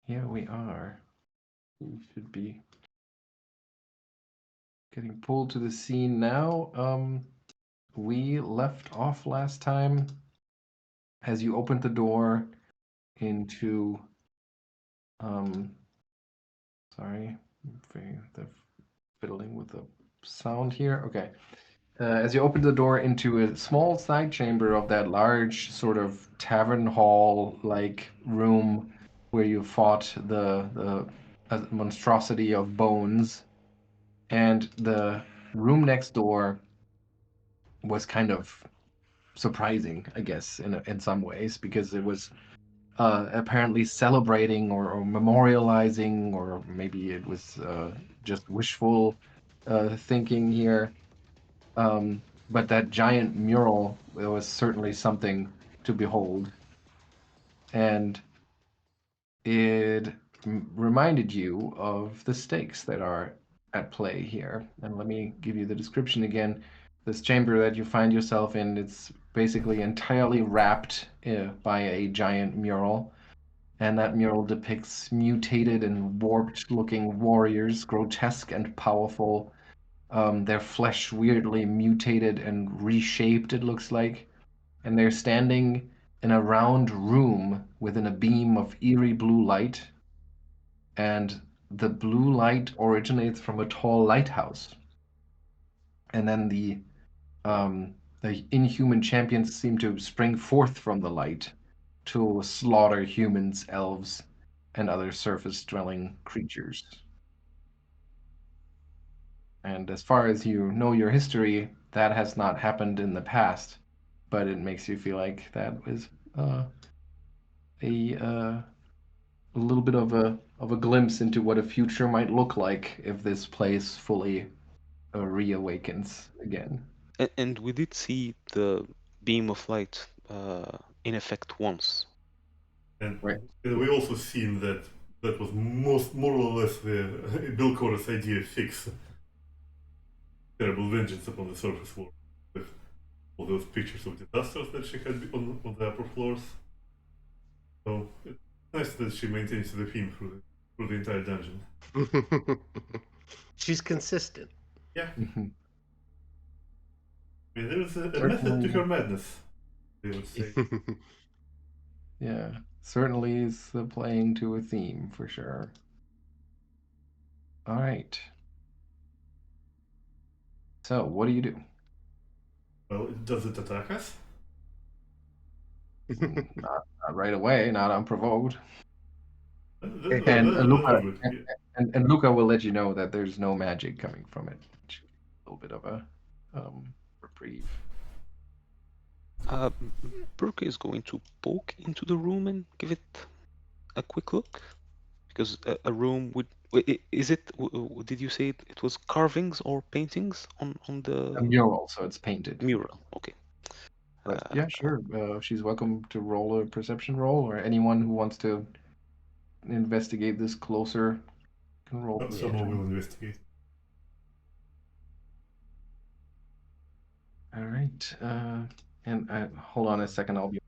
Here we are. We should be getting pulled to the scene now. We left off last time as you opened the door into sorry, the fiddling with the sound here. Okay. As you opened the door into a small side chamber of that large sort of tavern hall-like room where you fought the monstrosity of bones, and the room next door was kind of surprising, I guess, in some ways, because it was apparently celebrating or memorializing, or maybe it was just wishful thinking here. But that giant mural, it was certainly something to behold. And it reminded you of the stakes that are at play here. And let me give you the description again. This chamber that you find yourself in, it's basically entirely wrapped by a giant mural. And that mural depicts mutated and warped looking warriors, grotesque and powerful, their flesh weirdly mutated and reshaped, it looks like. And they're standing in a round room within a beam of eerie blue light. And the blue light originates from a tall lighthouse. And then the inhuman champions seem to spring forth from the light to slaughter humans, elves, and other surface-dwelling creatures. And as far as you know your history, that has not happened in the past, but it makes you feel like that was a little bit of a glimpse into what a future might look like if this place fully reawakens again. And we did see the beam of light in effect once. And Right. we also seen that that was more or less the Bill Cora's idea: fix terrible vengeance upon the surface world with all those pictures of disasters that she had on the upper floors. So it's nice that she maintains the theme through the entire dungeon. She's consistent. Yeah, Mhm. I mean, there is a method to Certainly, her madness, they would say. yeah, certainly is playing to a theme for sure. All right. So, what do you do? Well, does it attack us? Not right away, not unprovoked. And Then Luca we're good. Yeah. and Luca will let you know that there's no magic coming from it. A little bit of a reprieve. Uh, Birke is going to poke into the room and give it a quick look, because a room with is it? Did you say it was carvings or paintings on A the mural, so it's painted. mural? Okay. But yeah, sure. She's welcome to roll a perception roll, or anyone who wants to investigate this closer can roll Someone will perception. investigate. All right. And hold on a second. I'll be.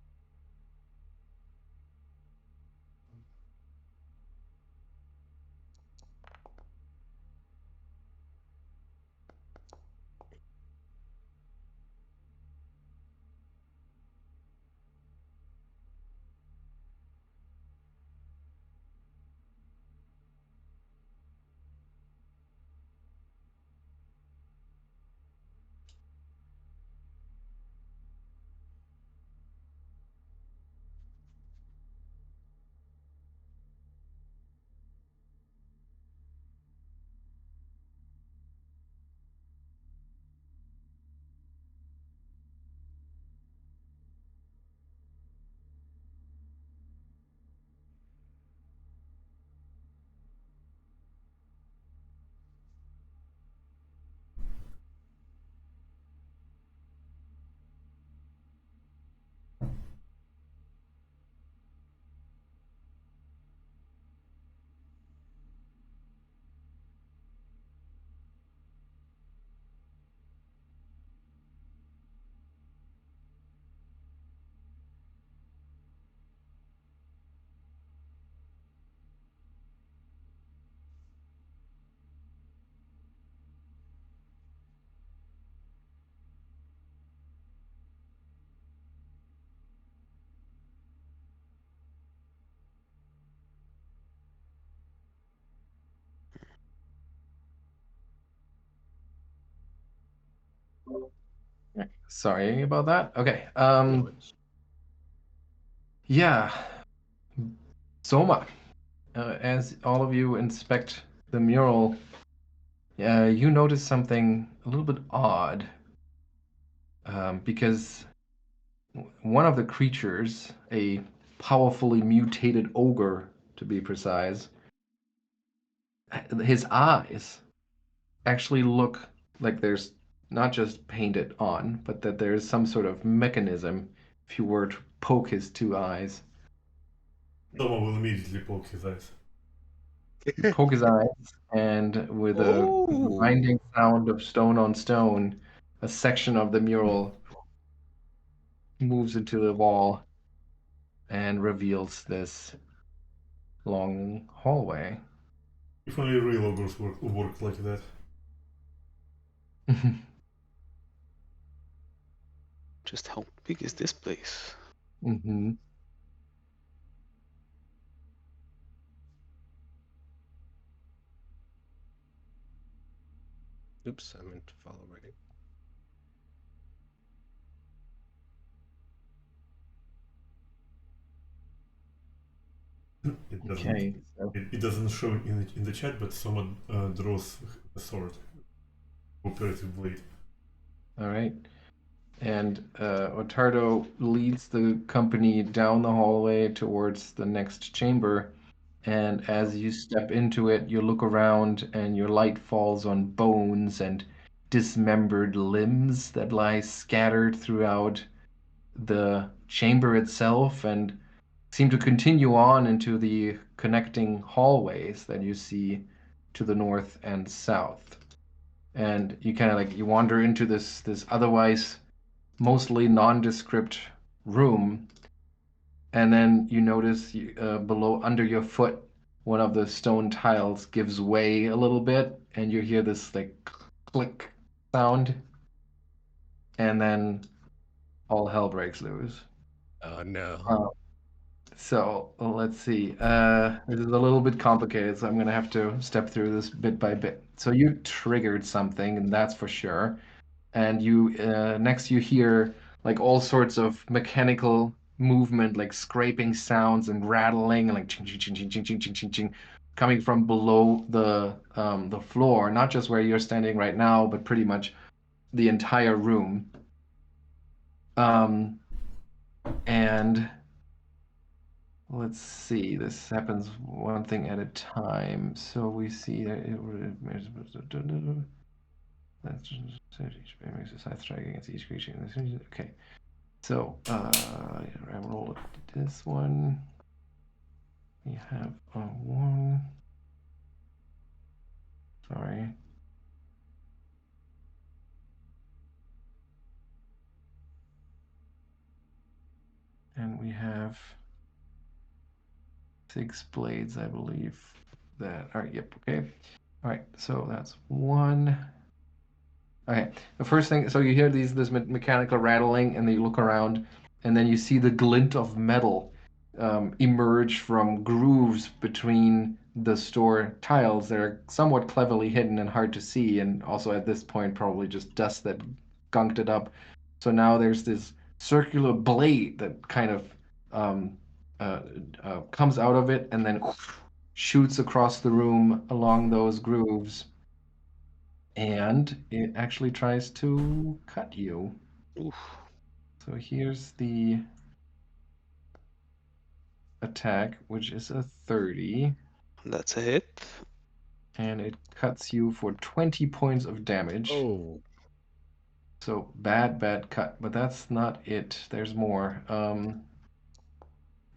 Sorry about that. Okay. No worries. Yeah. Soma, as all of you inspect the mural, you notice something a little bit odd. Because one of the creatures, a powerfully mutated ogre to be precise, his eyes actually look like there's not just painted on, but that there's some sort of mechanism if you were to poke his two eyes. Someone will immediately poke his eyes. You poke his eyes, and with a grinding sound of stone on stone, a section of the mural moves into the wall and reveals this long hallway. If only real ogres work like that. Just how big is this place? Mm-hmm. Oops, I meant to follow ready. It doesn't. Okay, so It doesn't show in the chat, but someone draws a sword, cooperative blade. all right. And Ottardo leads the company down the hallway towards the next chamber. And as you step into it, you look around and your light falls on bones and dismembered limbs that lie scattered throughout the chamber itself and seem to continue on into the connecting hallways that you see to the north and south. And you kind of like you wander into this otherwise mostly nondescript room, and then you notice below under your foot one of the stone tiles gives way a little bit, and you hear this like click sound, and then all hell breaks loose. Oh no. So let's see. This is a little bit complicated, so I'm gonna have to step through this bit by bit. So you triggered something, and that's for sure. And you next you hear like all sorts of mechanical movement, like scraping sounds and rattling, and like ching ching ching ching ching ching ching ching ching, coming from below the floor, not just where you're standing right now, but pretty much the entire room. And let's see, this happens one thing at a time. So we see that that's makes a side strike against each creature. Okay. So, I roll this one. We have a 1. Sorry. And we have 6 blades, I believe. That. All right. Yep. Okay. All right. So that's 1. Okay. The first thing. So you hear this mechanical rattling, and then you look around, and then you see the glint of metal emerge from grooves between the store tiles that are somewhat cleverly hidden and hard to see, and also at this point probably just dust that gunked it up. So now there's this circular blade that kind of um, comes out of it and then shoots across the room along those grooves, and it actually tries to cut you. Oof. So here's the attack, which is a 30. That's a hit. And it cuts you for 20 points of damage. Oh, So bad cut, but that's not it. There's more.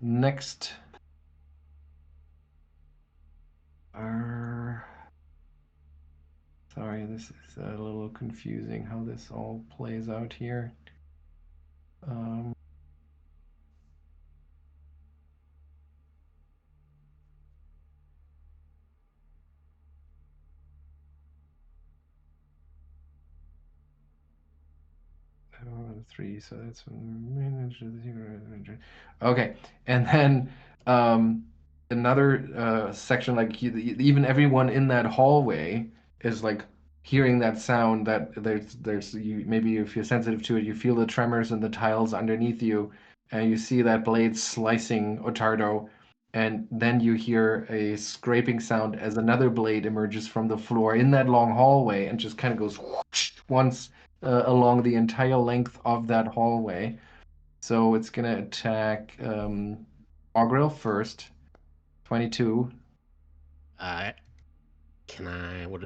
Next. Sorry, this is a little confusing how this all plays out here. Um, Three, so that's okay. And then another section, like even everyone in that hallway is like hearing that sound, that there's you, maybe if you're sensitive to it, you feel the tremors in the tiles underneath you, and you see that blade slicing Ottardo, and then you hear a scraping sound as another blade emerges from the floor in that long hallway and just kind of goes whoosh once along the entire length of that hallway. So it's gonna attack Augrael first. 22. Can I? What?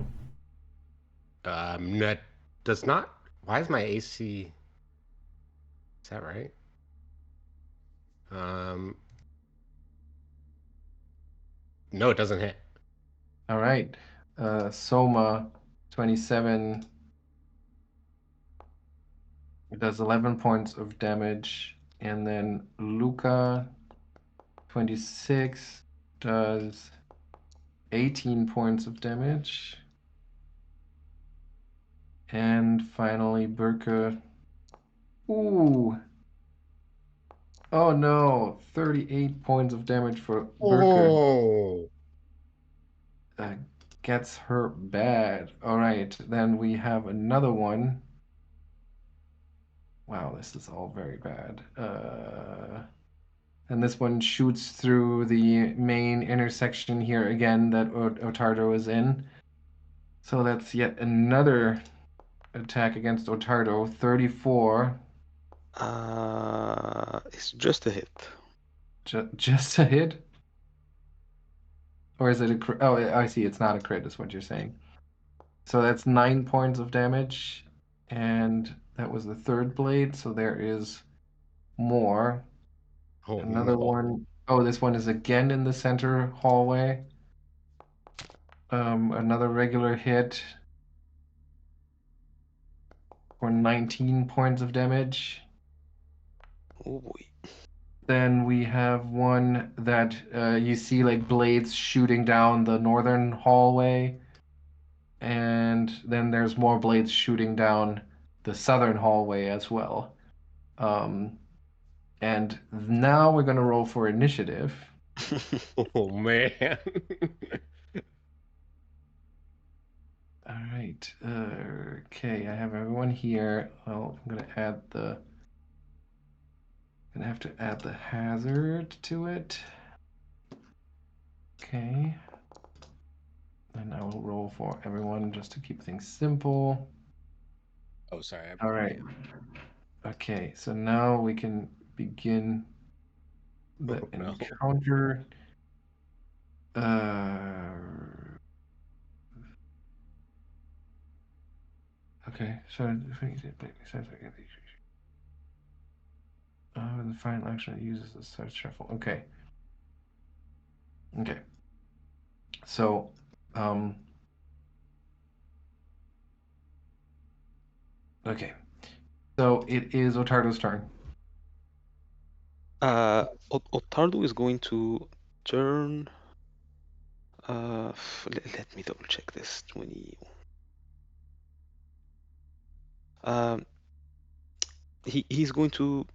That does not. Why is my AC? Is that right? No, it doesn't hit. All right. Soma, 27. It does 11 points of damage. And then Lucca, 26, does 18 points of damage. And finally, Birke. Ooh. Oh no, 38 points of damage for Birke. Oh. Gets her bad. All right, then we have another one. Wow, this is all very bad. And this one shoots through the main intersection here again that Ottardo is in. So that's yet another attack against Ottardo. 34. It's just a hit. Just a hit? Or is it a crit? Oh, I see. It's not a crit, is what you're saying. So that's 9 points of damage. And that was the third blade. So there is more. Oh Another no. one. Oh, this one is again in the center hallway. Another regular hit for 19 points of damage. Oh boy. Then we have one that you see like blades shooting down the northern hallway. And then there's more blades shooting down the southern hallway as well. And now we're going to roll for initiative. Oh man. All right. Okay, I have everyone here. Well, I'm gonna have to add the hazard to it. Okay. And I will roll for everyone just to keep things simple. Oh, sorry. All right. Okay, so now we can begin the Oh, no. encounter. Okay, so the final action uses the search shuffle. Okay. Okay. So, okay. So it is Ottardo's turn. Ottardo is going to turn. Let me double check this. 20. He's going to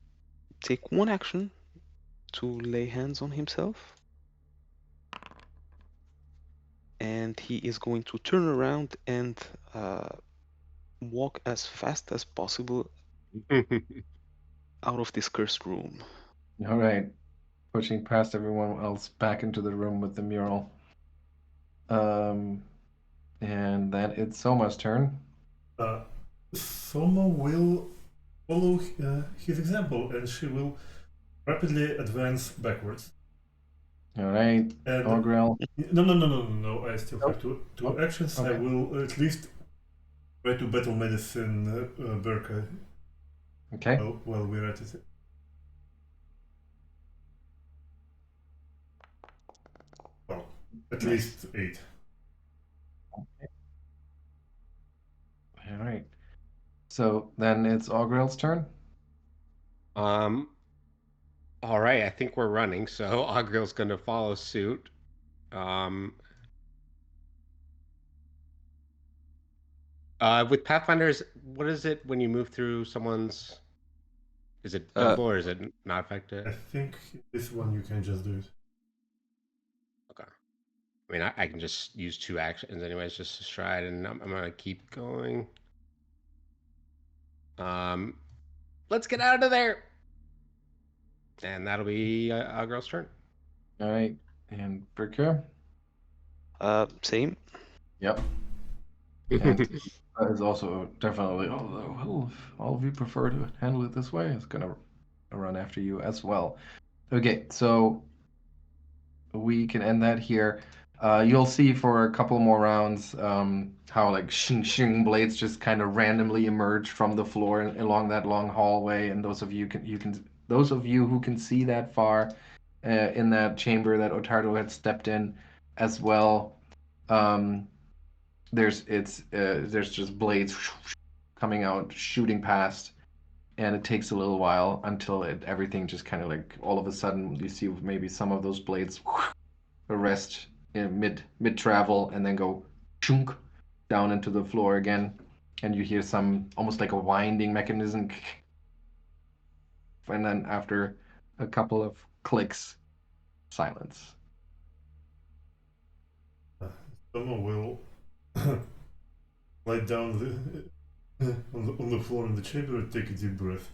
take one action to lay hands on himself, and he is going to turn around and walk as fast as possible out of this cursed room. All right. Pushing past everyone else back into the room with the mural. And then it's Soma's turn. Soma will follow his example, and she will rapidly advance backwards. All right. And Augrael. no. I still have two Oh, actions. I okay. will at least try to battle medicine Birke Okay. while we're at it. Well, at Nice. least 8. All right. So then it's Augrael's turn. All right, I think we're running, so Augrael's gonna follow suit. With Pathfinders, what is it when you move through someone's? Is it double or is it not I effective? think this one you can just do it. Okay. I mean, I can just use 2 actions anyways, just to stride, and I'm gonna keep going. Let's get out of there. And that'll be Augrael's turn. All right, and Birke. Same. Yep. And that is also definitely, although well, if all of you prefer to handle it this way, it's gonna run after you as well. Okay, so we can end that here. You'll see for a couple more rounds how like shing blades just kind of randomly emerge from the floor along that long hallway, and those of you who can see that far in that chamber that Ottardo had stepped in as well. There's just blades coming out, shooting past, and it takes a little while until everything just kind of like all of a sudden you see maybe some of those blades arrest in mid travel and then go chunk down into the floor again, and you hear some almost like a winding mechanism, and then after a couple of clicks, silence. Someone will lie down on the floor in the chamber and take a deep breath.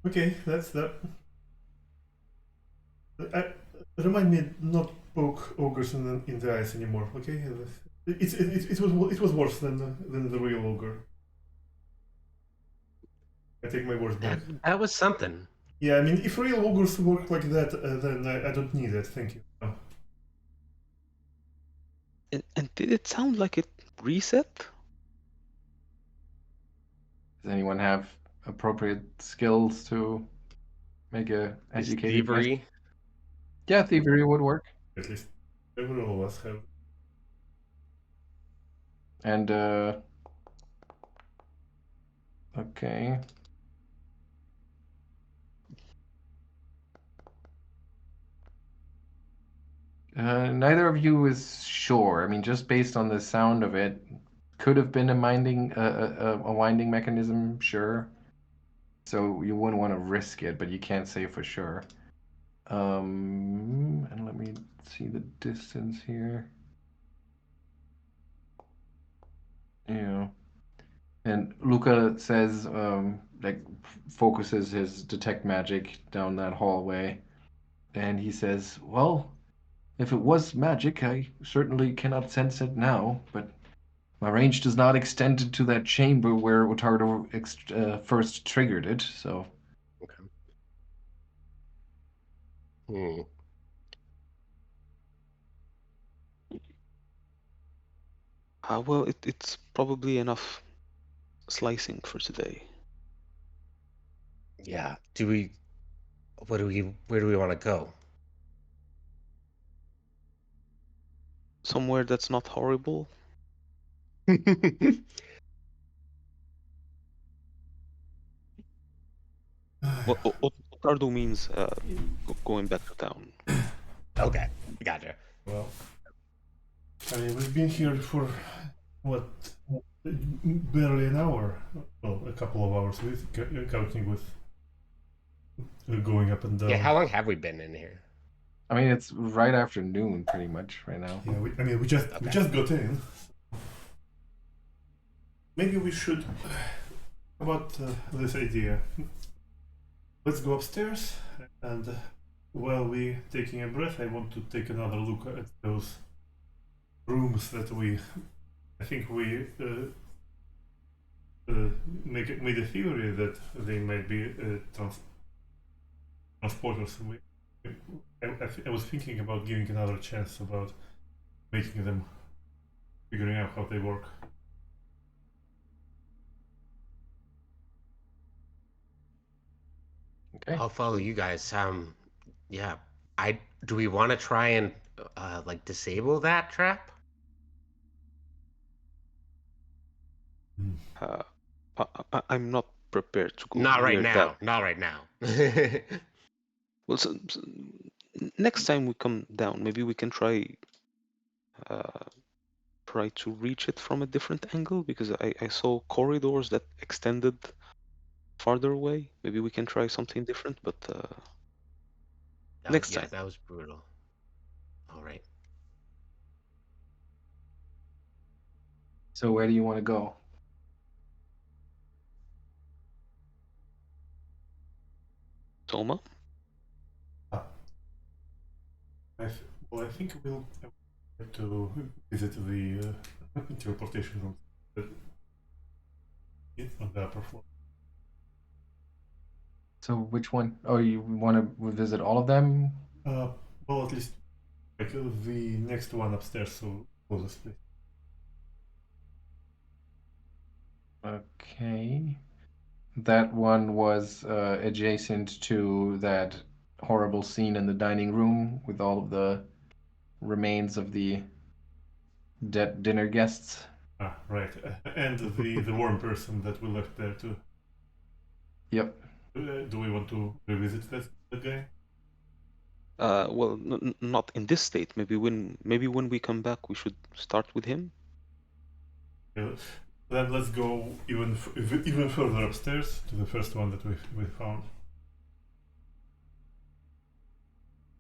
Okay, that's that. Remind me not poke ogres in the eyes anymore. Okay, it was worse than the real ogre. I take my words back. That was something. Yeah, I mean, if real ogres work like that, then I don't need it. Thank you. No. And did it sound like it reset? Does anyone have appropriate skills to make a Is educated guess? thievery? Yeah, thievery would work. At least several of us have. And okay. Neither of you is sure. I mean, just based on the sound of it, could have been a winding mechanism, sure. So you wouldn't want to risk it, but you can't say for sure. And let me see the distance here. Yeah. And Lucca says, like, focuses his detect magic down that hallway, and he says, "Well, if it was magic, I certainly cannot sense it now, but my range does not extend to that chamber where Ottardo first triggered it, so." Okay. Hmm. Well, it's probably enough slicing for today. Yeah. Where do we want to go? Somewhere that's not horrible. Well, Ottardo means going back to town. Okay, gotcha. Well, I mean, we've been here for what, barely an hour. Well, a couple of hours with counting with going up and down. Yeah, how long have we been in here? I mean, it's right after noon, pretty much, right now. Yeah, we just got in. Maybe we should. About this idea. Let's go upstairs, and while we taking a breath, I want to take another look at those rooms that I think we made a theory that they might be transporters. I was thinking about giving another chance about making them, figuring out how they work. Okay. I'll follow you guys. Yeah. Do we want to try and like disable that trap? I'm not prepared to go Not right near now. that. Not right now. Well, next time we come down, maybe we can try to reach it from a different angle, because I saw corridors that extended farther away. Maybe we can try something different, but next time. That was brutal. All right. So where do you want to go? Soma? Well, I think we'll have to visit the teleportation room on the upper floor. So which one? Oh, you want to visit all of them? Well, at least like the next one upstairs, so closest place. Okay. That one was adjacent to that horrible scene in the dining room with all of the remains of the dead dinner guests. Ah, right. And the worm person that we left there too. Yep. Do we want to revisit that guy? Well, not in this state. Maybe when we come back, we should start with him. Yeah, then let's go even further upstairs to the first one that we found.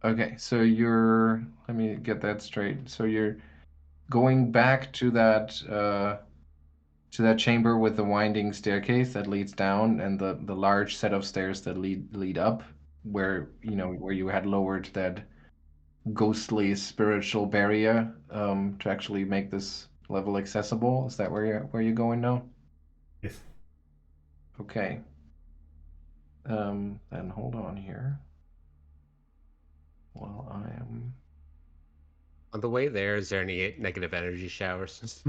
Okay, so let me get that straight. So you're going back to that chamber with the winding staircase that leads down and the large set of stairs that lead up, where where you had lowered that ghostly spiritual barrier to actually make this level accessible. Is that where you're going now? Yes. Okay. Then hold on here. While I am. On the way there, is there any negative energy showers?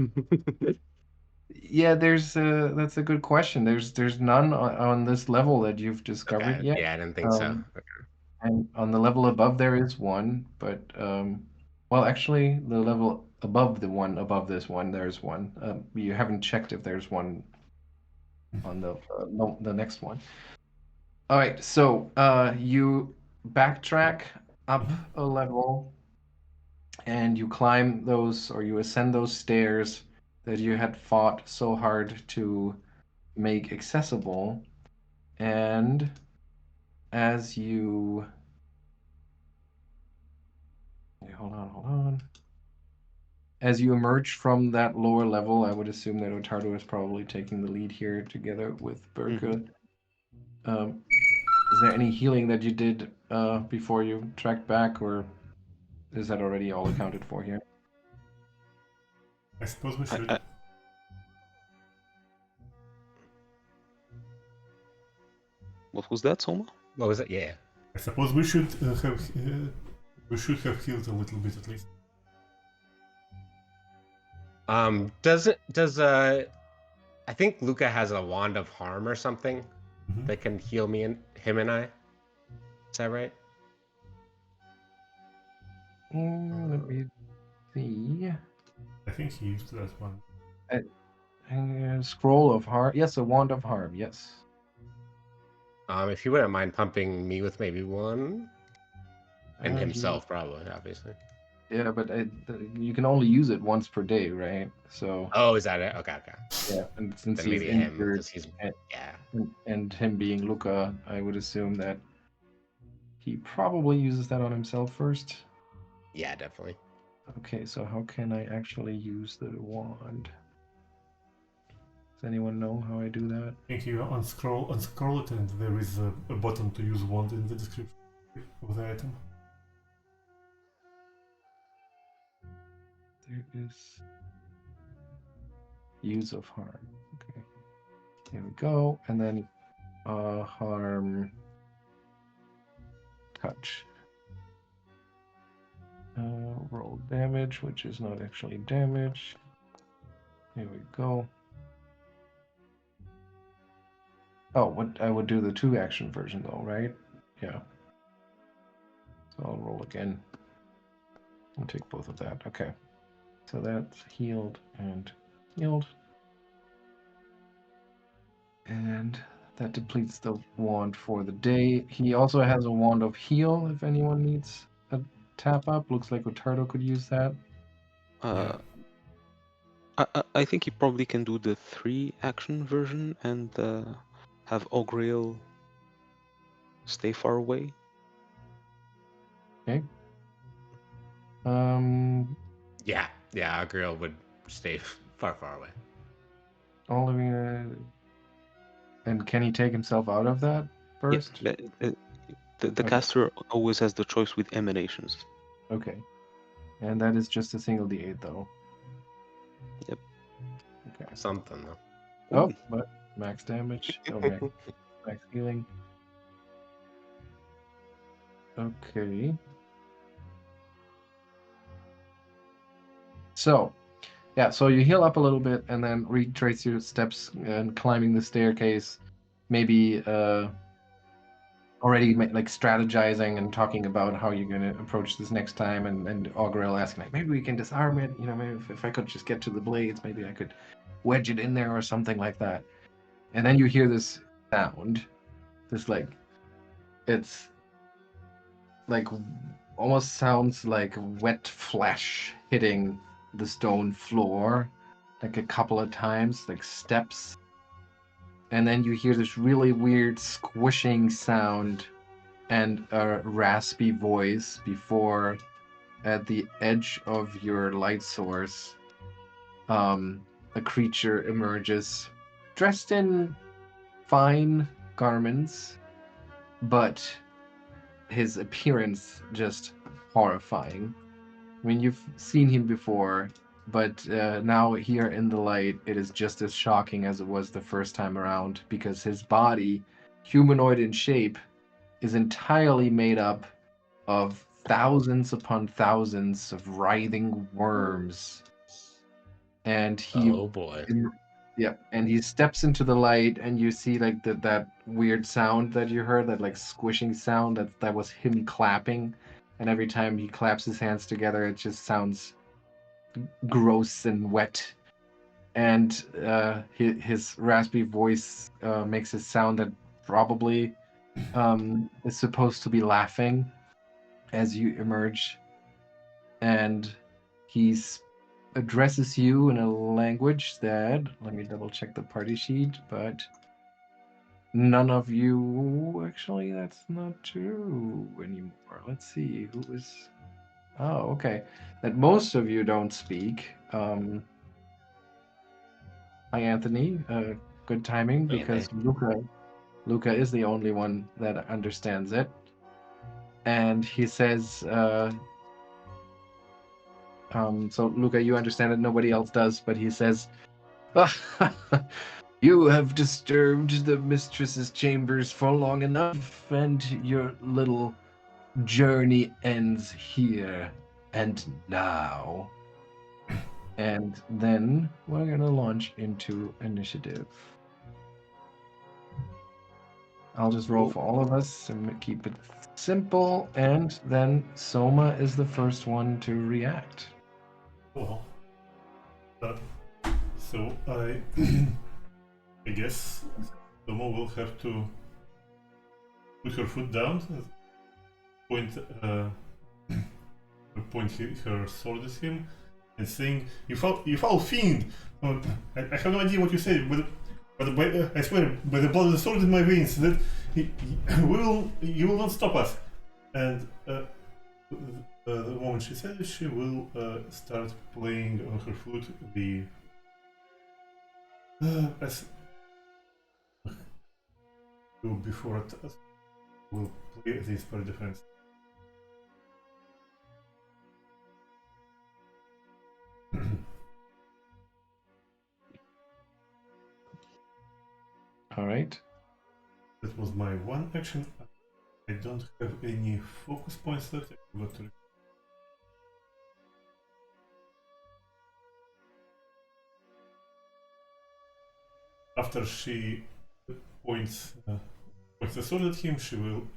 Yeah, that's a good question. There's none on this level that you've discovered Okay. yet. Yeah, I didn't think so. Okay. And on the level above there is one, but well, actually, the level above the one above this one, there's one. You haven't checked if there's one on no, the next one. All right, so you backtrack up a level and you climb those or you ascend those stairs that you had fought so hard to make accessible. And as you hold on. As you emerge from that lower level, I would assume that Ottardo is probably taking the lead here together with Birke. Is there any healing that you did before you tracked back, or is that already all accounted for here? I suppose we should. I- What was that, Soma? What was it? Yeah. I suppose we should have healed a little bit at least. Does I think Lucca has a wand of harm or something that can heal me and him and I. Is that right? Let me see. I think he used that one. Scroll of harm. Yes, a wand of harm. Yes. If you wouldn't mind pumping me with maybe one, and He- himself probably, obviously. Yeah, but you can only use it once per day, right? So. Oh, is that it? Okay. Yeah, and since Then he's maybe him, injured, because he's yeah. and him being Lucca, I would assume that he probably uses that on himself first. Yeah, definitely. Okay, so how can I actually use the wand? Does anyone know how I do that? I think you unscroll it, and there is a button to use wand in the description of the item. There is use of harm. Okay, here we go, and then harm touch. Roll damage, which is not actually damage. Here we go. Oh, what I would do the 2-action version though, right? Yeah. So I'll roll again. I'll take both of that. Okay. So that's healed and healed. And that depletes the wand for the day. He also has a wand of heal if anyone needs a tap up. Looks like Ottardo could use that. I think he probably can do the 3-action version and have Augrael stay far away. Okay. Yeah, Augrael would stay far away. all of you. And can he take himself out of that first? Yeah, the Okay. caster always has the choice with emanations. Okay. And that is just a single D8 though. Yep. Okay. Something though. Oh, Ooh. but max damage. Okay. Max healing. Okay. So, yeah, so you heal up a little bit and then retrace your steps and climbing the staircase. Maybe already like strategizing and talking about how you're going to approach this next time. And Augrael asking, like, maybe we can disarm it. You know, maybe if I could just get to the blades, maybe I could wedge it in there or something like that. And then you hear this sound. This, like, it's like almost sounds like wet flesh hitting the stone floor like a couple of times, like steps. And then you hear this really weird squishing sound and a raspy voice before at the edge of your light source a creature emerges dressed in fine garments, but his appearance just horrifying. I mean, you've seen him before, but now here in the light, it is just as shocking as it was the first time around because his body, humanoid in shape, is entirely made up of thousands upon thousands of writhing worms. And he Oh boy. yeah, and he steps into the light, and you see like that weird sound that you heard, that like squishing sound. That was him clapping, and every time he claps his hands together, it just sounds gross and wet. And his raspy voice makes a sound that probably is supposed to be laughing as you emerge, and he's addresses you in a language that, let me double check the party sheet, but none of you, actually, that's not true anymore. Let's see, who is, oh, okay, that most of you don't speak. Hi, Anthony, good timing, because Lucca is the only one that understands it. And he says, so Lucca, you understand it, nobody else does, but he says, you have disturbed the mistress's chambers for long enough, and your little journey ends here and now. And then we're gonna launch into initiative. I'll just roll for all of us and keep it simple, and then Soma is the first one to react. Well, so I guess Somo will have to put her foot down, point her sword at him, and saying, "You foul fiend! I have no idea what you said, but I swear, by the blood of the sword in my veins, that you will not stop us." And the moment she said it, she will start playing on her flute the as before it will play the Inspired Defense. All right. That was my one action. I don't have any focus points left. I forgot to. After she points the sword at him, she will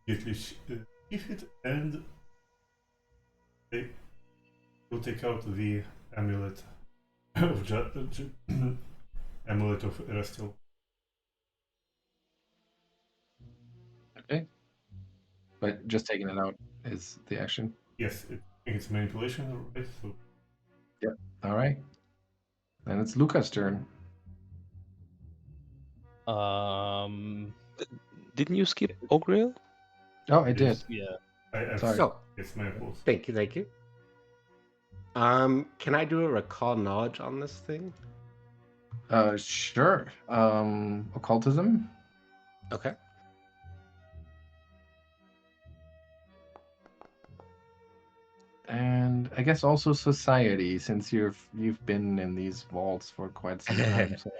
immediately give it, and they will take out the amulet of amulet of Erastil. Okay. But just taking it out is the action. Yes, it's manipulation, right? So. Yep. All right. Then it's Lucca's turn. Didn't you skip Augrael? Oh, I did. Yeah. I Sorry. Oh, it's my fault. thank you. Can I do a recall knowledge on this thing? Sure. Occultism. Okay. And I guess also society, since you've been in these vaults for quite some time, so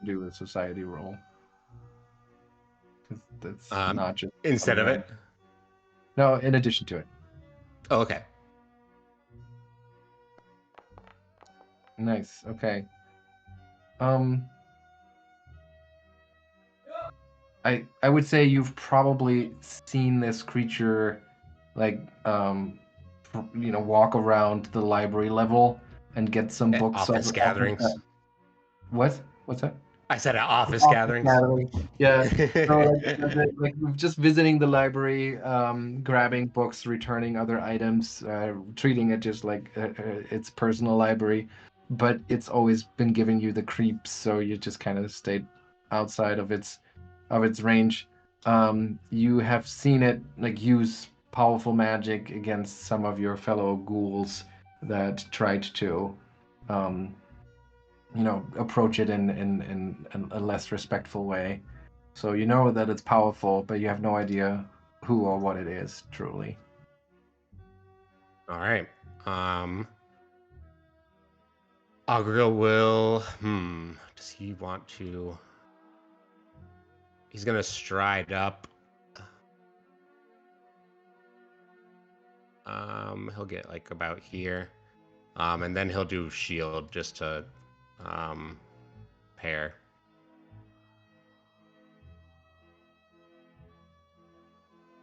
do a society roll. 'Cause that's not just Instead of random. it? No, in addition to it. Oh, okay. Nice. Okay. I would say you've probably seen this creature, like walk around the library level and get some At books. office gatherings. What? What's that? I said at office Office gatherings. gathering. Yeah. So like just visiting the library, grabbing books, returning other items, treating it just like its personal library, but it's always been giving you the creeps, so you just kind of stayed outside of its range. You have seen it like use powerful magic against some of your fellow ghouls that tried to approach it in a less respectful way. So you know that it's powerful, but you have no idea who or what it is, truly. All right. Augrael will. Does he want to? He's gonna stride up. He'll get like about here. And then he'll do shield just to pair.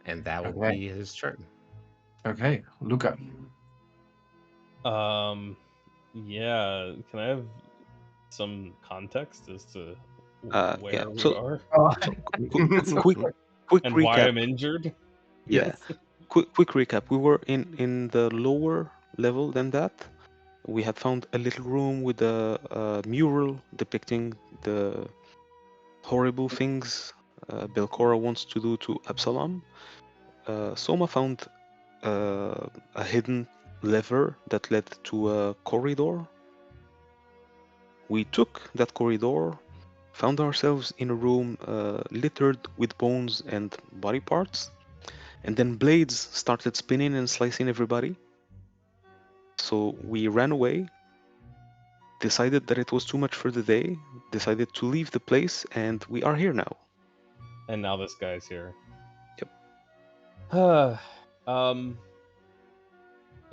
And that will Okay. be his turn. Okay, Lucca. Yeah. Can I have some context as to Yeah, where we so- are Quick and recap. why I'm injured? Yeah. Quick recap. We were in the lower level than that. We had found a little room with a mural depicting the horrible things Belcora wants to do to Absalom. Soma found a hidden lever that led to a corridor. We took that corridor, found ourselves in a room littered with bones and body parts, and then blades started spinning and slicing everybody. So we ran away, decided that it was too much for the day, decided to leave the place, and we are here now. And now this guy's here. Yep.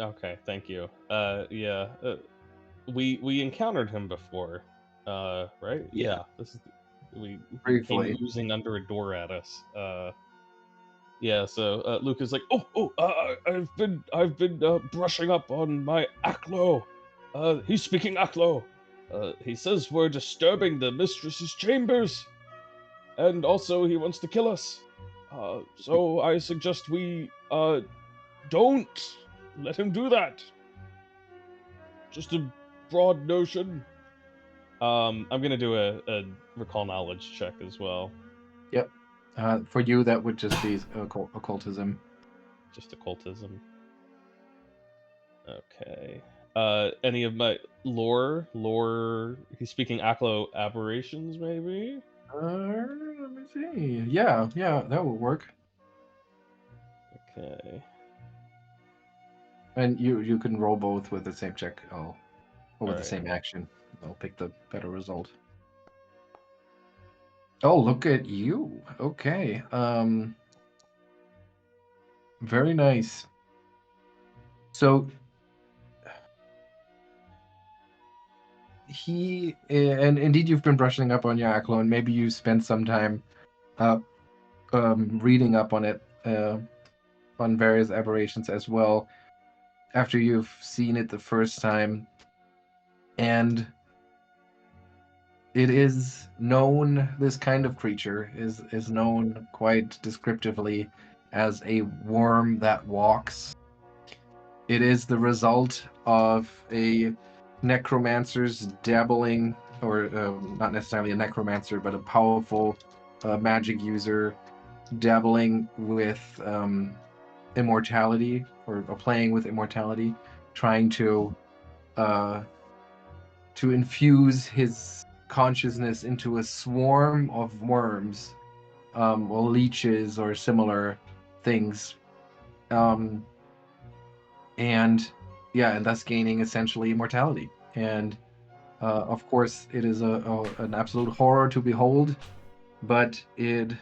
Okay, thank you. Yeah. We encountered him before. Right? Yeah. This is we Briefly. came oozing under a door at us. Yeah. So Luca's like, I've been brushing up on my Aklo. He's speaking Aklo. He says we're disturbing the mistress's chambers, and also he wants to kill us. So I suggest we don't let him do that. Just a broad notion. I'm gonna do a recall knowledge check as well. Yep. For you, that would just be occultism. Just occultism. Okay. Any of my lore? He's speaking Aklo aberrations, maybe. Let me see. Yeah, that would work. Okay. And you can roll both with the same check. Or with the Alright. same action. I'll pick the better result. Oh, look at you. Okay. Very nice. So and indeed you've been brushing up on your Aklo, and maybe you spent some time reading up on it, on various aberrations as well, after you've seen it the first time. And it is known, this kind of creature is known quite descriptively as a worm that walks. It is the result of a necromancer's dabbling, or not necessarily a necromancer, but a powerful magic user dabbling with immortality, or playing with immortality, trying to to infuse his consciousness into a swarm of worms, or leeches or similar things, and yeah, and thus gaining essentially immortality. And of course, it is an absolute horror to behold, but it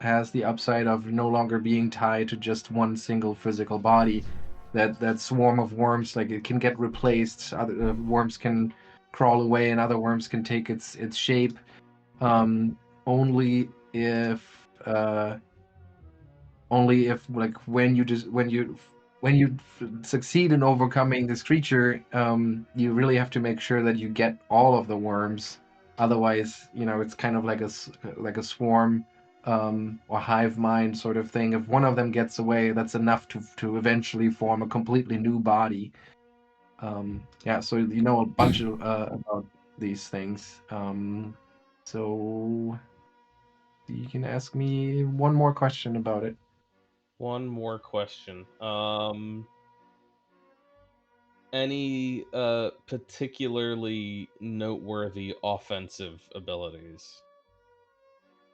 has the upside of no longer being tied to just one single physical body. That swarm of worms, like, it can get replaced. Other worms can crawl away, and other worms can take its shape. Only if like when you succeed in overcoming this creature, you really have to make sure that you get all of the worms. Otherwise, it's kind of like a swarm, or hive mind sort of thing. If one of them gets away, that's enough to eventually form a completely new body. Yeah, so you know a bunch of about these things. So you can ask me one more question about it. One more question. Any particularly noteworthy offensive abilities?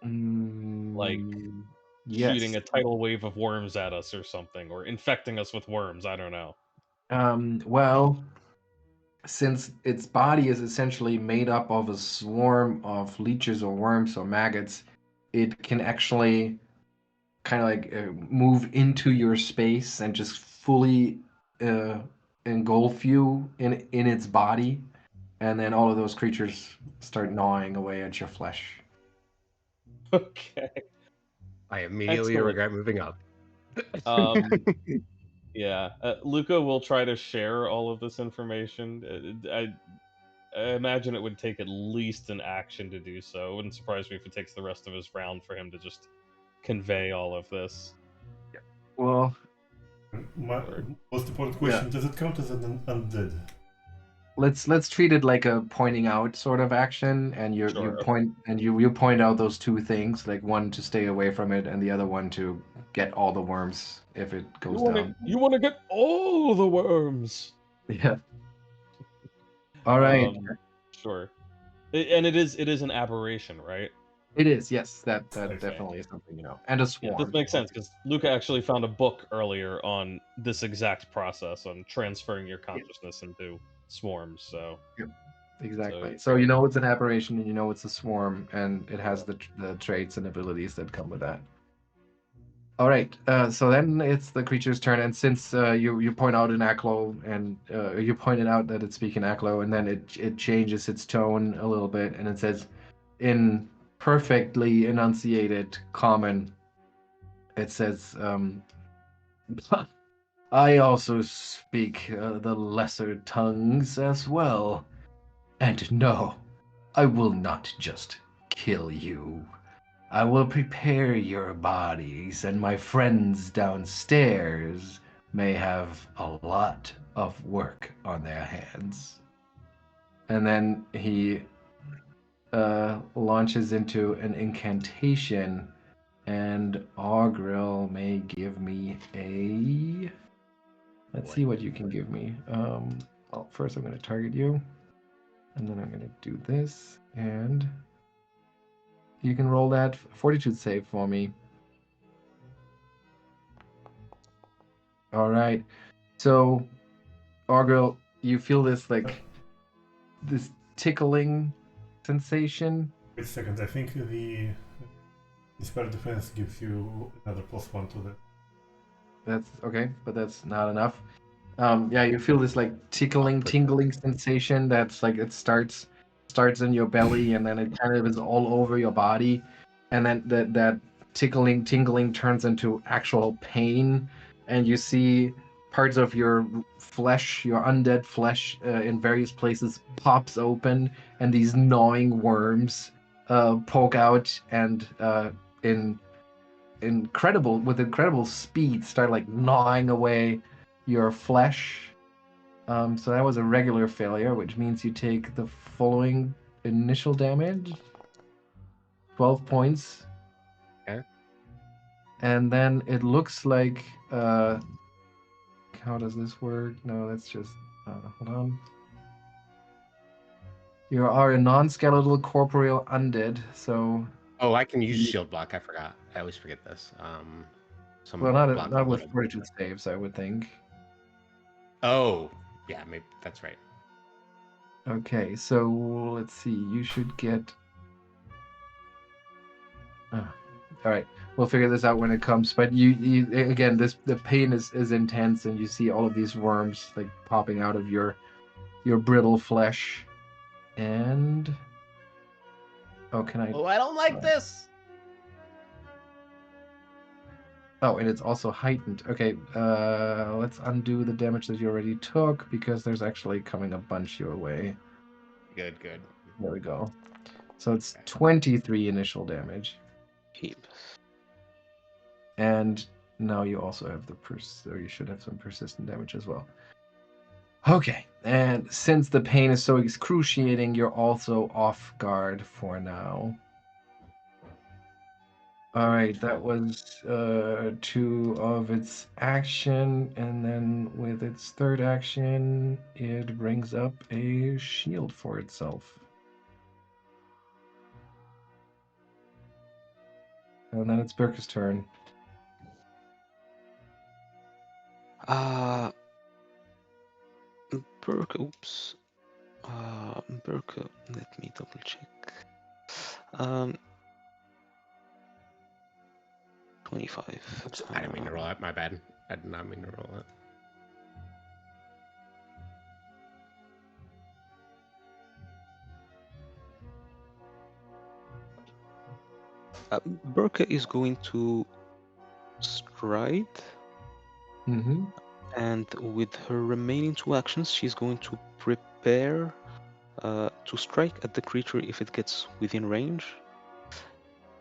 Like shooting Yes. a tidal wave of worms at us or something, or infecting us with worms, I don't know. Well, since its body is essentially made up of a swarm of leeches or worms or maggots, it can actually kind of like move into your space and just fully uh, engulf you in its body, and then all of those creatures start gnawing away at your flesh. Okay. I immediately Excellent. regret moving up. Yeah, Lucca will try to share all of this information. I imagine it would take at least an action to do so. It wouldn't surprise me if it takes the rest of his round for him to just convey all of this. Well, My Or- most important question: does it count as an undead? let's treat it like a pointing out sort of action, and you Sure, okay. point and you point out those two things, like one to stay away from it, and the other one to get all the worms if it goes down. You want to get all the worms. Yeah. All right. Sure. And it is an aberration, right? It is, yes. That Okay. definitely is something, and a Yeah, swarm. this makes sense because Lucca actually found a book earlier on this exact process on transferring your consciousness into swarms. So, Yep, exactly. So- So it's an aberration, and it's a swarm, and it has the traits and abilities that come with that. All right. So then it's the creature's turn, and since you point out in Aklo, and you pointed out that it's speaking Aklo, and then it changes its tone a little bit, and it says, in perfectly enunciated common, it says, I also speak the lesser tongues as well. And no, I will not just kill you. I will prepare your bodies, and my friends downstairs may have a lot of work on their hands. And then he launches into an incantation, and Augrael may give me a. Let's see what you can give me. Well, first I'm going to target you, and then I'm going to do this, and you can roll that fortitude save for me. All right. So, Augrael, you feel this this tickling sensation. Wait a second. I think the Inspired Defense gives you another +1 to that. That's okay, but that's not enough. Yeah, you feel this tingling sensation that's like it starts in your belly, and then it kind of is all over your body, and then that tingling turns into actual pain, and you see parts of your flesh, your undead flesh, in various places pops open, and these gnawing worms poke out, and with incredible speed start like gnawing away your flesh. So that was a regular failure, which means you take the following initial damage, 12 points. Okay. And then it looks like, how does this work? No, that's just, hold on. You are a non-skeletal corporeal undead, so Oh, I can use shield block. I forgot. I always forget this. Some well, not block. not with fortitude saves, I would think. Oh, yeah, maybe that's right. Okay, so let's see. You should get. All right, we'll figure this out when it comes. But you again, the pain is intense, and you see all of these worms like popping out of your brittle flesh. And oh, can I? Oh, I don't like this. Oh, and it's also heightened. Okay, let's undo the damage that you already took because there's actually coming a bunch your way. Good, good. There we go. So it's 23 initial damage. Keep. And now you also have or you should have some persistent damage as well. Okay, and since the pain is so excruciating, you're also off guard for now. All right, that was 2 of its action, and then with its third action, it brings up a shield for itself. And then it's Birke's turn. Birke, oops. Birke, let me double check. 25. Oops, I didn't mean to roll that. My bad. I did not mean to roll that. Birke is going to stride, Mm-hmm. and with her remaining 2 actions, she's going to prepare to strike at the creature if it gets within range.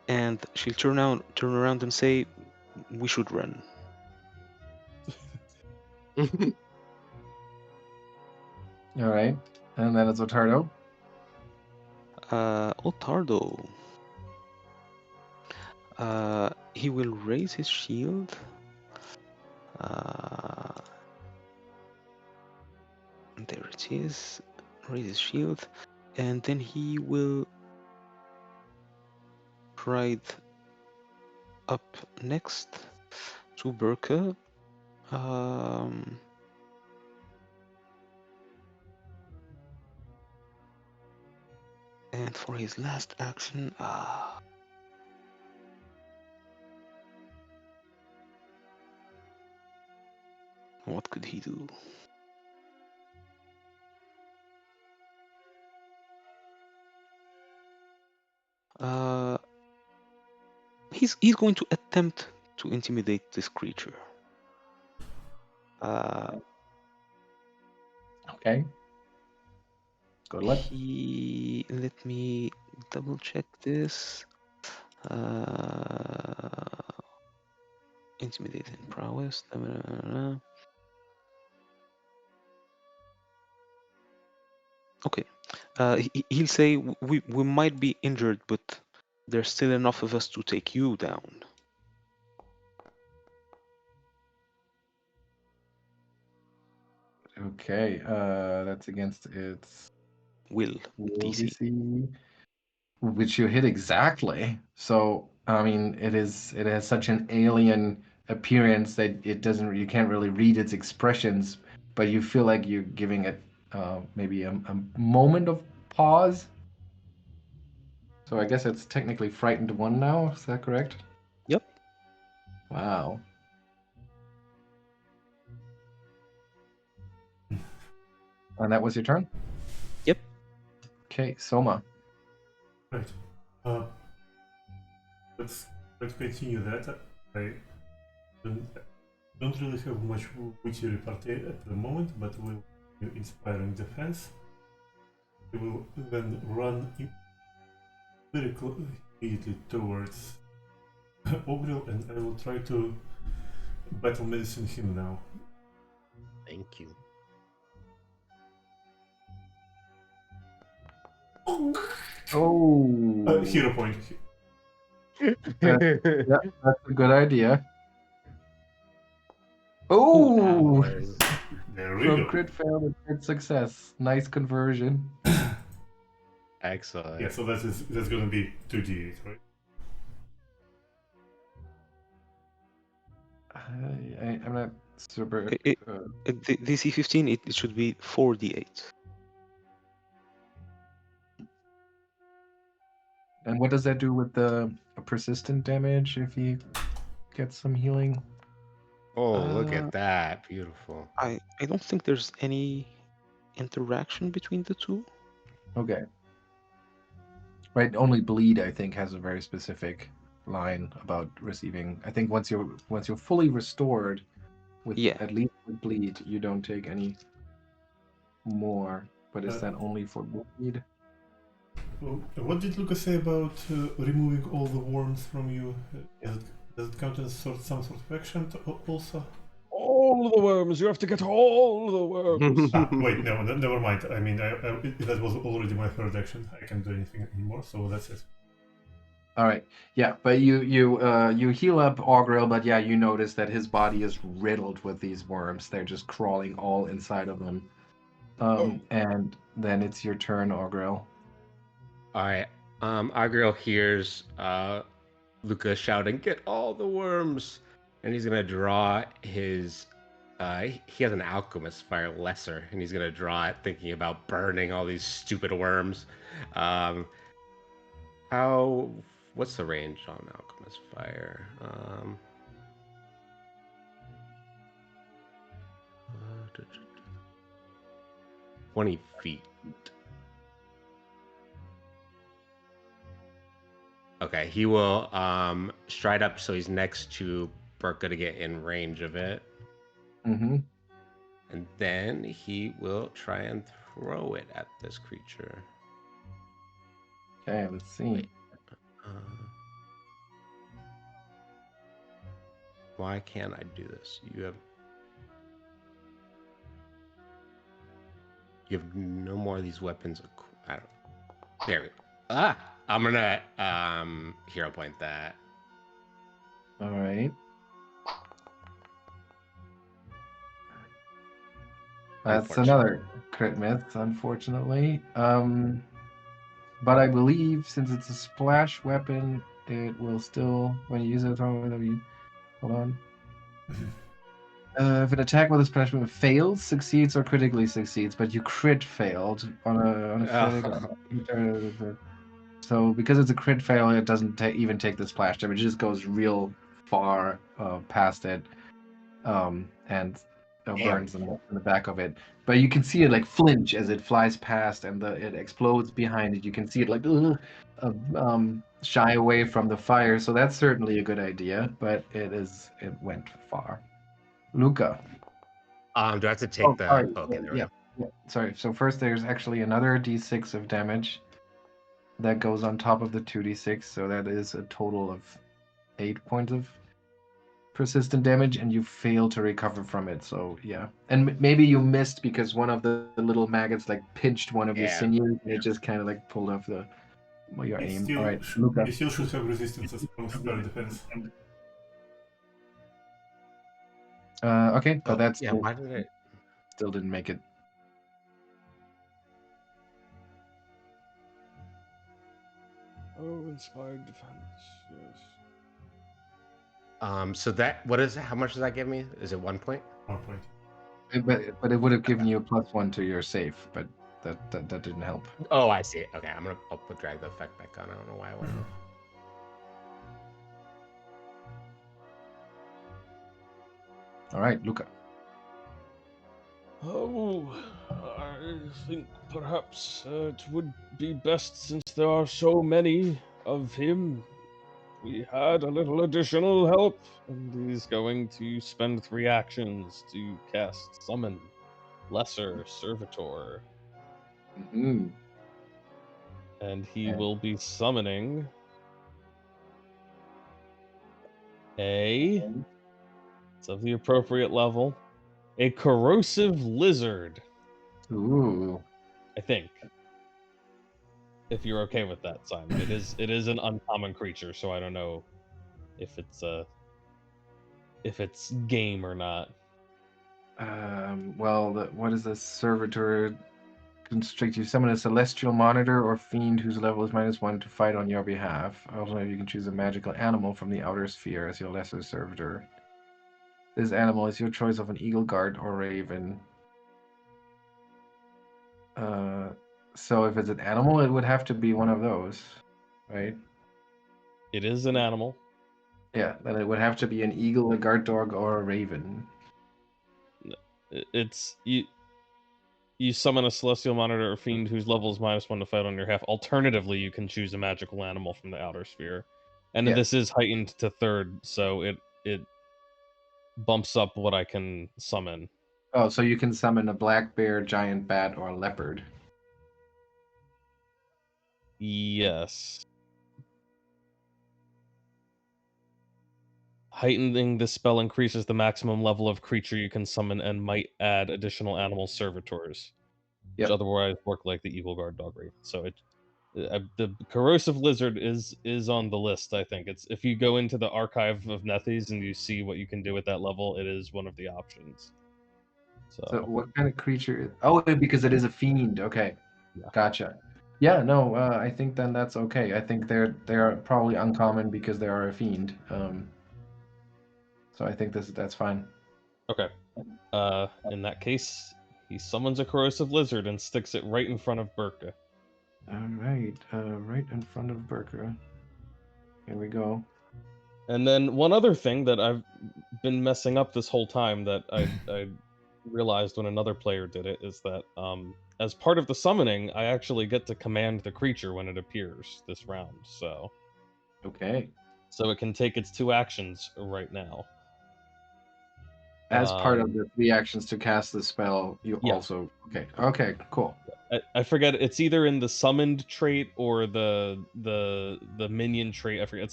And she'll turn around and say, "We should run." All right, and then it's Ottardo. Ottardo. He will raise his shield. There it is. Raise his shield, and then he will ride up next to Birke. And for his last action, what could he do? He's going to attempt to intimidate this creature. Okay. Good luck. Let me double check this. Intimidating prowess. Okay. He'll say we might be injured, but there's still enough of us to take you down. Okay, that's against its Will DC. DC, which you hit exactly. So I mean, it has such an alien appearance that you can't really read its expressions, but you feel like you're giving it maybe a moment of pause. So I guess it's technically frightened 1 now. Is that correct? Yep. Wow. And that was your turn? Yep. Okay, Souma. Right. Let's continue that. I don't really have much witty repartee at the moment, but we'll do inspiring defense. We will then run very immediately towards Augrael, and I will try to battle medicine him now. Thank you. Oh. Hero point. Yeah, that's a good idea. Oh! There we From go. crit fail to crit success. Nice conversion. Excellent. Yeah, so that's gonna be 2d8, right? I'm not super. DC 15, it should be 4d8. And what does that do with the persistent damage if he gets some healing? Oh, look Uh, at that. Beautiful. I don't think there's any interaction between the two. Okay. Right, only bleed I think has a very specific line about receiving. I think once you're fully restored with Yeah. at least with bleed, you don't take any more. But is that only for bleed? What did Lucca say about removing all the worms from you? Does it count as some sort of action also? All the worms. You have to get all the worms. Wait, no, never mind. I mean, that was already my third action. I can't do anything anymore, so that's it. All right. Yeah, but you heal up Augrael, but yeah, you notice that his body is riddled with these worms. They're just crawling all inside of him. And then it's your turn, Augrael. All right. Augrael hears Lucca shouting, "Get all the worms!" And he's gonna draw his. He has an alchemist fire lesser, and he's gonna draw it, thinking about burning all these stupid worms. What's the range on alchemist fire? 20 feet. Okay, he will stride up so he's next to Birke to get in range of it. Mm-hmm. And then he will try and throw it at this creature. Okay, let's see. Wait. Why can't I do this? You have no more of these weapons. I don't. There we go. I'm gonna hero point that. All right. That's another crit miss, unfortunately. But I believe since it's a splash weapon, it will still, when you use it, hold on. If an attack with a splash weapon fails, succeeds, or critically succeeds, but you crit failed on a so because it's a crit fail, it doesn't even take the splash damage. It just goes real far past it, and burns in the back of it. But you can see it like flinch as it flies past, and it explodes behind it. You can see it like shy away from the fire. So that's certainly a good idea, but it went far. Lucca. Do I have to take the? Sorry. Okay, there we Yeah. go. Sorry. So first, there's actually another d6 of damage that goes on top of the 2d6. So that is a total of 8 points of persistent damage, and you fail to recover from it. So yeah, and maybe you missed because one of the little maggots like pinched one of your sinews, and it just kind of like pulled off your aim. All right, Lucca. You still should have resistances from spell defense. Okay, but that's why did it? Still didn't make it. Oh, inspired defense. Yes. So what is it? How much does that give me? Is it 1 point? 1 point. But it would have given you a +1 to your save, but that didn't help. Oh, I see. Okay, I'll drag the effect back on. I don't know why I went. All right, Lucca. Oh, I think perhaps it would be best, since there are so many of him, we had a little additional help. And he's going to spend 3 actions to cast Summon Lesser Servitor. Mm-hmm. And he will be summoning it's of the appropriate level, a corrosive lizard. Ooh. I think. If you're okay with that, Simon. It is an uncommon creature, so I don't know if it's game or not. Well, what is this servitor constrict you. Summon a celestial monitor or fiend whose level is -1 to fight on your behalf. Also, you can choose a magical animal from the outer sphere as your lesser servitor. This animal is your choice of an eagle, guard, or raven. So if it's an animal, it would have to be one of those, right? It is an animal. Yeah, then it would have to be an eagle, a guard dog, or a raven. It's you summon a celestial monitor or fiend whose level is -1 to fight on your half. Alternatively, you can choose a magical animal from the outer sphere. And Yeah. this is heightened to 3rd, so it bumps up what I can summon. Oh, so you can summon a black bear, giant bat, or a leopard. Yes. Heightening this spell increases the maximum level of creature you can summon and might add additional animal servitors, which Yep. otherwise work like the evil guard dog raven. So the corrosive lizard is on the list. I think it's if you go into the archive of Nethes and you see what you can do at that level, it is one of the options. So what kind of creature? Oh, because it is a fiend. Okay, Yeah. gotcha. Yeah, no, I think then that's okay. I think they're probably uncommon because they are a fiend. So I think that's fine. Okay. In that case, he summons a corrosive lizard and sticks it right in front of Birke. All right, right in front of Birke. Here we go. And then one other thing that I've been messing up this whole time that I realized when another player did it is that as part of the summoning, I actually get to command the creature when it appears this round. So Okay. it can take its 2 actions right now. As part of the 3 actions to cast the spell, you Yeah. also okay, cool. I forget it's either in the summoned trait or the minion trait. I forget.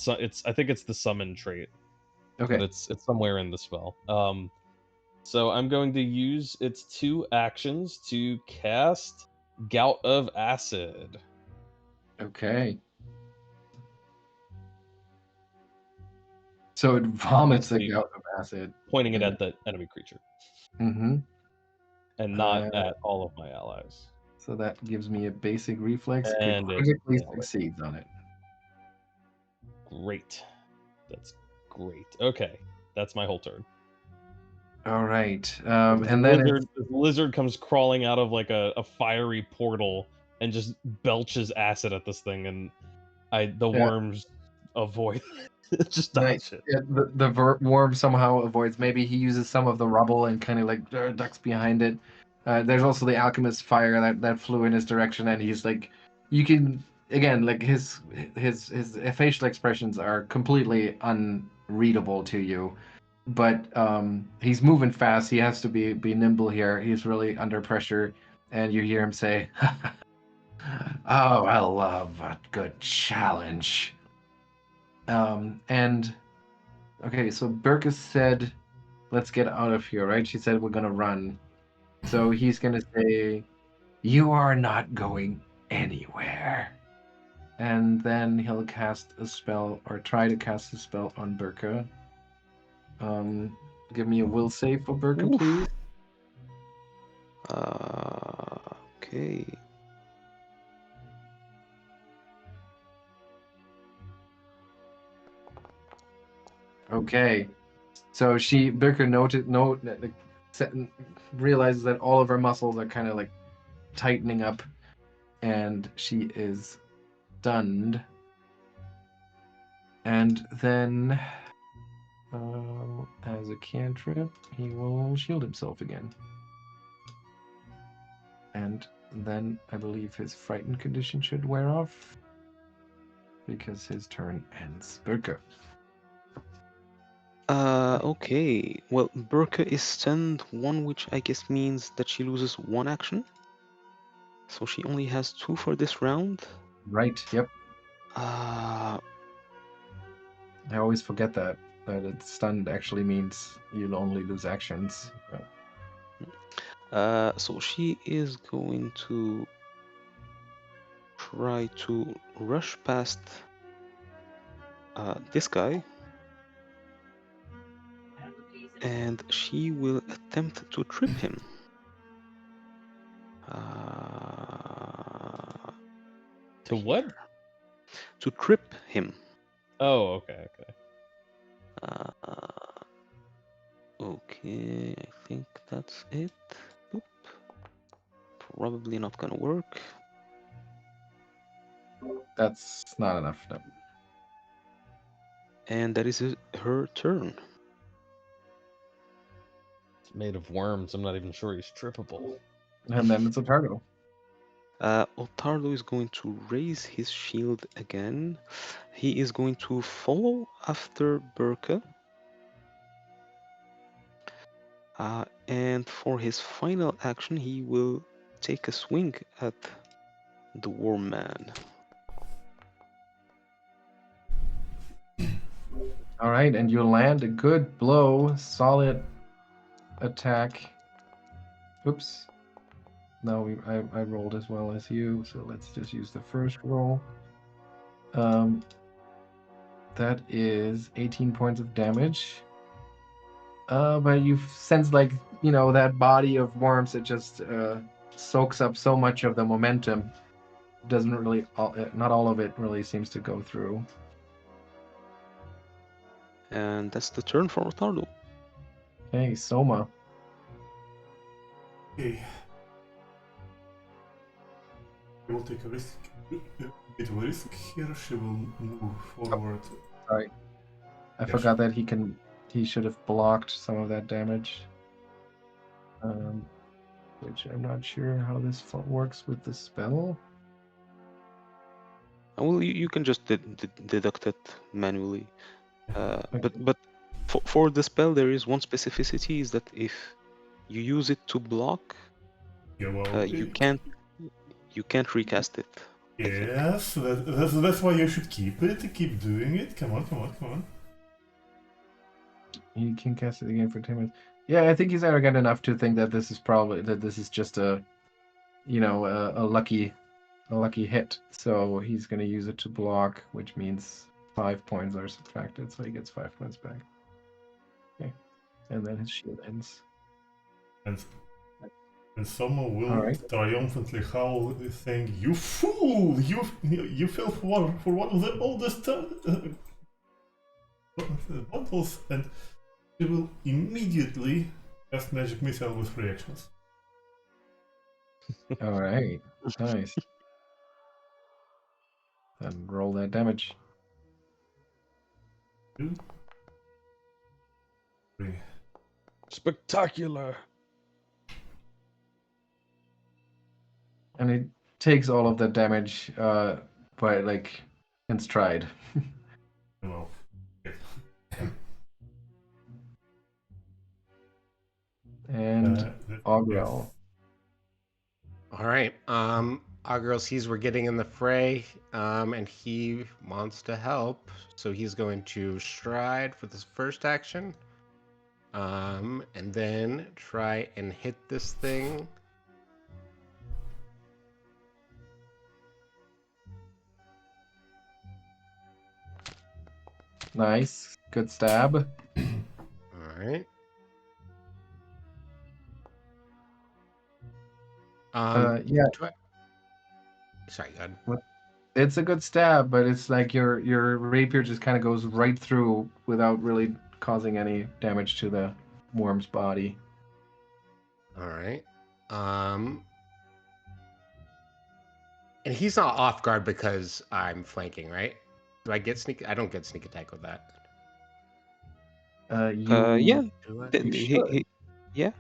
I think it's the summoned trait. Okay. But it's somewhere in the spell. So I'm going to use its 2 actions to cast Gout of Acid. Okay. So it vomits a gout of acid. Pointing it at the enemy creature. Mm-hmm. And not at all of my allies. So that gives me a basic reflex. And it it critically succeeds on it. Great. That's great. Okay. That's my whole turn. All right. And then the lizard comes crawling out of like a fiery portal and just belches acid at this thing, and the worms avoid just dodge it. Yeah, the worm somehow avoids. Maybe he uses some of the rubble and kind of like ducks behind it. There's also the alchemist fire that flew in his direction, and he's like, you can again like his facial expressions are completely unreadable to you, but he's moving fast. He has to be nimble here. He's really under pressure, and you hear him say, "Oh, I love a good challenge." And okay, so Birke said, "Let's get out of here," right? She said we're gonna run. So he's gonna say, "You are not going anywhere." And then he'll cast a spell or try to cast a spell on Birke. Give me a will save for Birke, please. Okay. Okay. So Birke realizes that all of her muscles are kind of like tightening up, and she is stunned. And then, as a cantrip, he will shield himself again. And then I believe his frightened condition should wear off, because his turn ends. Birke. Okay. Well, Birke is stunned 1, which I guess means that she loses 1 action. So she only has 2 for this round. Right, yep. Uh, I always forget that it's stunned actually means you'll only lose actions. so she is going to try to rush past this guy. And she will attempt to trip him. To what? here. To trip him. Oh, okay. Okay, I think that's it. Oop. Probably not gonna work. That's not enough. No. And that is her turn. It's made of worms. I'm not even sure he's trippable. And then it's Ottardo. Ottardo is going to raise his shield again. He is going to follow after Birke. And for his final action, he will take a swing at the worm man. All right, and you land a good blow, solid attack. Oops. No, I rolled as well as you, so let's just use the first roll. That is 18 points of damage. But you sense like, that body of worms that just soaks up so much of the momentum. Doesn't really, not all of it really seems to go through. And that's the turn for Ottardo. Hey, Souma. Okay. She will take a risk, a bit of a risk here. She will move forward. Sorry. I Yeah, forgot that he should have blocked some of that damage. Which I'm not sure how this works with the spell. Well, you can just deduct it manually. Okay. But for the spell, there is one specificity: is that if you use it to block, Yeah, well, you can't recast it. I think. yes, that's why you should keep it. Keep doing it. Come on. You can cast it again for 10 minutes. Yeah, I think he's arrogant enough to think that this is just a lucky hit. So he's gonna use it to block, which means 5 points are subtracted, so he gets 5 points back. Okay, and then his shield ends. And someone will Alright. triumphantly howl, saying, "You fool! You fell for one of the oldest bottles!" And she will immediately cast magic missile with reactions. All right, nice. Then roll that damage. 2, 3. Spectacular. And it takes all of that damage, but like in stride. Well, And Augrael. All right. Augrael sees we're getting in the fray, and he wants to help. So he's going to stride for this first action, and then try and hit this thing. Nice, good stab. All right. Yeah, Sorry, go ahead. it's a good stab, but it's like your rapier just kind of goes right through without really causing any damage to the worm's body. All right. And he's not off guard because I'm flanking, right? Do I get sneak? I don't get sneak attack with that. Yeah. Do I? Yeah. I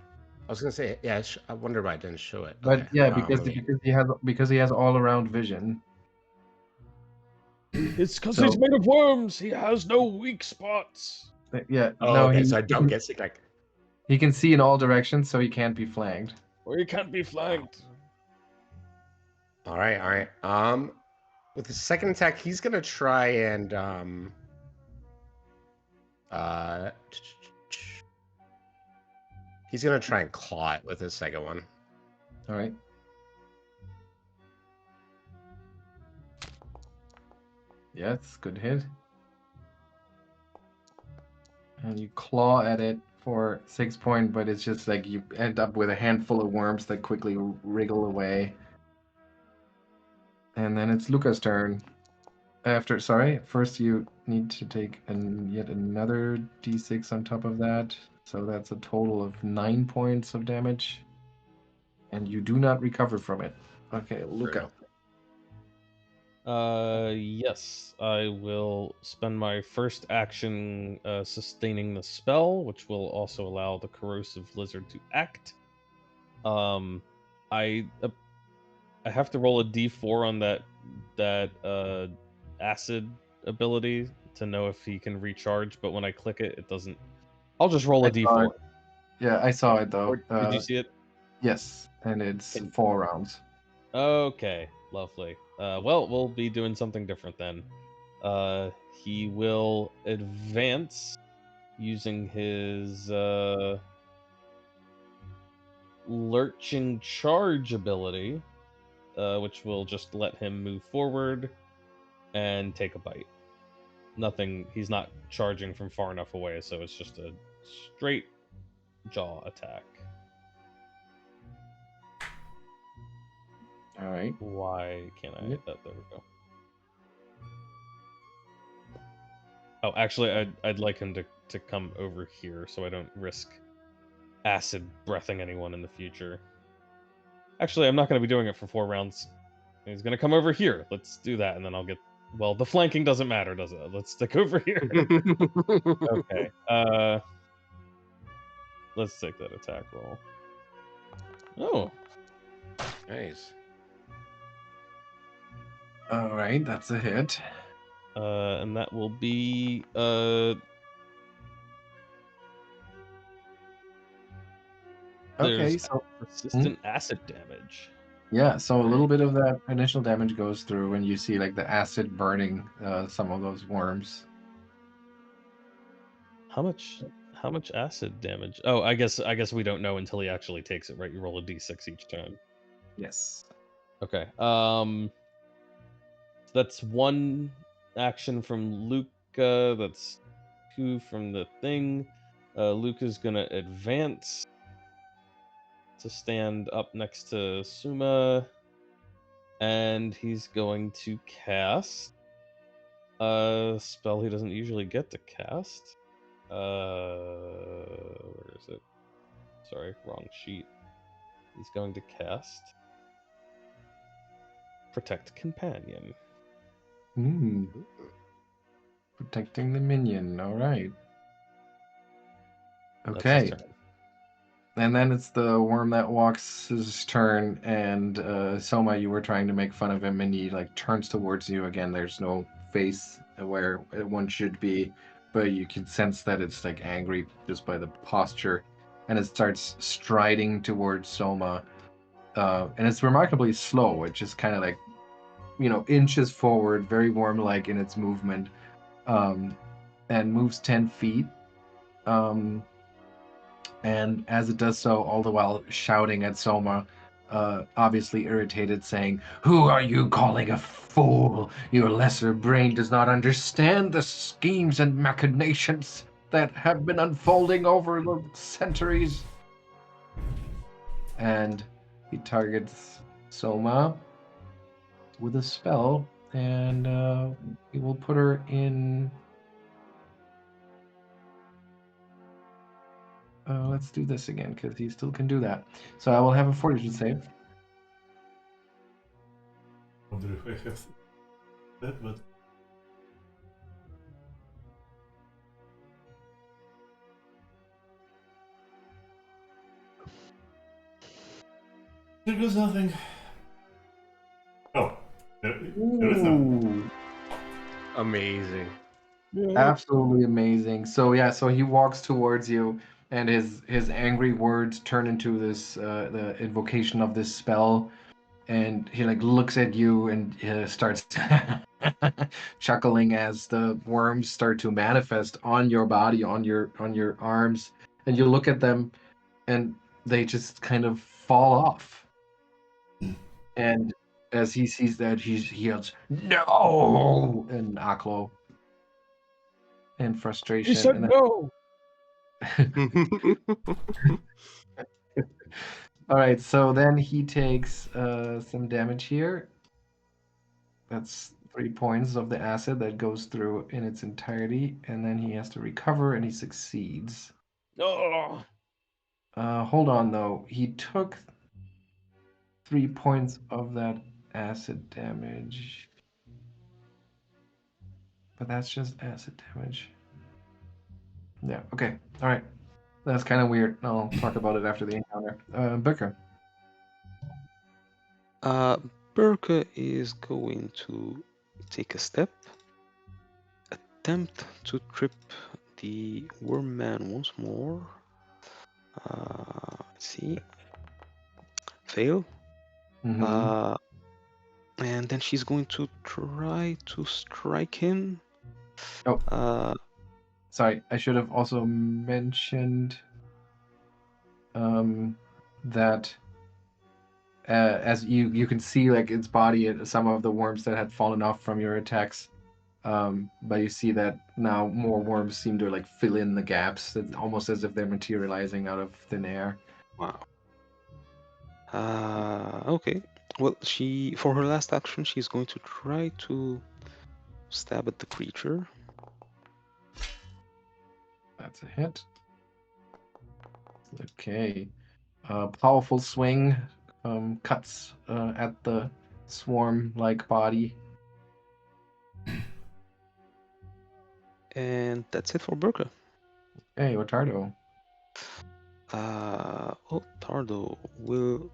was gonna say, yeah. I wonder why I didn't show it. But Okay. yeah, because he has all around vision. It's because So- he's made of worms. He has no weak spots. Yeah, Oh, no, okay. So I don't get sneak attack. he can see in all directions, so he can't be flanked. Or he can't be flanked. All right, all right. With his second attack, he's gonna try and he's gonna try and claw it with his second one. All right. Yes, good hit. And you claw at it for 6 points, but it's just like you end up with a handful of worms that quickly wriggle away. And then it's Lucca's turn. First you need to take yet another d6 on top of that. So that's a total of 9 points of damage. And you do not recover from it. Okay, Lucca. Yes, I will spend my first action sustaining the spell, which will also allow the corrosive lizard to act. I have to roll a d4 on that acid ability to know if he can recharge, but when I click it, it doesn't. I'll just roll a I saw d4. it. Yeah, I saw it though. Or, did you see it? Yes, and it's Can- 4 rounds. Okay, lovely. Well, we'll be doing something different then. He will advance using his lurching charge ability, which will just let him move forward and take a bite. Nothing. He's not charging from far enough away, so it's just a straight jaw attack. All right. Why can't I? Yep. There we go. Oh, actually, I'd like him to come over here so I don't risk acid breathing anyone in the future. Actually, I'm not going to be doing it for 4 rounds. He's going to come over here. Let's do that, and then I'll get... Well, the flanking doesn't matter, does it? Let's stick over here. Okay. Let's take that attack roll. Oh, Nice. All right, that's a hit. and that will be Okay, there's so persistent acid damage. yeah, so a little bit of that initial damage goes through, and you see like the acid burning some of those worms. How much acid damage? Oh, I guess we don't know until he actually takes it, right? You roll a d6 each time. Yes. Okay. That's 1 action from Lucca. That's 2 from the thing. Lucca's gonna advance to stand up next to Souma, and he's going to cast a spell he doesn't usually get to cast. Where is it? Sorry, wrong sheet. He's going to cast Protect Companion. Protecting the minion. All right. That's his Okay. turn. And then it's the worm that walks his turn, and Soma, you were trying to make fun of him, and he like turns towards you again. There's no face where one should be, but you can sense that it's like angry just by the posture, and it starts striding towards Soma, and it's remarkably slow. It just kind of like, inches forward, very worm-like in its movement, and moves 10 feet. And as it does so, all the while shouting at Soma, obviously irritated, saying, "Who are you calling a fool? Your lesser brain does not understand the schemes and machinations that have been unfolding over the centuries." And he targets Soma with a spell, and he will put her in... let's do this again, because he still can do that. So I will have a fortitude save. I wonder if I have that, but there goes nothing. Oh, there is nothing. Amazing. Absolutely amazing. So yeah, so he walks towards you, and his angry words turn into this the invocation of this spell, and he like looks at you and starts chuckling as the worms start to manifest on your body, on your arms, and you look at them, and they just kind of fall off. And as he sees that, he yells, "No!" in Aklo, in frustration. He said and then... no. All right, so then he takes some damage here. That's 3 points of the acid that goes through in its entirety, and then he has to recover, and he succeeds. Oh, Hold on, though. He took 3 points of that acid damage. But that's just acid damage. Yeah, okay. All right. That's kind of weird. I'll talk about it after the encounter. Birke. Birke is going to take a step, attempt to trip the worm man once more. Let's see. Fail. Mhm. And then she's going to try to strike him. Oh. Uh, Sorry, I should have also mentioned that as you can see like its body and some of the worms that had fallen off from your attacks, but you see that now more worms seem to like fill in the gaps. It's almost as if they're materializing out of thin air. wow. Okay. Well, for her last action, she's going to try to stab at the creature. That's a hit. Okay. Powerful swing cuts at the swarm-like body. And that's it for Birke. Hey, Ottardo. Ottardo will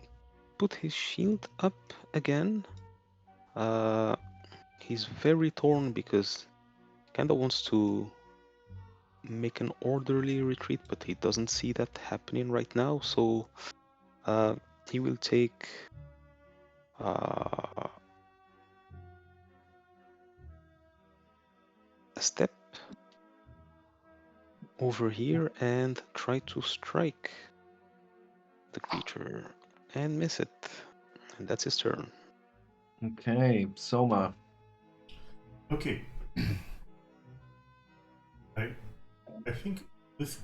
put his shield up again. He's very torn because he kind of wants to make an orderly retreat, but he doesn't see that happening right now. So he will take a step over here and try to strike the creature and miss it. And that's his turn. Okay, Souma. Okay. I think this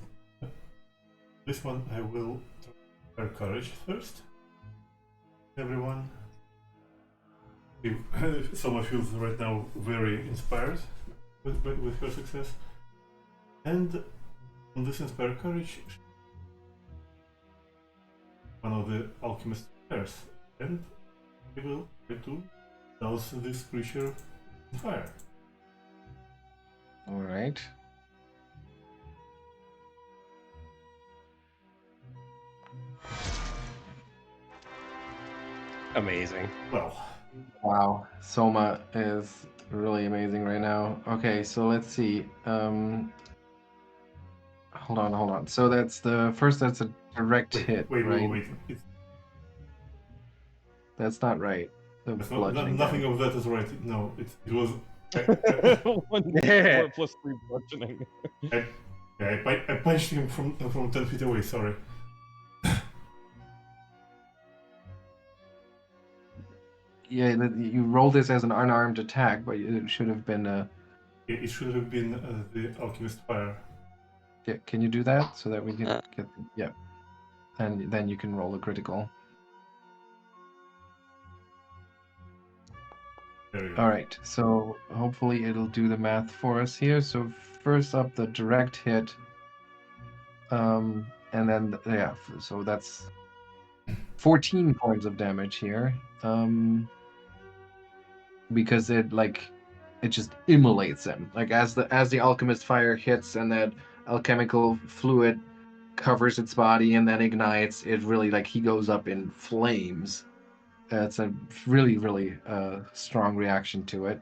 one I will try courage first. Everyone. Soma feels right now very inspired with her success. And on this inspired courage, one of the alchemist fires, and we will try to douse this creature on fire. All right. Amazing. Well, Wow, Soma is really amazing right now. Okay, so let's see. Hold on. So that's a direct hit, right? wait. That's not right. The bludgeoning Nothing damage. of that is right. No, it was. 1d4 plus 3 bludgeoning. I punched him from 10 feet away. Sorry. Yeah, you rolled this as an unarmed attack, but it should have been a. It should have been the alchemist fire. Yeah, can you do that so that we can Uh. get? Yeah, and then you can roll a critical. There you go. All right, so hopefully it'll do the math for us here. So first up, the direct hit, and then yeah, so that's 14 points of damage here, because it just immolates them. Like as the alchemist fire hits and that alchemical fluid covers its body and then ignites, it really like he goes up in flames. It's a really strong reaction to it.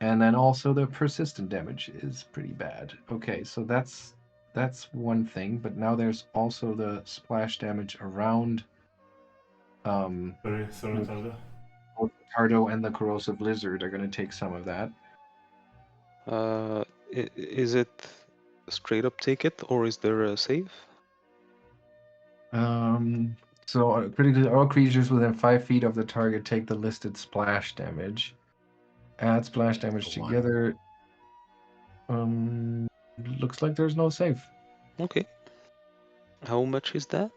And then also the persistent damage is pretty bad. Okay, so that's one thing, but now there's also the splash damage around Sorry, Ottardo. both Ottardo and the corrosive lizard are going to take some of that. Is it straight up take it, or is there a save? So critically, all creatures within 5 feet of the target take the listed splash damage. Add splash damage One. together. Looks like there's no save. Okay. How much is that?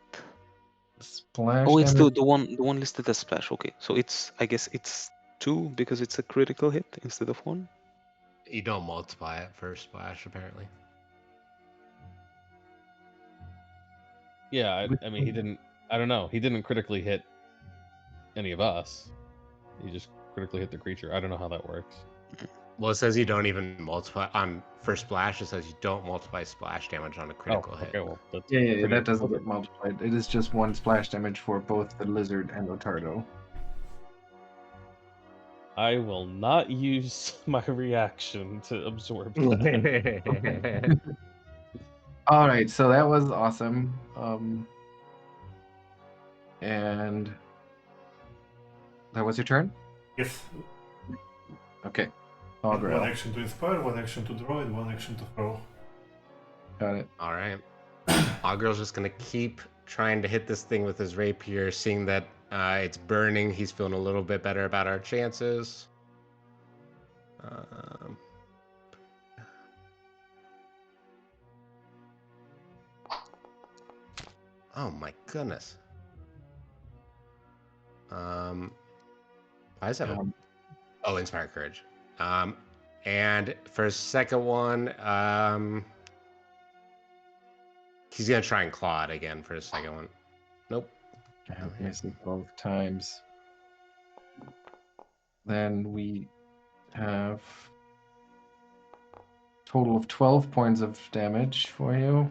Splash Oh, it's damage. the one listed as splash. Okay, so I guess it's 2 because it's a critical hit instead of 1. You don't multiply it for splash, apparently. Yeah, I mean, he didn't. I don't know. He didn't critically hit any of us. He just critically hit the creature. I don't know how that works. Well, it says you don't even multiply on for splash. It says you don't multiply splash damage on a critical hit. Okay, well, that's Yeah, pretty that doesn't important. get multiplied. It is just 1 splash damage for both the lizard and Ottardo. I will not use my reaction to absorb that. All right, so that was awesome. And that was your turn? Yes. Okay. One Augrael. action to inspire, 1 action to draw, and 1 action to throw. Got it. All right. Augrael's just gonna keep trying to hit this thing with his rapier, seeing that it's burning. He's feeling a little bit better about our chances. Oh my goodness. Why is that? Oh, inspire courage. And for his second one, he's gonna try and claw it again for his second one. Nope. I missed it both times. Then we have total of 12 points of damage for you.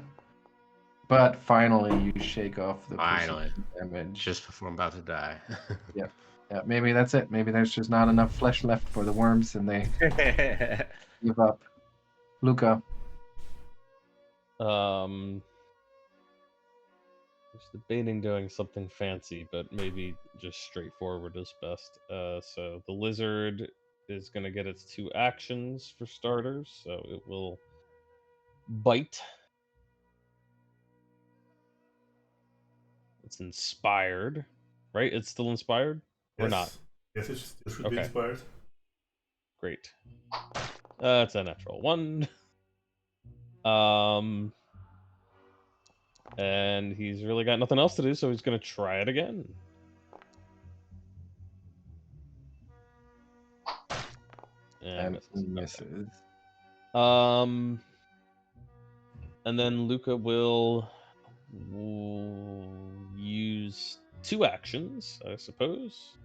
But finally, you shake off the Finally. persistent damage. Just before I'm about to die. Yeah, maybe that's it. Maybe there's just not enough flesh left for the worms, and they give up. Lucca. I was debating doing something fancy, but maybe just straightforward is best. So the lizard is going to get its 2 actions for starters, so it will bite. It's inspired, right? It's still inspired or Yes. not? Yes, it should be Okay. inspired. Great. It's a natural 1. And he's really got nothing else to do, so he's gonna try it again. And misses. And then Lucca will use 2 actions, I suppose.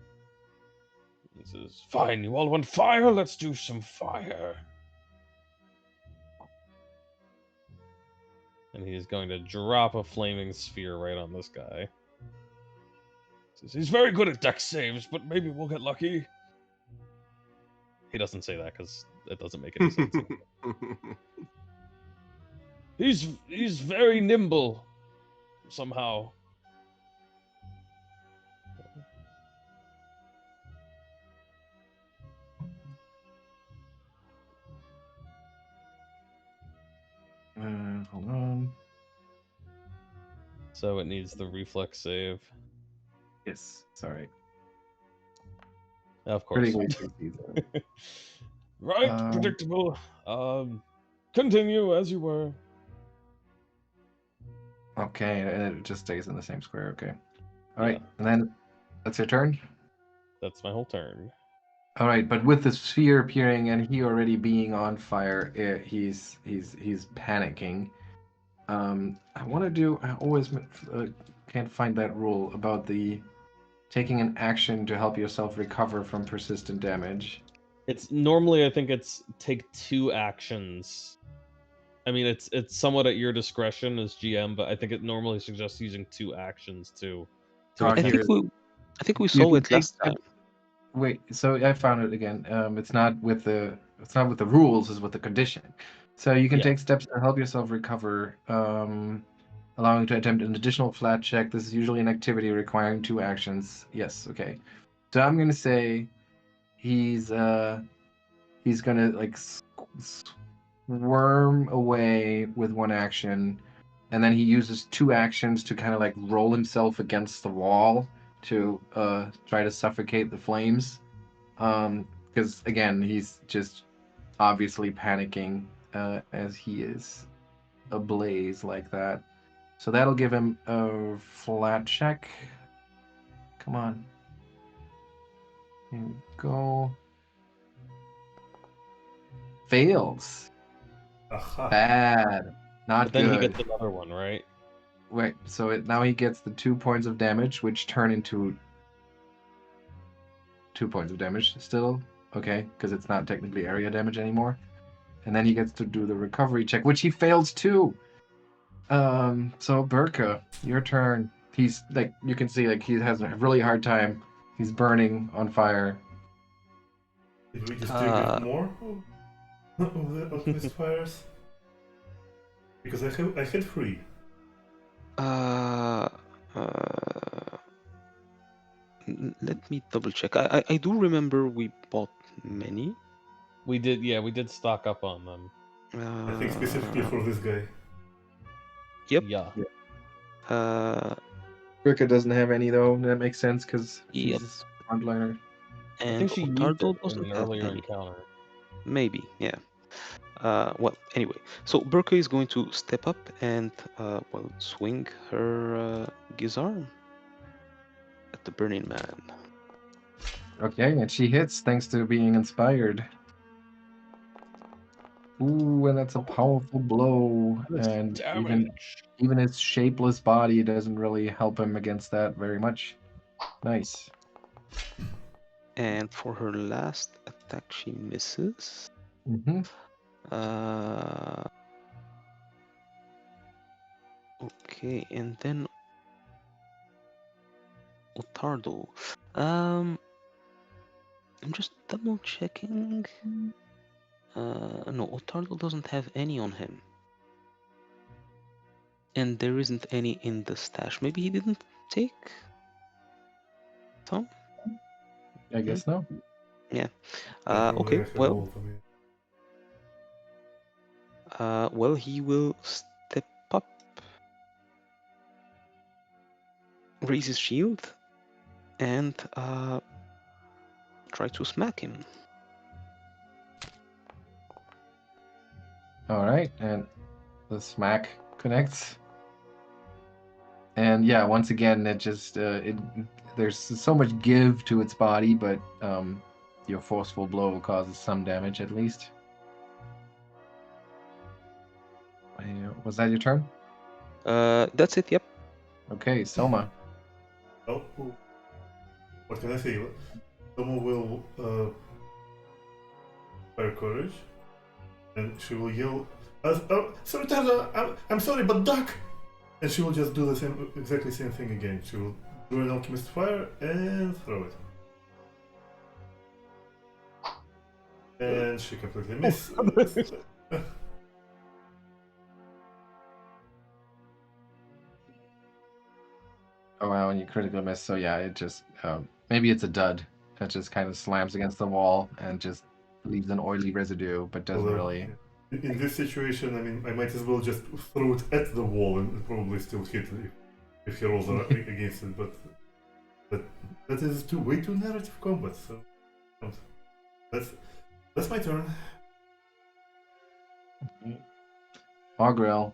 He says, "Fine, you all want fire? Let's do some fire." And he's going to drop a flaming sphere right on this guy. Says, "He's very good at dex saves, but maybe we'll get lucky." He doesn't say that because it doesn't make any sense. He's very nimble somehow. Hold on. So it needs the reflex save. Yes, sorry. Of course. Right, predictable. Continue as you were. Okay, and it just stays in the same square. Okay. All right, and then that's your turn. That's my whole turn. All right, but with the sphere appearing and he already being on fire, he's panicking. I want to do. I always can't find that rule about the taking an action to help yourself recover from persistent damage. It's normally, I think it's take 2 actions. I mean, it's somewhat at your discretion as GM, but I think it normally suggests using 2 actions to Oh, I here think we You saw can it last take- time. Wait, so I found it again. It's not with the rules, it's with the condition. So you can Yeah. take steps to help yourself recover, allowing to attempt an additional flat check. This is usually an activity requiring 2 actions. Yes, okay. So I'm gonna say he's gonna like squirm away with 1 action, and then he uses 2 actions to kind of like roll himself against the wall to try to suffocate the flames. Because again, he's just obviously panicking as he is ablaze like that. So that'll give him a flat check. Come on. Here we go. Fails. Aha. Bad. Not But then he good. gets another one, right? Wait, so now he gets the 2 points of damage, which turn into 2 points of damage still. Okay, because it's not technically area damage anymore. And then he gets to do the recovery check, which he fails too. So Birke, your turn. He's like, you can see, like, he has a really hard time. He's burning on fire. Did we just trigger more of the alchemist fires? Because I had 3. Let me double check. I do remember we bought many. We did stock up on them. I think specifically for this guy. Yep. Yeah. Birke doesn't have any though. That makes sense because Yep. he's frontliner. I And think she used Ottardo it in doesn't an have earlier any. encounter. Maybe, yeah. Well, anyway, so Birke is going to step up and swing her Gizarm at the Burning Man. Okay, and she hits thanks to being inspired. Ooh, and that's a powerful blow. And even his shapeless body doesn't really help him against that very much. Nice. And for her last attack, she misses. Mm-hmm. Okay, and then Ottardo. I'm just double checking. No, Ottardo doesn't have any on him. And there isn't any in the stash. Maybe he didn't take some? I guess no. Yeah. Probably Okay, I had well, all of them, well, he will step up, raise his shield, and try to smack him. All right, and the smack connects. And yeah, once again, it just there's so much give to its body, but your forceful blow causes some damage at least. Was that your turn? That's it, yep. Okay, Soma. Oh, what can I say? Someone will fire courage, and she will yell, oh, sorry, Tada, I'm sorry, but duck! And she will just do the exactly same thing again. She will do an alchemist fire and throw it. And she completely misses. Oh wow, and you critically miss. So yeah, it just maybe it's a dud. It just kind of slams against the wall and just leaves an oily residue, but doesn't really. In this situation, I mean, I might as well just throw it at the wall and probably still hit it if he rolls against it. But that is way too narrative combat. So that's my turn. Augrael.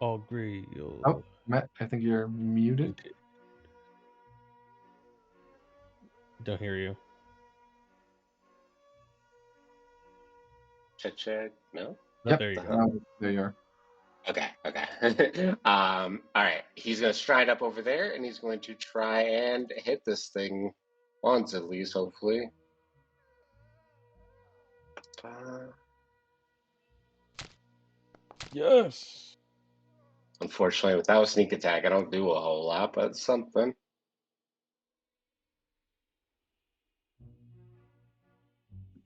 Augrael. Oh, Matt, I think you're muted. Don't hear you. Check. No? Yep. There you go. There you are. Okay. All right. He's gonna stride up over there, and he's going to try and hit this thing once at least, hopefully. Yes. Unfortunately, without a sneak attack, I don't do a whole lot, but it's something.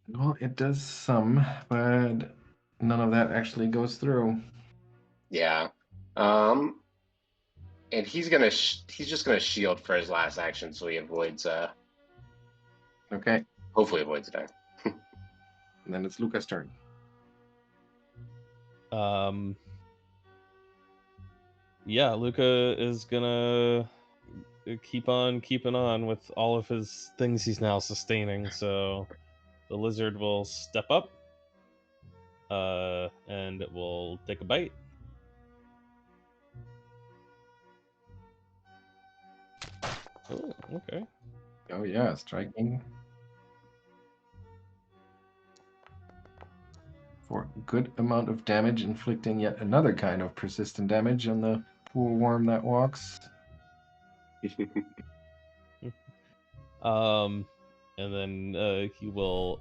Well, it does some, but none of that actually goes through. Yeah. And he's just gonna shield for his last action, so he avoids. Okay. Hopefully, avoids a die. And then it's Lucca's turn. Yeah, Lucca is gonna keep on keeping on with all of his things he's now sustaining. So the lizard will step up, and it will take a bite. Oh, okay. Oh yeah, striking. For a good amount of damage, inflicting yet another kind of persistent damage on the poor worm that walks. And then he will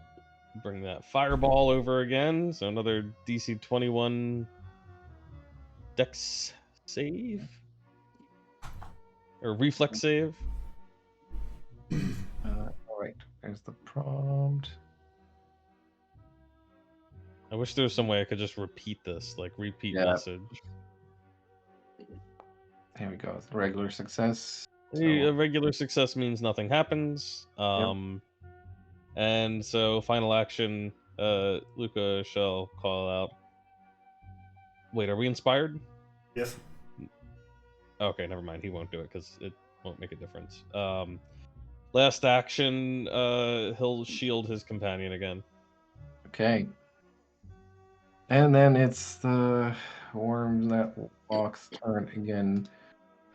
bring that fireball over again. So another DC 21 Dex save or reflex save. All right, there's the prompt. I wish there was some way I could just repeat this, like repeat Yeah. message. Here we go. Regular success. A So, regular success means nothing happens. And so final action, Lucca shall call out. Wait, are we inspired? Yes. Okay, never mind. He won't do it because it won't make a difference. Last action, he'll shield his companion again. okay. And then it's the worm that walks turn again.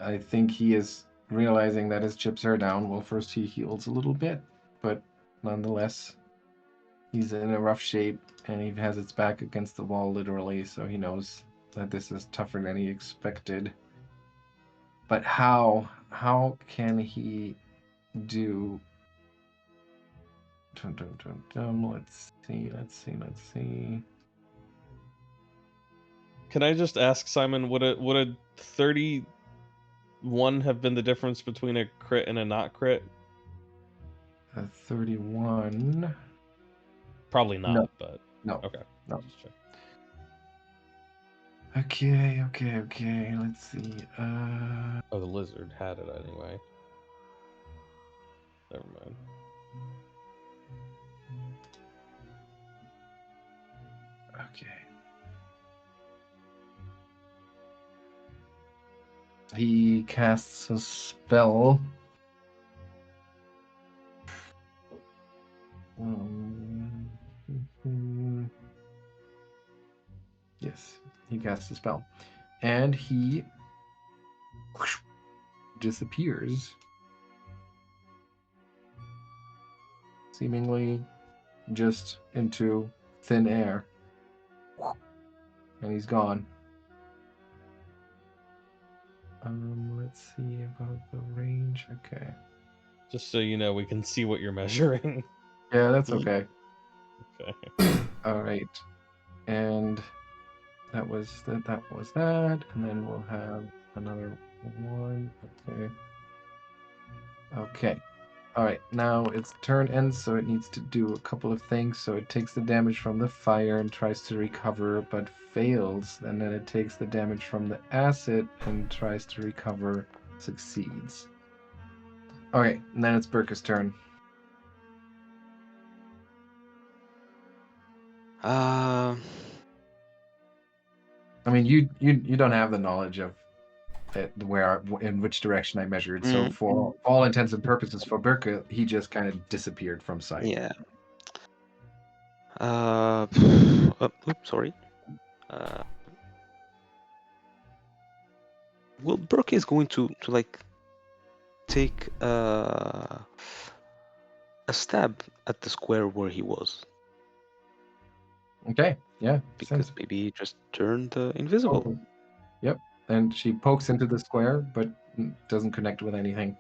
I think he is realizing that his chips are down. Well, first he heals a little bit, but nonetheless, he's in a rough shape and he has its back against the wall literally, so he knows that this is tougher than he expected. But how can he do? Let's see. Can I just ask Simon, would a 31 have been the difference between a crit and a not crit? 31. Probably not, No. but No. okay. No. Just check. Okay. Let's see. Oh, the lizard had it anyway. Never mind. Okay. He casts a spell. Yes, he casts a spell. And he disappears. Seemingly just into thin air. And he's gone. Let's see about the range. Okay. Just so you know, we can see what you're measuring. Yeah, that's okay. Okay. All right. And that was that. And then we'll have another one. Okay. All right. Now its turn ends, so it needs to do a couple of things. So it takes the damage from the fire and tries to recover, but fails. And then it takes the damage from the acid and tries to recover, succeeds. Okay. And then it's Birke's turn. I mean, you don't have the knowledge of in which direction I measured. So for all intents and purposes, for Birke, he just kind of disappeared from sight. Yeah. Oops, sorry. Well, Birke is going to like take a stab at the square where he was, Okay. Yeah. because maybe just turned invisible. Oh. Yep. And she pokes into the square, but doesn't connect with anything.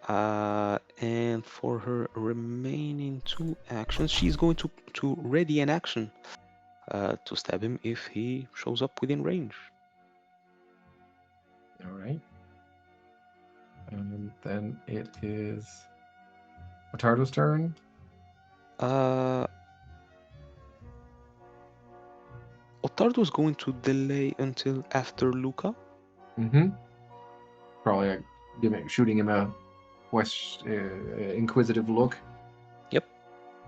And for her remaining 2 actions, she's going to ready an action to stab him if he shows up within range. All right. And then it is Ottardo's turn. Ottardo is going to delay until after Lucca. Mm-hmm. Probably shooting him a inquisitive look. Yep.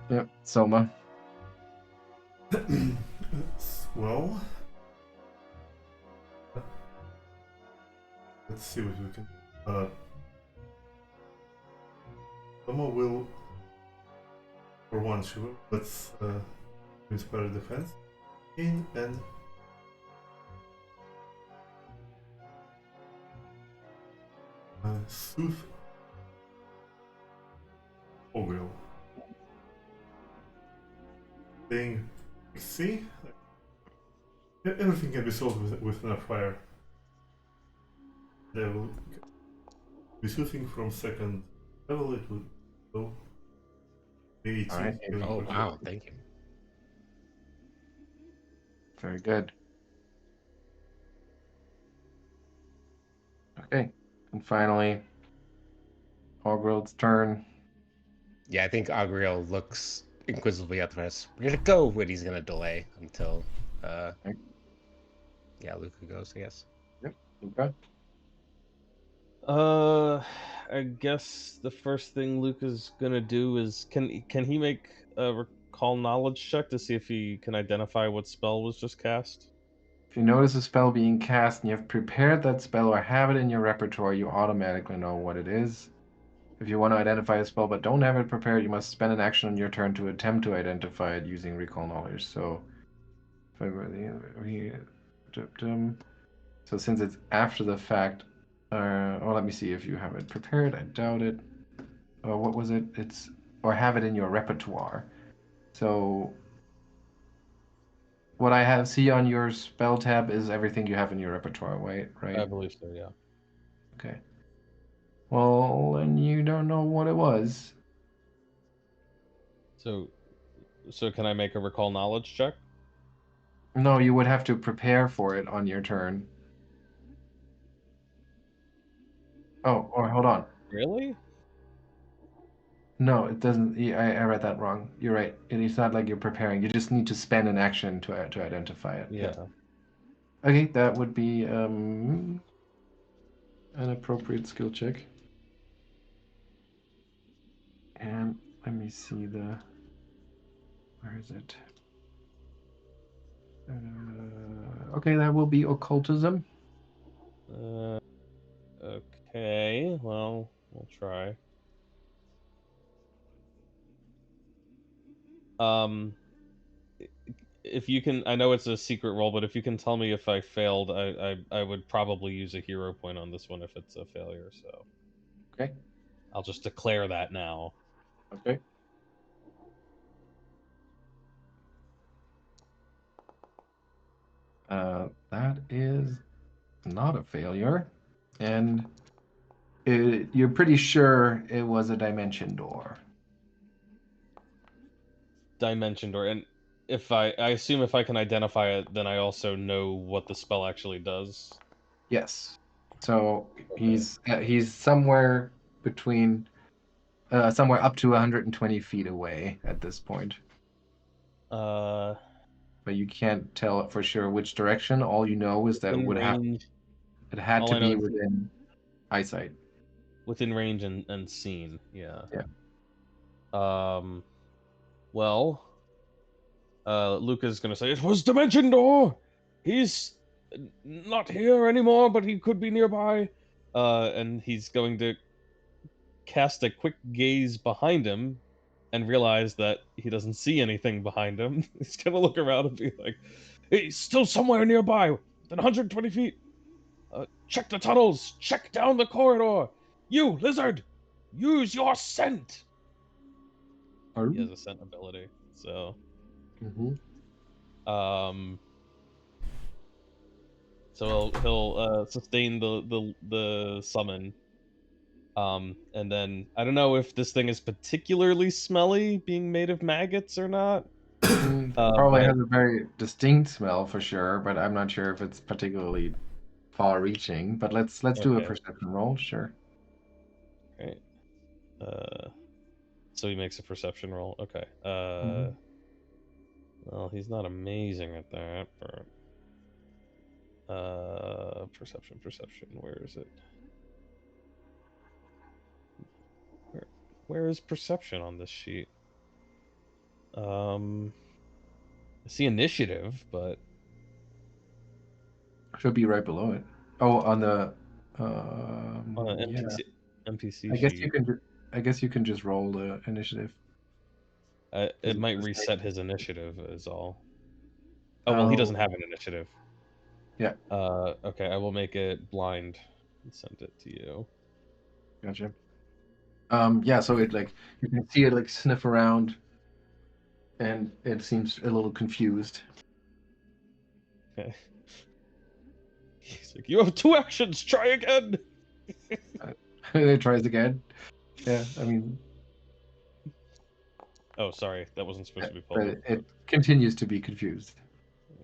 Yep. Souma. Well, let's see what we can. Souma will, for one, let's inspire defense. in and soothe Augrael. Saying, see, everything can be solved with enough fire. They will be soothing from second level. It will go 18. All right. healing Oh per wow, second. thank you. Very good. Okay. And finally, Augrael's turn. Yeah, I think Augrael looks inquisitively at the rest. We're gonna go, but he's gonna delay until Okay. yeah, Lucca goes, I guess. Okay. I guess the first thing Luca's gonna do is can he make a recall knowledge check to see if he can identify what spell was just cast? If you notice a spell being cast and you have prepared that spell or have it in your repertoire, you automatically know what it is. If you want to identify a spell but don't have it prepared, you must spend an action on your turn to attempt to identify it using recall knowledge. So, if I really, so since it's after the fact, let me see if you have it prepared. I doubt it. What was it? It's or have it in your repertoire. So what I see on your spell tab is everything you have in your repertoire, right? Right? I believe so. Yeah. Okay. Well, then you don't know what it was. So can I make a recall knowledge check? No, you would have to prepare for it on your turn. Oh, or hold on. Really? No, it doesn't. I read that wrong. You're right. It's not like you're preparing. You just need to spend an action to identify it. Yeah. Okay, that would be an appropriate skill check. And let me see the. Where is it? Okay, that will be occultism. Okay. Well, we'll try. If you can, I know it's a secret roll, but if you can tell me if I failed, I would probably use a hero point on this one if it's a failure. So Okay. I'll just declare that now. Okay. That is not a failure, and you're pretty sure it was a dimension door. Dimension door, and if I assume if I can identify it, then I also know what the spell actually does. Yes. So Okay. he's somewhere between somewhere up to 120 feet away at this point. Uh, But you can't tell it for sure which direction. All you know is that within range. it had All to I know be is within eyesight. within range and seen. Yeah. Yeah. Well, Lucca's gonna say it was Dimension Door. He's not here anymore, but he could be nearby. And he's going to cast a quick gaze behind him and realize that he doesn't see anything behind him. He's gonna look around and be like, he's still somewhere nearby, within 120 feet. Check the tunnels, check down the corridor. You, lizard, use your scent. He has a scent ability, so Mm-hmm. so he'll sustain the summon. And then I don't know if this thing is particularly smelly, being made of maggots or not. Probably But has a very distinct smell for sure, but I'm not sure if it's particularly far-reaching. But let's do a okay, perception roll, sure. right. So he makes a perception roll. Okay. Mhm. Well, he's not amazing at that, but perception. Where is it? Where is perception on this sheet? I see initiative, but Should be right below it. Oh, on the on an yeah. NPC I guess you sheet, can. I guess you can just roll the initiative. it Because might reset his initiative. Is all. Oh well, he doesn't Oh. have an initiative. Yeah. Okay, I will make it blind and send it to you. Gotcha. Yeah, so it like you can see it like sniff around, and it seems a little confused. Okay. He's like, "You have 2 actions. Try again." It tries again. Yeah, I mean, Oh, sorry, that wasn't supposed to be but public. it continues to be confused.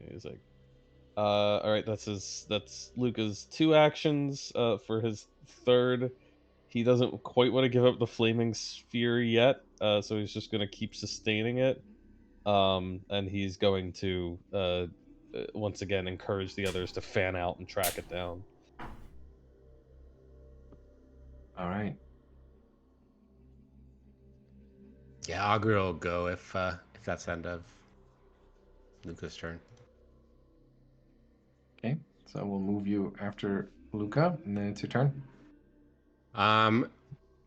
He's like, all right, that's Lucca's 2 actions. For his third, he doesn't quite want to give up the flaming sphere yet. So he's just gonna keep sustaining it. And he's going to once again encourage the others to fan out and track it down. All right. Yeah, Augrael will go if that's the end of Lucca's turn. Okay, so we'll move you after Lucca, and then it's your turn.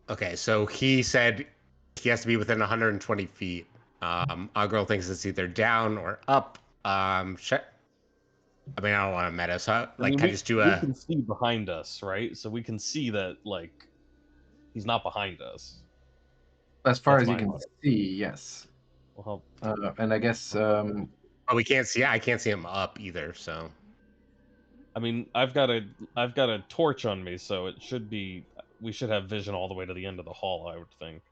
Okay, so he said he has to be within 120 feet. Augrael thinks it's either down or up. I mean, I don't want to meta, so I mean, can I we just do we a? can see behind us, right? So we can see that like he's not behind us. As far That's as you my can model. see, yes. Well, And I guess Oh, we can't see. I can't see him up either. So I mean, I've got a torch on me, so it should be. We should have vision all the way to the end of the hall, I would think.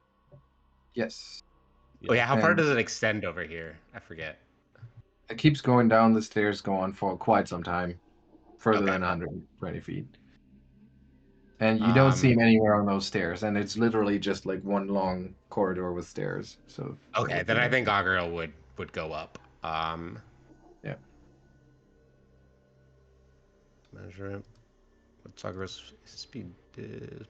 yes. oh yeah, how far And does it extend over here? I forget. it keeps going down the stairs, going for quite some time, further Okay. than 120 feet. And you don't see him anywhere on those stairs, and it's literally just like one long corridor with stairs. So that Okay, would then be I think Augrael would go up. Yeah. Measure it. What's Augrael's speed is?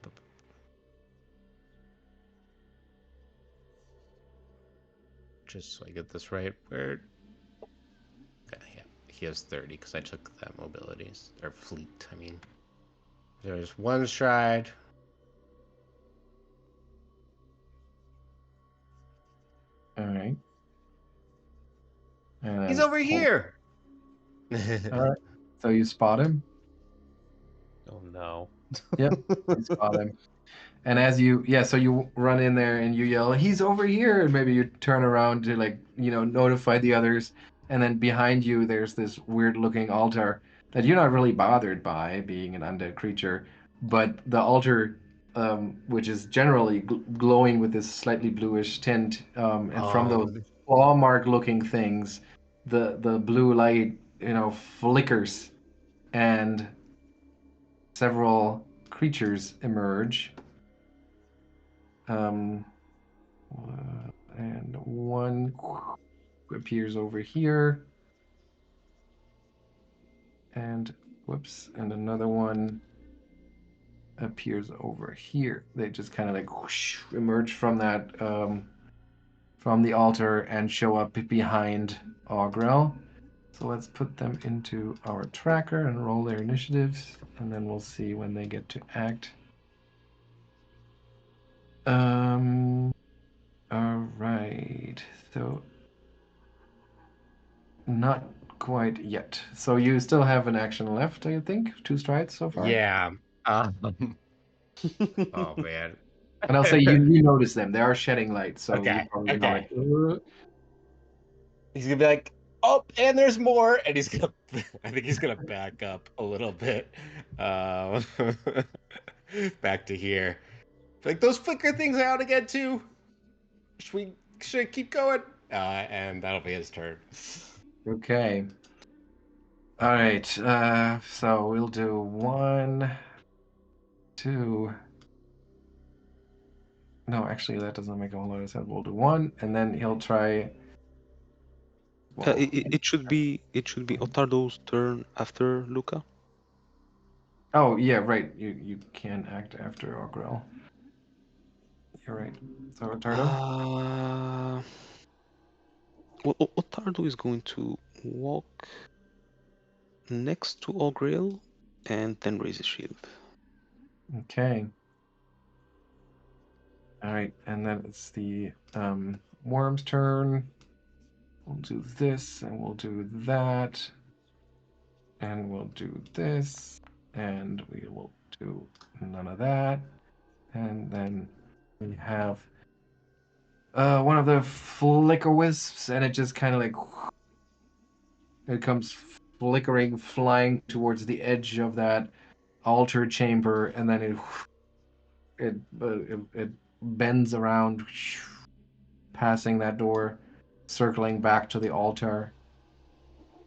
Just so I get this right, where? Okay, yeah, he has 30 because I took that mobilities or fleet. I mean, there's one stride. All right. And He's then over here. All right. So you spot him. Oh no. Yep, you spot him. And as so you run in there and you yell, "He's over here!" And maybe you turn around to notify the others. And then behind you, there's this weird-looking altar that you're not really bothered by, being an undead creature. But the altar, which is generally glowing with this slightly bluish tint, and from those claw mark-looking things, the blue light, flickers, and several creatures emerge. And one appears over here, and and another one appears over here. They just kind of like whoosh, emerge from that from the altar and show up behind Augrael. So let's put them into our tracker and roll their initiatives, and then we'll see when they get to act. All right. So not quite yet. So you still have an action left, I think. 2 strides so far. Yeah. Oh man. And I'll say you notice them. They are shedding light, so Okay. you're probably Okay. gonna He's gonna be like, oh, and there's more, and he's gonna. I think he's gonna back up a little bit, back to here. Like those flicker things are out again too. Should I keep going? And that'll be his turn. Okay. All right. So we'll do 1, 2. No, actually, that doesn't make a whole lot of sense. We'll do 1, and then he'll try. Well, It should be Ottardo's turn after Lucca. oh yeah, right. You can act after Augrael. You're right. So Ottardo. Well, Ottardo is going to walk next to Augrael and then raise his shield. Okay. All right, and then it's the worm's turn. We'll do this, and we'll do that, and we'll do this, and we will do none of that, and then we have one of the flicker wisps, and it just kind of like it comes flickering, flying towards the edge of that altar chamber, and then it bends around, passing that door, circling back to the altar.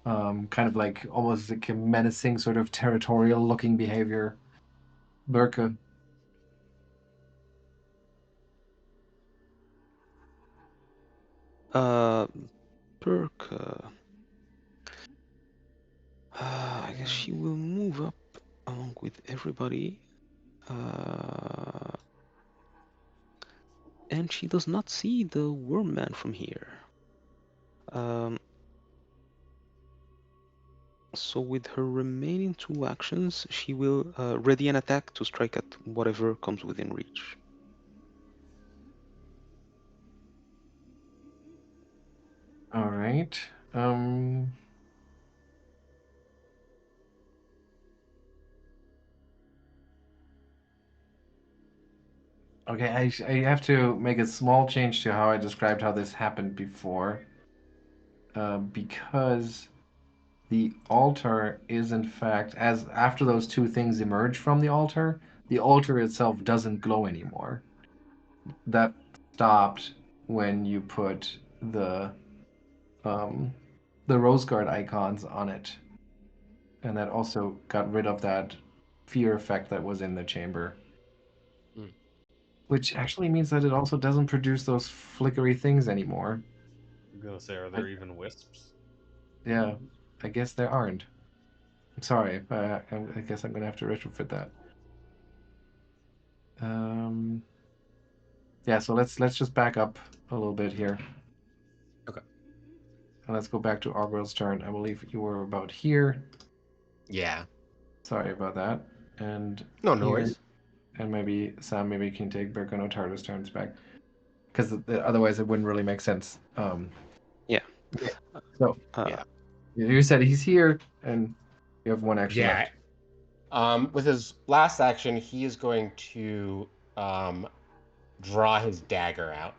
Kind of like almost like a menacing, sort of territorial-looking behavior. Birke. Birke. I guess she will move up along with everybody. And she does not see the worm man from here. So with her remaining 2 actions, she will ready an attack to strike at whatever comes within reach. All right. Okay, I have to make a small change to how I described how this happened before. Because the altar is in fact, as after those 2 things emerge from the altar itself doesn't glow anymore. That stopped when you put the rose guard icons on it, and that also got rid of that fear effect that was in the chamber. Hmm. Which actually means that it also doesn't produce those flickery things anymore. I'm gonna say, are there even wisps? Yeah, I guess there aren't. I'm sorry, I guess I'm gonna have to retrofit that. Yeah, so let's just back up a little bit here. Okay. And let's go back to Augrael's turn. I believe you were about here. Yeah. Sorry about that. And No, no here, worries. and maybe Sam, maybe you can take Birke and Ottardo's turns back, because otherwise it wouldn't really make sense. Yeah. Yeah. So Yeah. you said he's here, and you have 1 action Yeah. left. With his last action, he is going to draw his dagger out.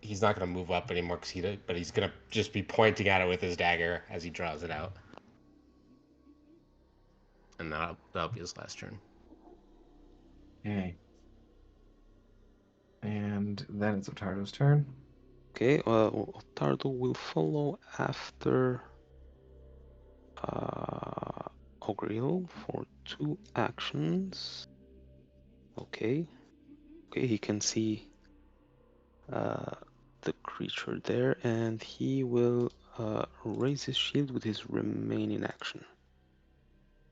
He's not going to move up anymore but he's going to just be pointing at it with his dagger as he draws it out. And that'll be his last turn. Okay. And then it's Ottardo's turn. Okay, Ottardo will follow after Augrael for 2 actions. Okay, he can see the creature there, and he will raise his shield with his remaining action.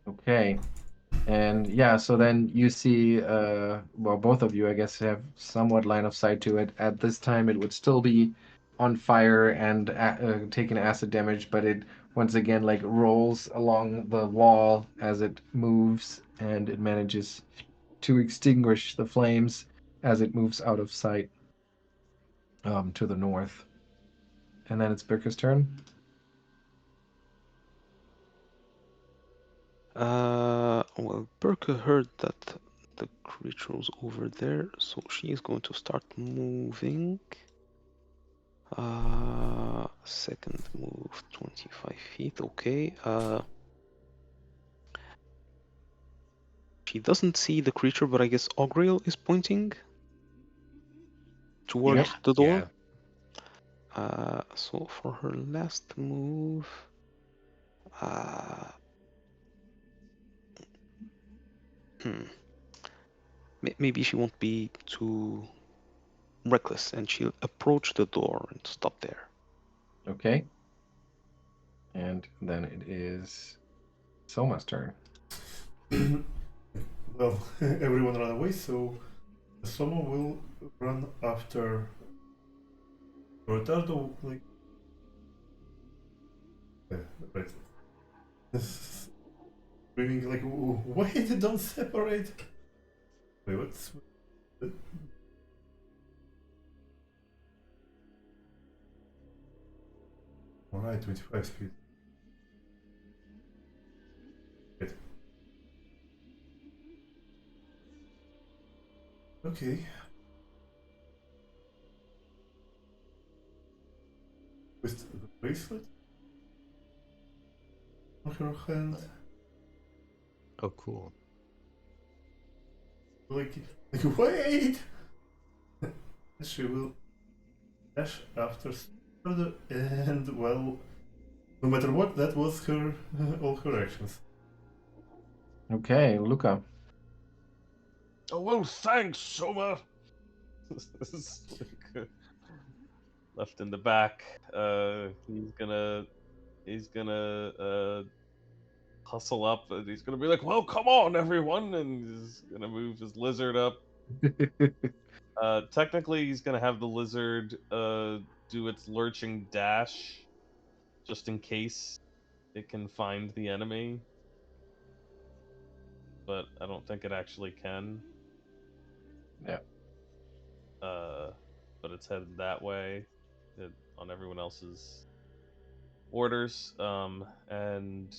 Okay. And yeah, so then you see, well, both of you, I guess, have somewhat line of sight to it. At this time, it would still be on fire and taking acid damage, but it once again like rolls along the wall as it moves, and it manages to extinguish the flames as it moves out of sight to the north. And then it's Birke's turn. Well, Birke heard that the creature was over there, so she is going to start moving. Second move, 25 feet, okay. She doesn't see the creature, but I guess Augrael is pointing towards the door. So for her last move, maybe she won't be too reckless, and she'll approach the door and stop there. Okay. And then it is Soma's turn. Well, everyone ran away, so someone will run after Ottardo, like. Yeah, right. Screaming like, wait, don't separate! Wait, what's. right, 25 speed. Good. Okay. With the bracelet on her hand. Oh, cool. Like wait! She will dash after further, and well, no matter what, that was her all her actions. Okay, Lucca. Oh well, thanks, Souma. Left in the back. He's gonna hustle up, and he's gonna be like, "Well, come on, everyone!" And he's gonna move his lizard up. Technically, he's gonna have the lizard do its lurching dash, just in case it can find the enemy. But I don't think it actually can. Yeah. But it's headed that way, on everyone else's orders. And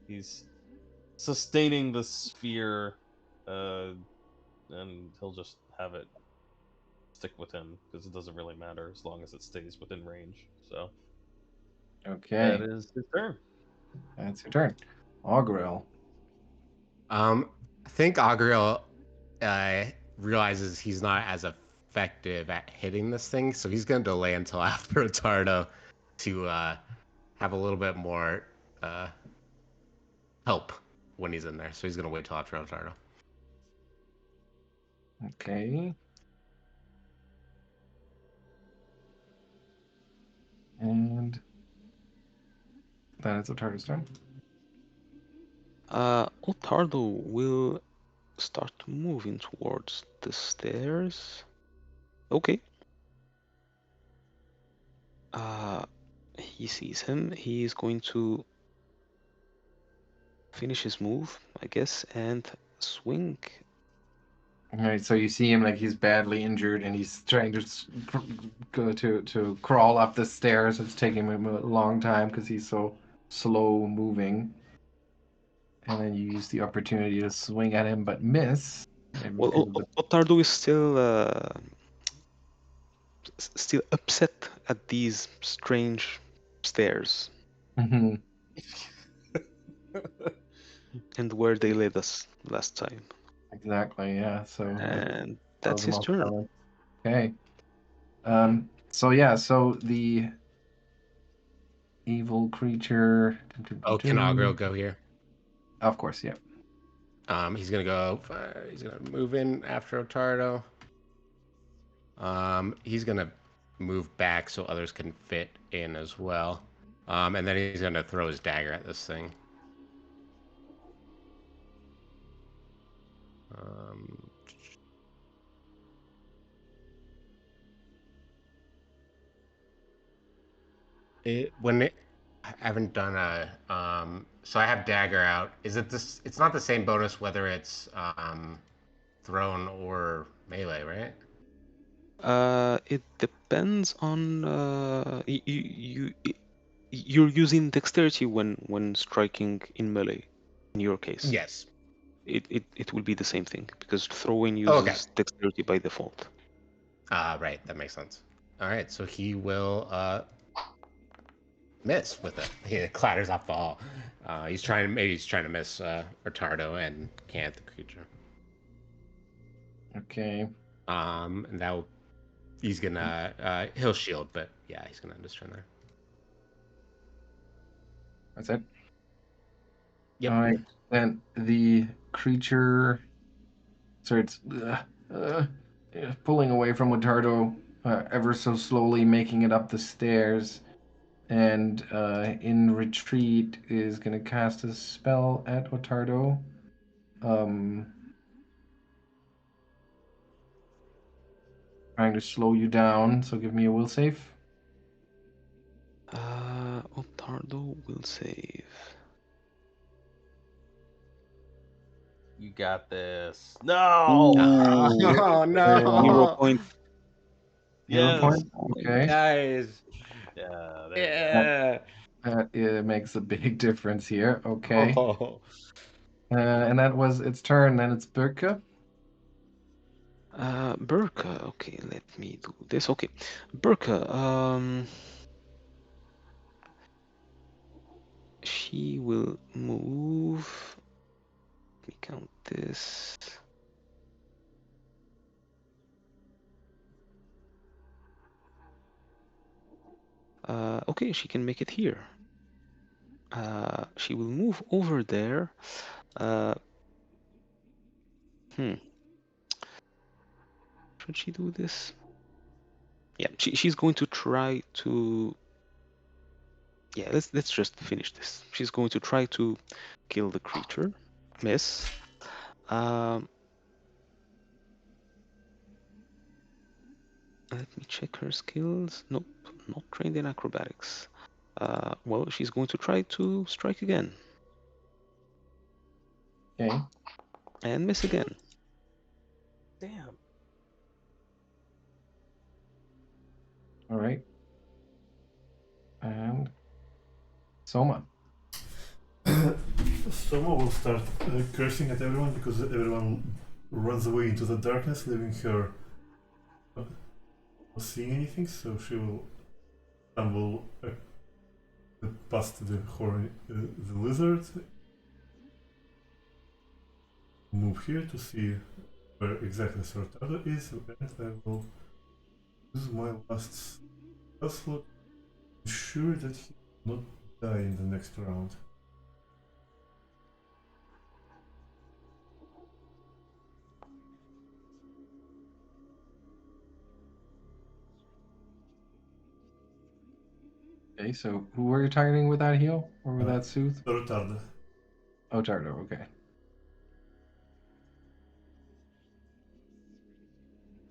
he's sustaining the sphere, and he'll just have it stick with him because it doesn't really matter as long as it stays within range. So Okay, that is his turn. that's your turn. Augrael. I think Augrael realizes he's not as effective at hitting this thing, so he's gonna delay until after Ottardo to have a little bit more help when he's in there. So he's gonna wait till after Ottardo. Okay. And then it's Ottardo's turn. Ottardo will start moving towards the stairs. Okay. He sees him. He is going to finish his move, I guess, and swing. Alright, so you see him like he's badly injured and he's trying to go to crawl up the stairs. It's taking him a long time because he's so slow moving. And then you use the opportunity to swing at him but miss. Maybe Well, because of the... Ottardo is still upset at these strange stairs Mhm. and where they led us last time. Exactly, yeah. So And throws that's him his off turn. balance. Okay. So yeah, so the evil creature. Oh, can Augrael go here? Of course, yeah. He's gonna go. He's gonna move in after Ottardo. He's gonna move back so others can fit in as well. And then he's gonna throw his dagger at this thing. I haven't done a so I have dagger out. Is it this? It's not the same bonus whether it's thrown or melee, right? It depends on you're using dexterity when striking in melee. In your case, Yes. it will be the same thing because throwing Oh, uses okay. dexterity by default. Right, that makes sense. All right, so he will miss with it. He clatters off the wall. He's trying to miss Ottardo and can't, the creature. Okay. And he's gonna he'll shield, but yeah, he's gonna end his turn there. That's it. Yep. All right. Then the creature starts pulling away from Ottardo, ever so slowly, making it up the stairs, and in retreat is going to cast a spell at Ottardo. Trying to slow you down, so give me a will save. Ottardo will save. You got this. No. Oh no! 0 point. 0 Yes. point. Okay. Guys. Yeah. There you go. Yeah. That makes a big difference here. Okay. Oh. And that was its turn. Then it's Birke. Birke, okay, let me do this. Okay, Birke, she will move. Let me count this. Okay, she can make it here. She will move over there. Should she do this? Yeah, she's going to try to. Yeah, let's just finish this. She's going to try to kill the creature. Miss. Let me check her skills. Nope, not trained in acrobatics. Well, she's going to try to strike again Okay. and miss again. Damn. All right. And Soma. Soma will start cursing at everyone because everyone runs away into the darkness, leaving her not seeing anything. So she will stumble past the lizard, move here to see where exactly Ottardo is, and I will use my last spell slot to ensure that he will not die in the next round. Okay, so who were you targeting with that heal or with that soothe? Ottardo. Ottardo, okay.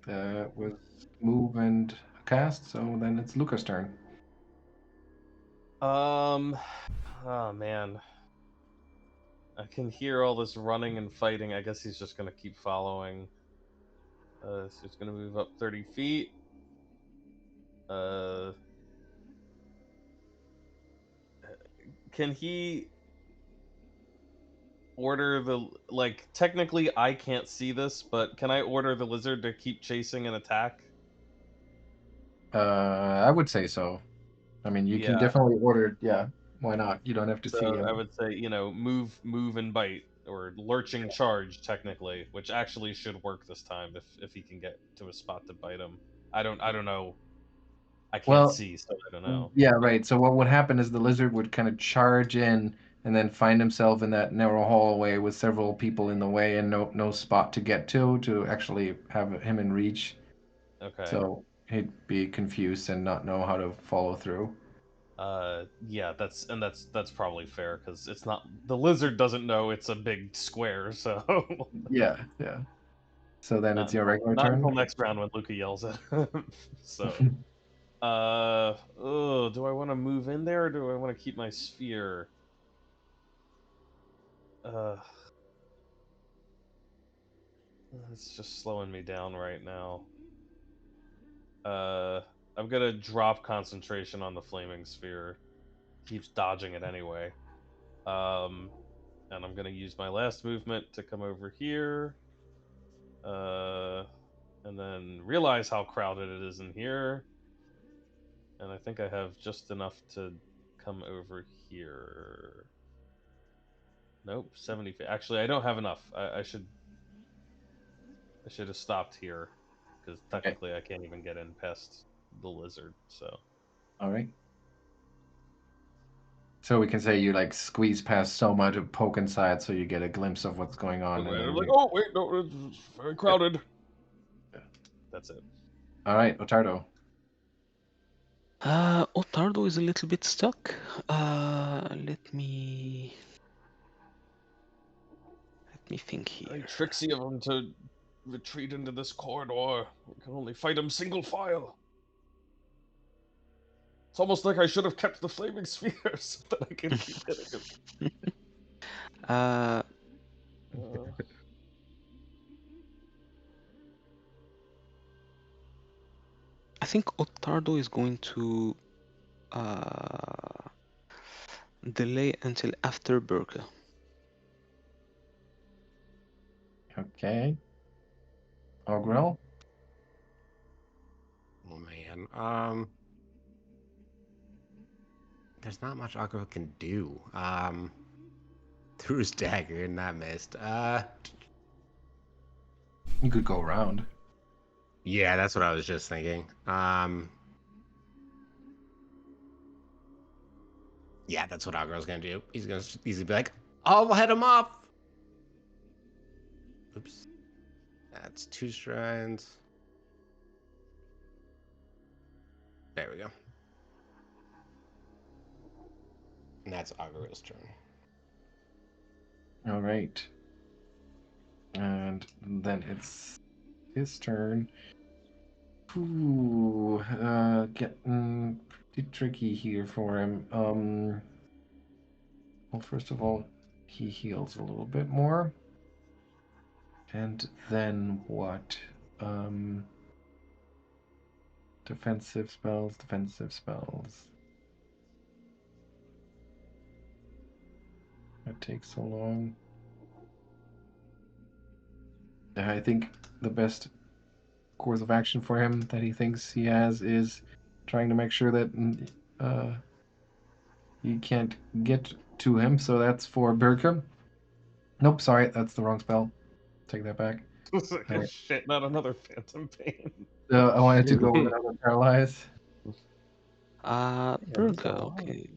That was move and cast, so then it's Lucca's turn. Oh man. I can hear all this running and fighting. I guess he's just gonna keep following. So he's gonna move up 30 feet. Uh, can he order the technically I can't see this, but can I order the lizard to keep chasing and attack? I would say so. I mean, you can Yeah. definitely order. Yeah, why not? You don't have to So see him. I would say, move and bite or lurching charge technically, which actually should work this time if he can get to a spot to bite him. I don't know. I can't Well, see, so I don't know. yeah, right. So what would happen is the lizard would kind of charge in and then find himself in that narrow hallway with several people in the way and no spot to get to actually have him in reach. Okay. So he'd be confused and not know how to follow through. Yeah, that's probably fair because it's not the lizard doesn't know it's a big square, so Yeah, yeah. So then it's your regular not turn. until next round when Lucca yells at him. So, oh, do I want to move in there or do I want to keep my sphere? Uh, it's just slowing me down right now. Uh, I'm gonna drop concentration on the flaming sphere. Keeps dodging it anyway. Um, and I'm gonna use my last movement to come over here. And then realize how crowded it is in here. And I think I have just enough to come over here. Nope, 70 feet. Actually, I don't have enough. I should have stopped here because Okay. technically I can't even get in past the lizard. So All right. So we can say you like squeeze past Soma to poke inside so you get a glimpse of what's going on, and okay, then I'm like, you. oh wait, no, it's very crowded. Yeah. That's it. All right, Ottardo. Ottardo is a little bit stuck. Let me think Very here. tricksy of him to retreat into this corridor. We can only fight him single file. It's almost like I should have kept the flaming sphere so that I can keep hitting him. Uh, I think Ottardo is going to delay until after Birke. Okay. Augrael? Oh man. There's not much Augrael can do. Threw his dagger and that missed. You could go around. Yeah, that's what I was just thinking. Yeah, that's what Augrael's gonna do. He's gonna easily be like, I'll head him off. Oops. That's 2 shrines. There we go. And that's Augrael's turn. All right. And then it's his turn. Ooh, getting pretty tricky here for him. Well, first of all, he heals a little bit more. And then what? Defensive spells, defensive spells. That takes so long. I think the best course of action for him that he thinks he has is trying to make sure that he can't get to him. So that's for Birke. Nope, sorry, that's the wrong spell. Take that back. Alright. Shit, not another phantom pain. I wanted to go with another paralyze. Birke, okay.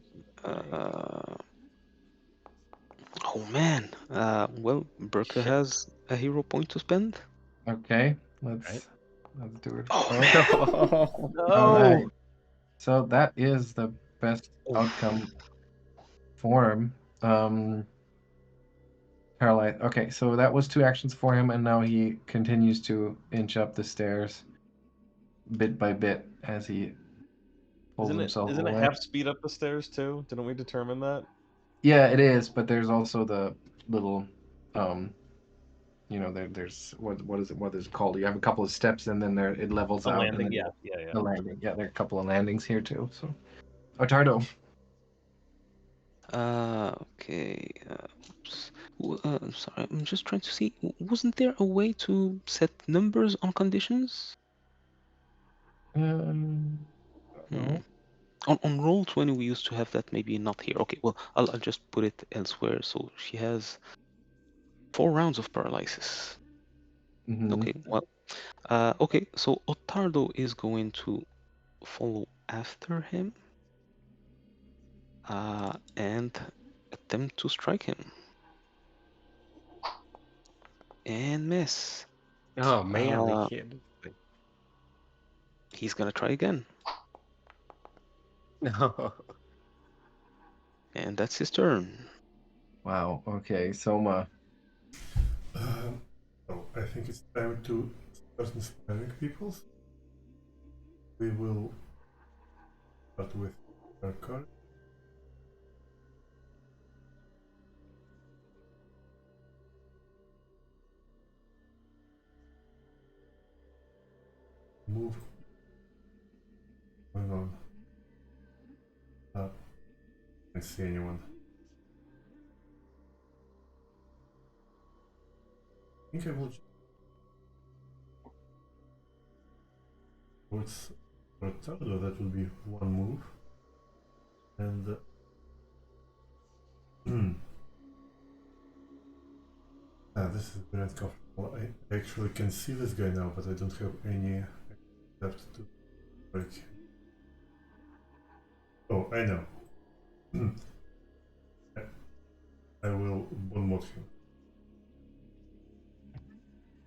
Oh man. Well, Birke Shit. has a hero point to spend. Okay, let's Right. do it. Oh, man. No. All right. So that is the best Oof. outcome for him. Paralyze. Okay, so that was 2 actions for him, and now he continues to inch up the stairs bit by bit as he pulls himself Isn't it away. half speed up the stairs too? Didn't we determine that? Yeah, it is, but there's also the little, there's what is it called? You have a couple of steps, and then it levels A out, landing, and then yeah. the landing. Yeah, there are a couple of landings here too. So, Ottardo. Okay. Oops. Sorry, I'm just trying to see. Wasn't there a way to set numbers on conditions? No. On Roll20 we used to have that. Maybe not here. Okay, well I'll just put it elsewhere. So she has 4 rounds of paralysis. Mhm. Okay, well, okay. So Ottardo is going to follow after him, and attempt to strike him, and miss. Oh man, they Uh, can't. He's gonna try again, No. and that's his turn. Wow. Okay, Soma. So I think it's time to start inspiring people. We will start with our card. Move. Going on. Can't see anyone. I think I will. Towards Ottardo, that will be 1 move. And this is very uncomfortable. I actually can see this guy now, but I don't have any steps to break. Oh, I know. I will one mod him.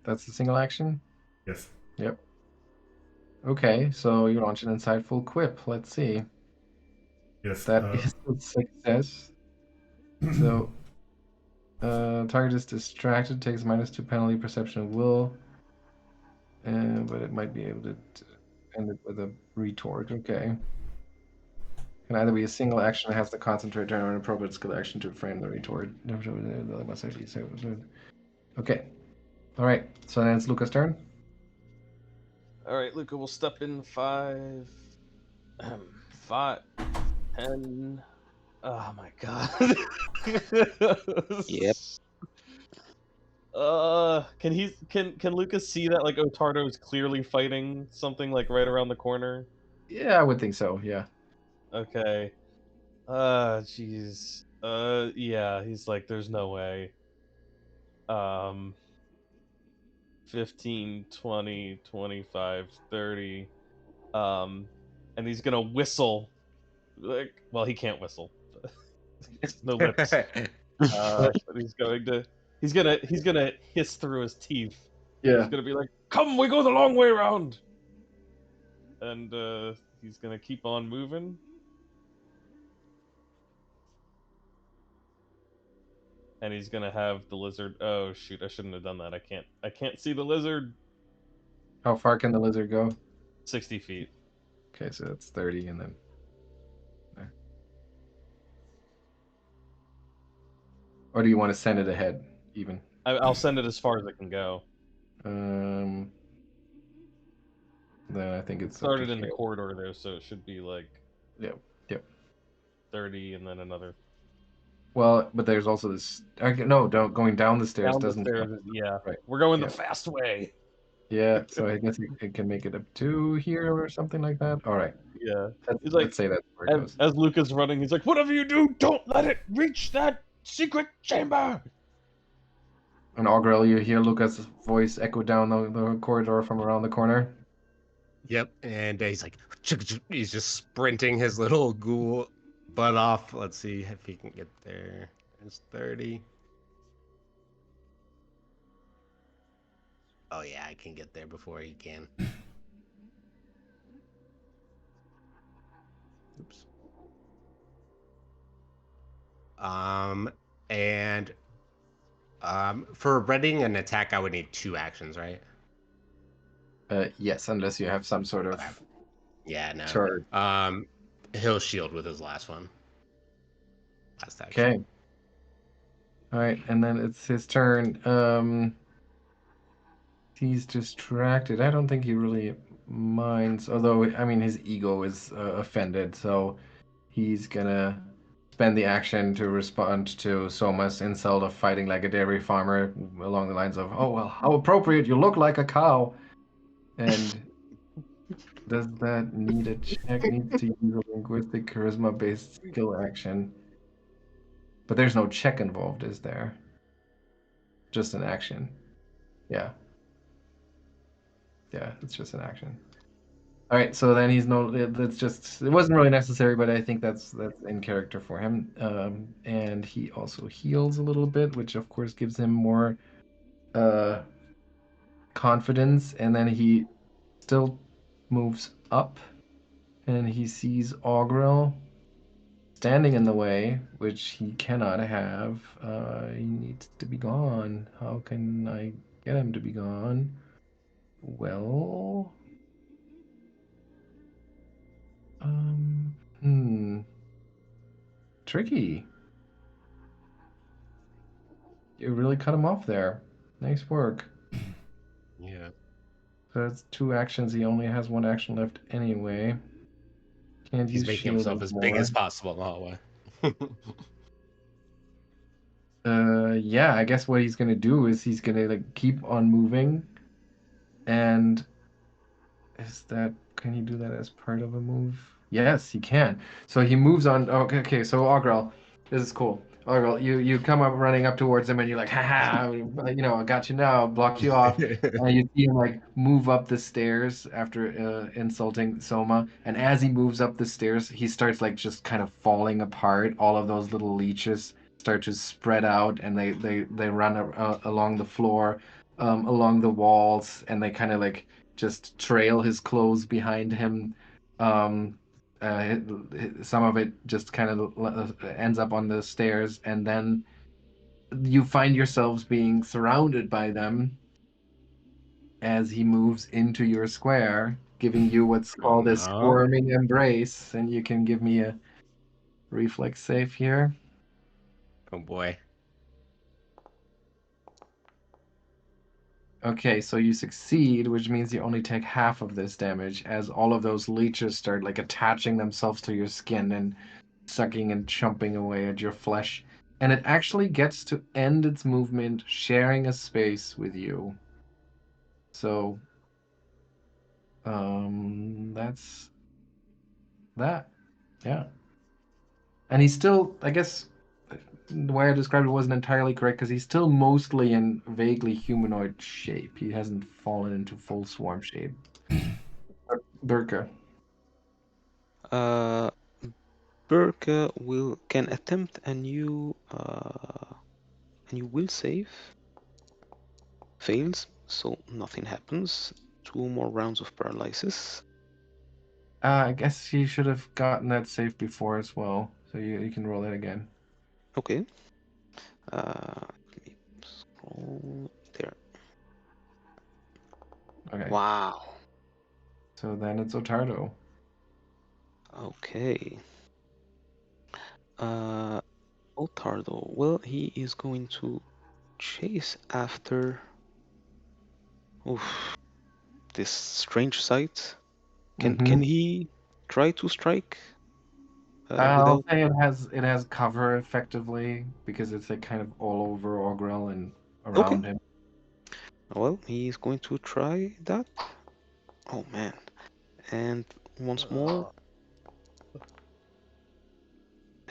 That's the single action? Yes. Yep. Okay, so you launch an insightful quip. Let's see. Yes. That is a success. So, target is distracted, takes -2 penalty, perception of will. But it might be able to end it with a retort. Okay. Can either be a single action that has to concentrate during an appropriate skill action to frame the retort. Okay. All right. So then it's Lucca's turn. All right, Lucca will step in 5, 5, 10, Oh my god. Yep. Can Lucas see that like Ottardo is clearly fighting something like right around the corner? Yeah, I would think so. Yeah. Okay. Jeez. Yeah, he's like, there's no way. 15, 20, 25, 30. And he's gonna whistle. Like, well, he can't whistle. No lips. But he's gonna hiss through his teeth. Yeah. He's gonna be like, "Come, we go the long way around." And he's gonna keep on moving. And he's gonna have the lizard. Oh shoot! I shouldn't have done that. I can't see the lizard. How far can the lizard go? 60 feet. Okay, so that's 30, and then there. Or do you want to send it ahead even? I'll send it as far as it can go. Then I think it's up to Started in the here. corridor there, so it should be like Yep. 30, and then another. Well, but there's also this. No, don't going down the stairs Down the doesn't. stairs. Yeah, Right. we're going Yeah. the fast way. Yeah, so I guess it can make it up to here or something like that. All right. Yeah. Let's, He's like, let's say that's where it goes. as Lucas running, he's like, "Whatever you do, don't let it reach that secret chamber." And Augrael, you hear Lucas' voice echo down the corridor from around the corner. Yep, and he's like, he's just sprinting his little ghoul butt off. Let's see if he can get there. It's 30. Oh yeah, I can get there before he can. Oops. And for readying an attack, I would need 2 actions, right? Yes, unless you have some sort of Okay. Yeah, no. charge. He'll shield with his last one. Last action. Okay. All right, and then it's his turn. He's distracted. I don't think he really minds, although I mean his ego is offended, so he's gonna spend the action to respond to Soma's insult of fighting like a dairy farmer along the lines of, "Oh well, how appropriate! You look like a cow." And does that need a check? Needs to use a linguistic charisma-based skill action. But there's no check involved, is there? Just an action. Yeah. Yeah, it's just an action. All right, so then he's no. That's just. It wasn't really necessary, but I think that's in character for him. And he also heals a little bit, which of course gives him more confidence. And then he still moves up, and he sees Augrael standing in the way, which he cannot have. He needs to be gone. How can I get him to be gone? Well, tricky. You really cut him off there. Nice work. Yeah. So that's 2 actions. He only has 1 action left anyway. Can't He's use making shield himself as big anymore. as possible in the hallway. Yeah, I guess what he's gonna do is he's gonna like keep on moving, and can he do that as part of a move? Yes, he can. So he moves on. Okay, so Augrael, this is cool. Augrael, you come up running up towards him, and you're like, haha, I got you now, blocked you off. And you see him like move up the stairs after insulting Soma, and as he moves up the stairs, he starts like just kind of falling apart. All of those little leeches start to spread out, and they run along the floor, along the walls, and they kind of like just trail his clothes behind him. Some of it just kind of ends up on the stairs, and then you find yourselves being surrounded by them as he moves into your square, giving you what's called a no. squirming embrace. And you can give me a reflex save here. Oh boy. Okay, so you succeed, which means you only take half of this damage as all of those leeches start like attaching themselves to your skin and sucking and chomping away at your flesh. And it actually gets to end its movement sharing a space with you. So, that's that. Yeah. And he's still, I guess, the way I described it wasn't entirely correct because he's still mostly in vaguely humanoid shape. He hasn't fallen into full swarm shape. Birke. Uh, Birke can attempt a new will save. Fails, so nothing happens. 2 more rounds of paralysis. I guess you should have gotten that save before as well. So you can roll it again. Okay. Let me scroll there. Okay. Wow. So then it's Ottardo. Okay. Ottardo. Well, he is going to chase after this strange sight. Can he try to strike I'll without? say it has cover effectively because it's like kind of all over Augrael and Okay. around him. Well, he's going to try that. Oh man. And once more.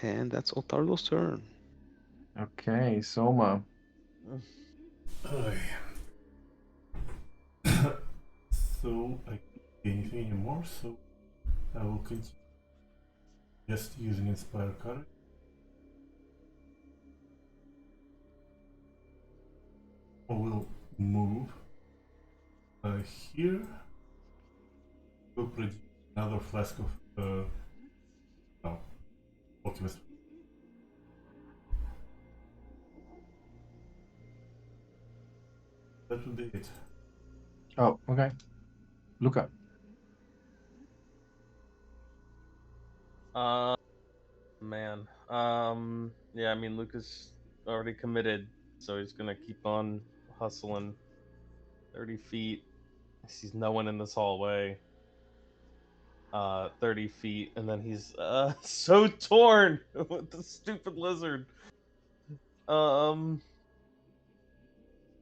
And that's Ottardo's turn. Okay, Soma. Aye. So I can't do anything anymore, so I will continue just using Inspire Courage. I will move here. Will produce another flask of no, Optimus. That would be it. Oh, okay. Lucca. Man. Yeah, I mean, Lucas already committed, so he's gonna keep on hustling. 30 feet. He sees no one in this hallway. 30 feet, and then he's so torn with the stupid lizard.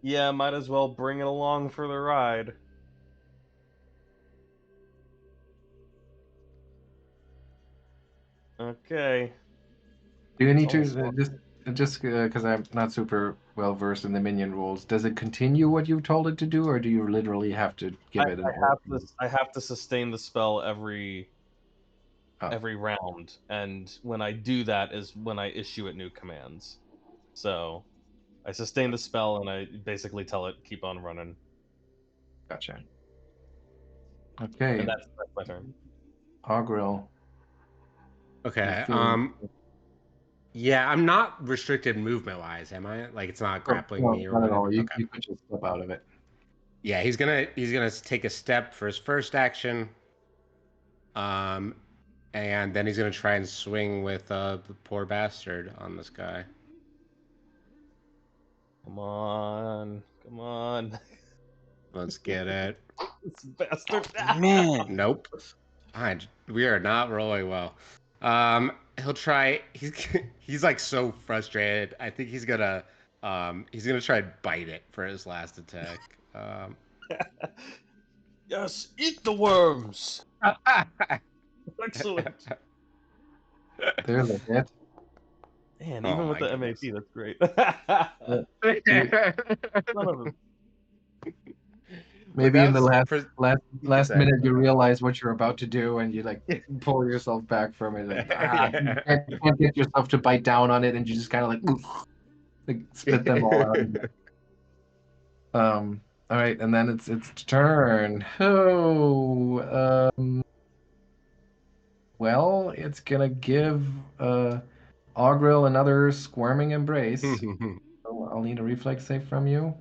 Yeah, might as well bring it along for the ride. Okay. Do you need It's to just because I'm not super well versed in the minion rules? Does it continue what you've told it to do, or do you literally have to give it an order? I have to sustain the spell Oh, every round, and when I do that is when I issue it new commands. So I sustain the spell, and I basically tell it keep on running, gotcha. and Okay, that's my turn. Augrael. Okay. Feeling... Yeah, I'm not restricted movement wise, am I? Like it's not Oh, grappling no, me or not at whatever. all. Okay. You could just step out of it. Yeah, he's gonna take a step for his first action. Um, and then he's gonna try and swing with the poor bastard on this guy. Come on, come on, Let's get it. this bastard! Man. Nope. Fine. We are not rolling well. He'll try. He's like so frustrated. I think he's gonna try and bite it for his last attack. Yes, eat the worms. Excellent. There's a hit. Man, Oh even with my the goodness. MAP, that's great. Son of a- Maybe in the for last minute you realize what you're about to do and you like pull yourself back from it. Like, you can't get yourself to bite down on it, and you just kind of like spit them all out. All right, and then it's turn. Oh, well, it's gonna give Augrael another squirming embrace. So I'll need a reflex save from you,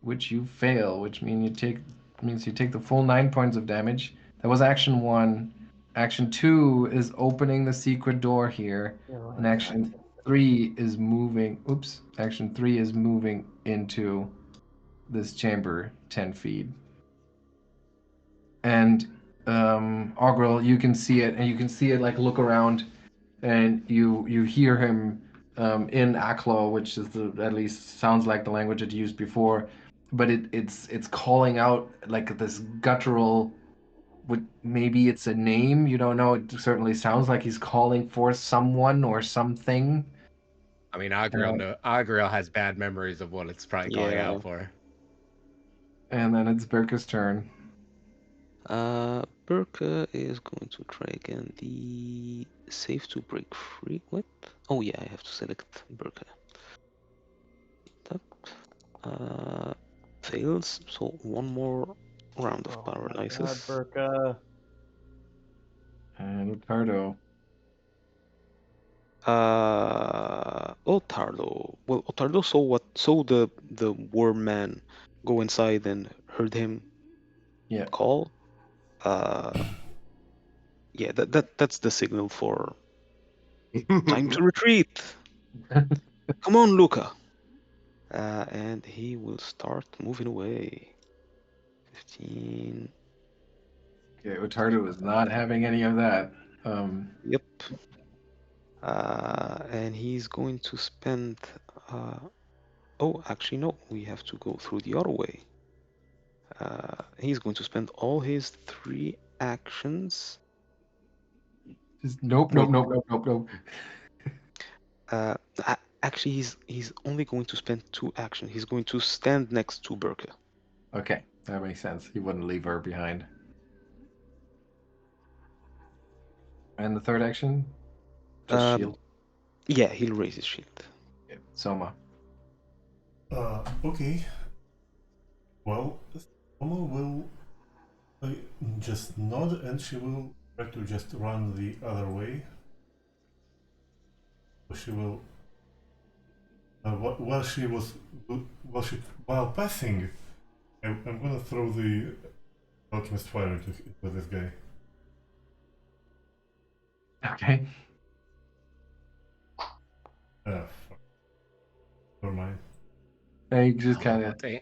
which you fail, which means you take the full 9 points of damage. That was action 1. Action 2 is opening the secret door here, and action 3 is moving. Oops, action 3 is moving into this chamber 10 feet. And Augrael, you can see it, and you can see it like look around, and you hear him in Aklo, which is at least sounds like the language it used before, but it's calling out like this guttural. Maybe it's a name, you don't know. It certainly sounds like he's calling for someone or something. I mean, Augrael has bad memories of what it's probably calling Yeah. out for. And then it's Birke's turn. Birke is going to try again the save to break free. What? Oh yeah, I have to select Birke. That fails, so one more round of Oh my God, paralysis. Birka. And Ottardo. Ottardo. Well, Ottardo saw the worm man go inside and heard him Yeah. call. Yeah, that's the signal for time to retreat. Come on, Lucca. And he will start moving away. 15. Okay, Ottardo is not having any of that. Yep. And he's going to spend. Oh, actually, no. We have to go through the other way. He's going to spend all his 3 actions. Just nope, Wait. nope, nope, nope, nope, nope. Actually, he's only going to spend 2 actions. He's going to stand next to Birke. Okay, that makes sense. He wouldn't leave her behind. And the third action? Just shield. Yeah, he'll raise his shield. Okay. Soma. Okay. Well, Souma will just nod and she will try to just run the other way. She will. While she was. While passing, I'm gonna throw the alchemist fire into this guy. Okay. Fuck. Never mind. He just Oh, kind of. dang.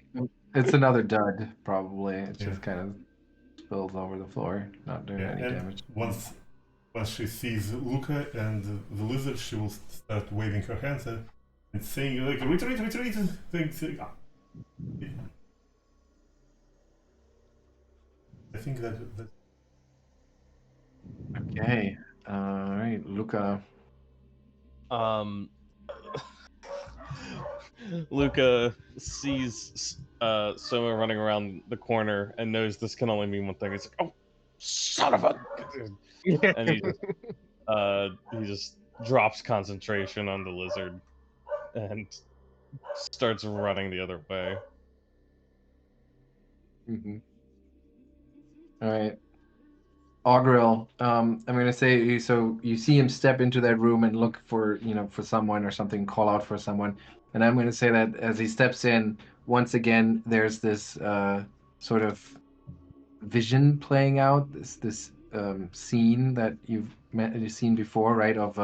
It's another dud, probably. It Yeah. just kind of spills over the floor, not doing Yeah, any and damage. once she sees Lucca and the lizard, she will start waving her hands and saying like retreat, retreat. I think that. Okay. All right, Lucca. Lucca sees Soma running around the corner and knows this can only mean one thing. It's like, oh, son of a! And he just drops concentration on the lizard and starts running the other way. Mm-hmm. All right. Augrael, I'm gonna say so you see him step into that room and look for for someone or something, call out for someone, and I'm gonna say that as he steps in, once again there's this sort of vision playing out, this scene that you've seen before, right? Of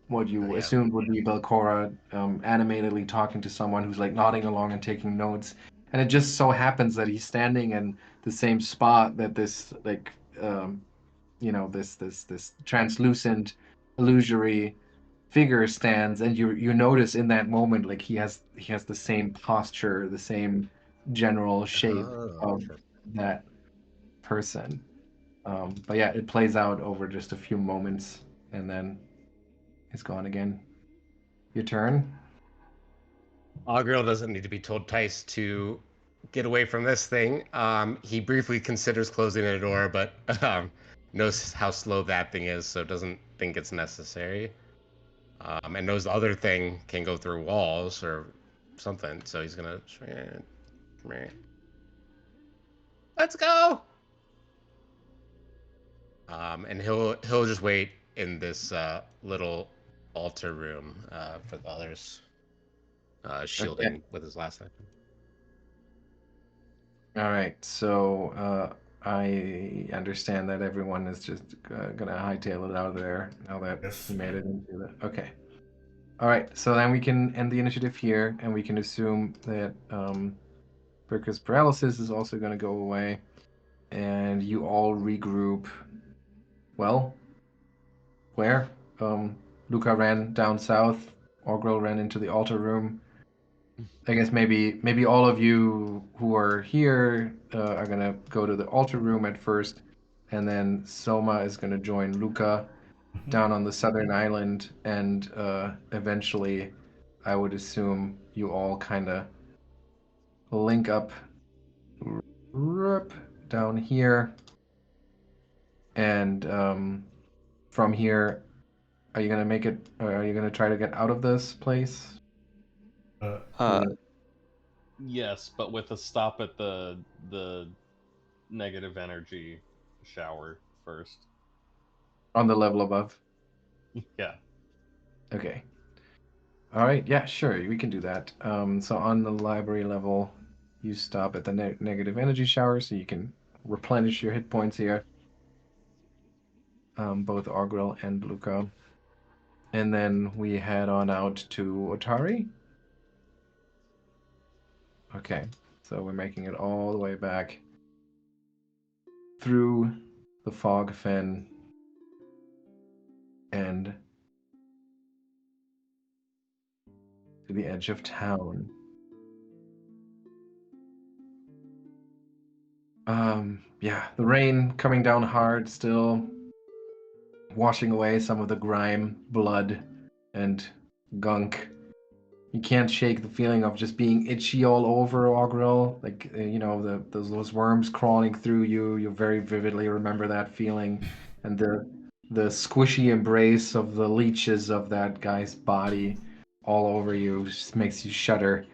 what you Yeah. assumed would be Belcora animatedly talking to someone who's like nodding along and taking notes, and it just so happens that he's standing in the same spot that this like um, this translucent illusory figure stands, and you notice in that moment like he has the same posture, the same general shape Oh, of that person. But yeah, it plays out over just a few moments, and then it's gone again. Your turn. Augrael doesn't need to be told twice to get away from this thing. He briefly considers closing the door, but knows how slow that thing is, so doesn't think it's necessary. And knows the other thing can go through walls or something, so he's gonna. Let's go. And he'll just wait in this little altar room for the others, shielding with his last item. All right, so I understand that everyone is just gonna hightail it out of there now that Yes. he made it into the. Okay. All right, so then we can end the initiative here, and we can assume that Birke's paralysis is also going to go away. and you all regroup. Well, where? Lucca ran down south. Augrael ran into the altar room. I guess maybe all of you who are here are gonna go to the altar room at first, and then Soma is gonna join Lucca down on the southern island, and eventually, I would assume you all kind of link up down here, and from here, are you gonna make it? Or are you gonna try to get out of this place? Uh, Yes, but with a stop at the negative energy shower first. On the level above. Yeah. Okay. All right. Yeah, sure. We can do that. So on the library level, you stop at the negative energy shower, so you can replenish your hit points here. Both Augrael and Lucca. And then we head on out to Otari. Okay, so we're making it all the way back through the fog fen and to the edge of town. Yeah, the rain coming down hard still, washing away some of the grime, blood, and gunk. You can't shake the feeling of just being itchy all over, Augrael. Like, you know, those worms crawling through you. You very vividly remember that feeling. And the squishy embrace of the leeches of that guy's body all over you just makes you shudder.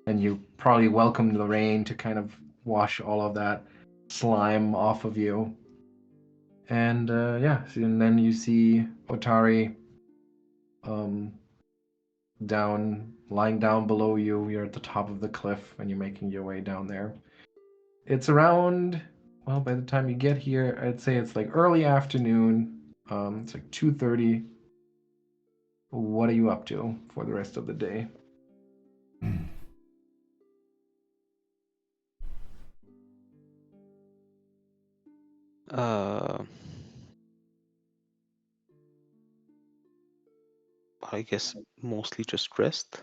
And you probably welcome the rain to kind of wash all of that slime off of you. And yeah, and then you see Otari lying down below you. You're at the top of the cliff and you're making your way down there. It's around, well, by the time you get here, I'd say it's like early afternoon. It's like 2:30. What are you up to for the rest of the day? I guess mostly just rest.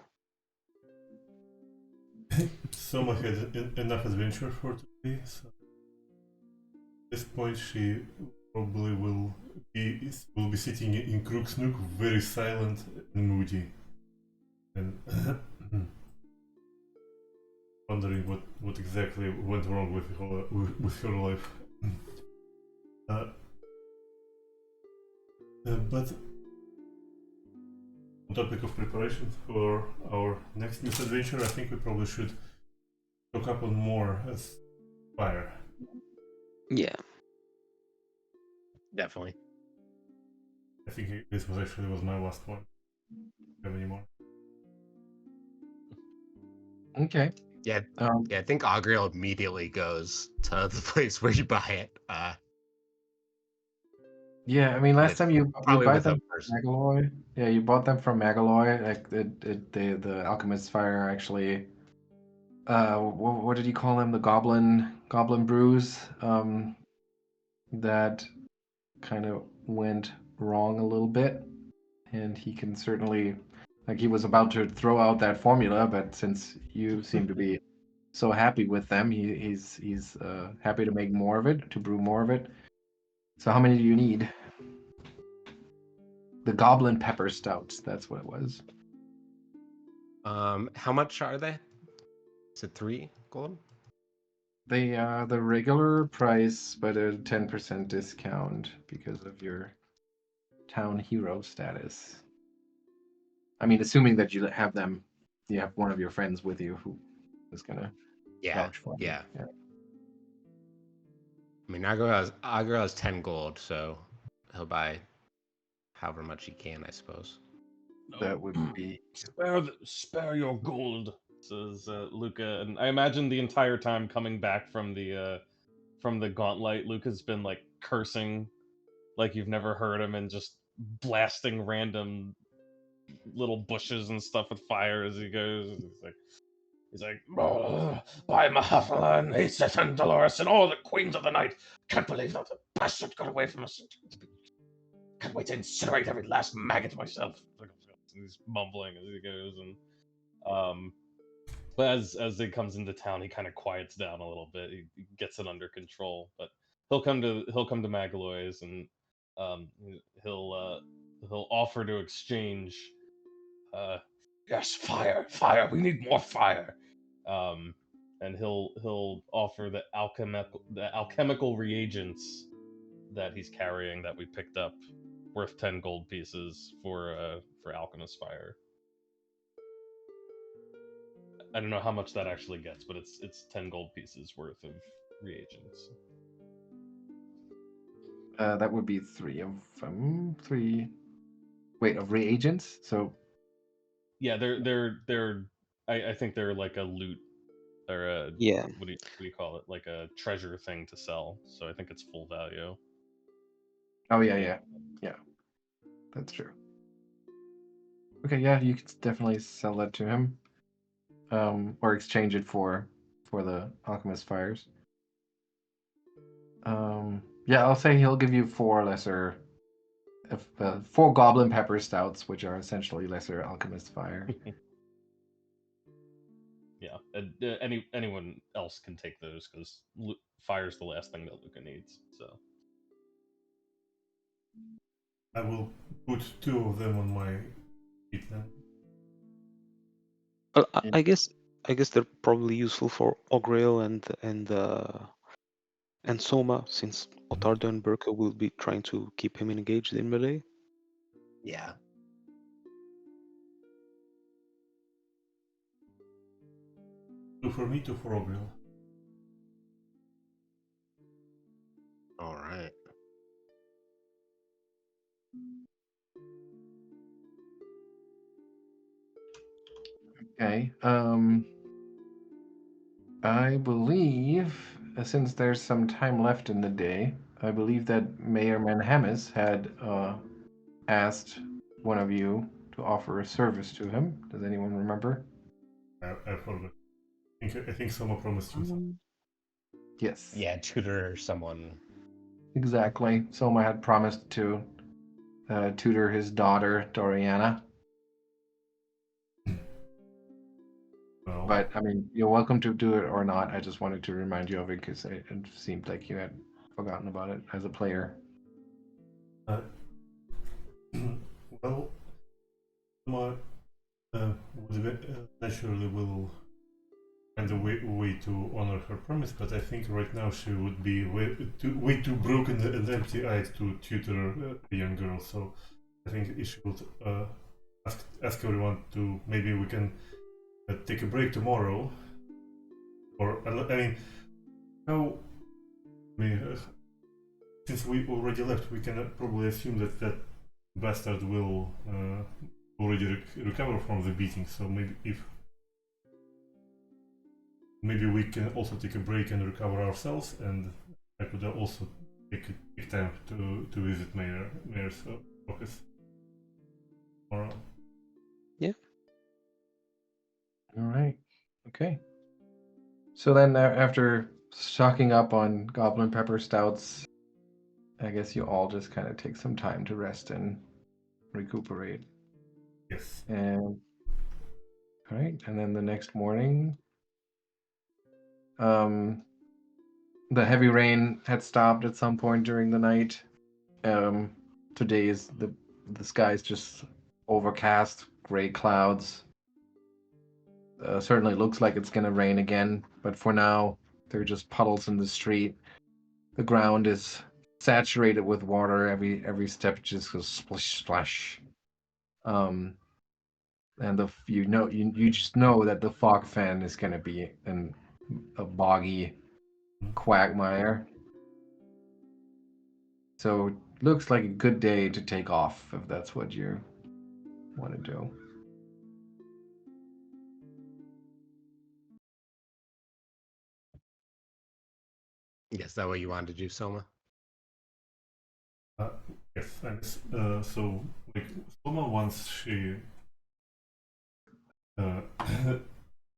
Soma had enough adventure for today, so at this point she probably will be sitting in Crook's Nook, very silent and moody, and wondering what exactly went wrong with her life. But on topic of preparation for our next news adventure, I think we probably should talk up on more as fire. Yeah. Definitely. I think this was my last one. Have any more? Okay. Yeah, yeah. I think Augrael immediately goes to the place where you buy it. Yeah, I mean, last time you Probably bought with them a from person. Megaloy. Yeah, you bought them from Megaloy. Like the Alchemist's Fire actually. What did you call them? The Goblin Brews. That kind of went wrong a little bit, and he can certainly, like, he was about to throw out that formula, but since you seem to be so happy with them, he's happy to make more of it, to brew more of it. So how many do you need? The Goblin Pepper Stouts. That's what it was. How much are they? Is it 3 gold? They the regular price, but a 10% discount because of your town hero status. I mean, assuming that you have them, you have one of your friends with you who is gonna Yeah, vouch for them. yeah. I mean, Augrael has 10 gold, so he'll buy however much he can, I suppose. That would be Spare your gold, says Lucca, and I imagine the entire time coming back from the Gauntlight, Lucca's been like cursing, like you've never heard him, and just blasting random little bushes and stuff with fire as he goes. It's like, He's like, by Mahathalan, Aces and Dolores, and all the queens of the night. Can't believe that the bastard got away from us. Can't wait to incinerate every last maggot myself. He's mumbling as he goes, and but as he comes into town, he kind of quiets down a little bit. He gets it under control. But he'll come to Magaloy's, and um, he'll offer to exchange. Yes, fire. We need more fire. And he'll offer the alchemical reagents that he's carrying that we picked up, worth 10 gold pieces for alchemist fire. I don't know how much that actually gets, but it's 10 gold pieces worth of reagents. That would be 3 of them. 3. Wait, of reagents? So Yeah, they're I think they're like a loot or a Yeah. what do you call it? Like a treasure thing to sell. So I think it's full value. oh yeah. That's true. Okay, yeah, you could definitely sell that to him. Or exchange it for the alchemist fires. Yeah, I'll say he'll give you 4 lesser 4 goblin pepper stouts, which are essentially lesser alchemist fire. Yeah, and, anyone else can take those because fire's the last thing that Lucca needs. So I will put 2 of them on my feet then. Well, Yeah. I guess they're probably useful for Augrael and Souma, since Ottardo and Birke will be trying to keep him engaged in melee. Yeah. 2 for me, 2 for Augrael. All right. Okay. I believe, since there's some time left in the day, I believe that Mayor Manhamis had asked one of you to offer a service to him. Does anyone remember? I forgot. I think Soma promised you something. Yes. Yeah, tutor someone. Exactly. Soma had promised to tutor his daughter, Doriana. Well, But, I mean, you're welcome to do it or not. I just wanted to remind you of it because it seemed like you had forgotten about it as a player. well, Soma naturally will find a way to honor her promise, but I think right now she would be way too broken and empty-eyed to tutor a young girl. So I think she would ask everyone to maybe we can take a break tomorrow, or I mean, how? I mean, since we already left, we can probably assume that bastard will already recover from the beating. So maybe we can also take a break and recover ourselves, and I could also take time to visit Mayor's office tomorrow. All right. Okay. So then, after stocking up on goblin pepper stouts, I guess you all just kind of take some time to rest and recuperate. Yes. And all right, and then the next morning, the heavy rain had stopped at some point during the night. Today is the sky's just overcast, gray clouds. Certainly looks like it's gonna rain again, but for now, there are just puddles in the street. The ground is saturated with water. Every step just goes splish splash. And you just know that the fog fan is gonna be in a boggy quagmire. So it looks like a good day to take off if that's what you want to do. Yes, that what you wanted to do, Soma? Yes, and so like Soma once she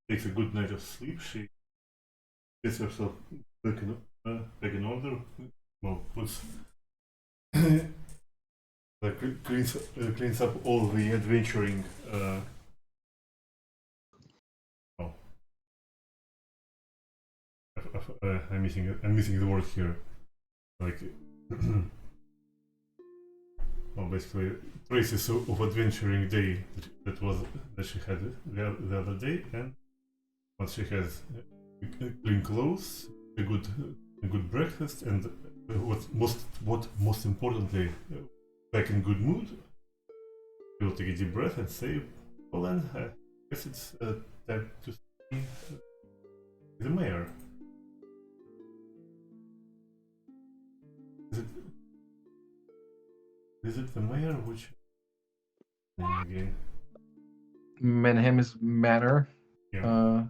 takes a good night of sleep. She gets herself back in order. Well, puts cleans up all the adventuring. Oh, I'm missing the word here. Like, well, basically traces of adventuring day that she had the other day, and once she has clean clothes, a good breakfast, and what most importantly, back in good mood, she'll take a deep breath and say, "Well then, I guess it's time to see the mayor." Is it the mayor? Which name again? Manham's Manor. Yeah.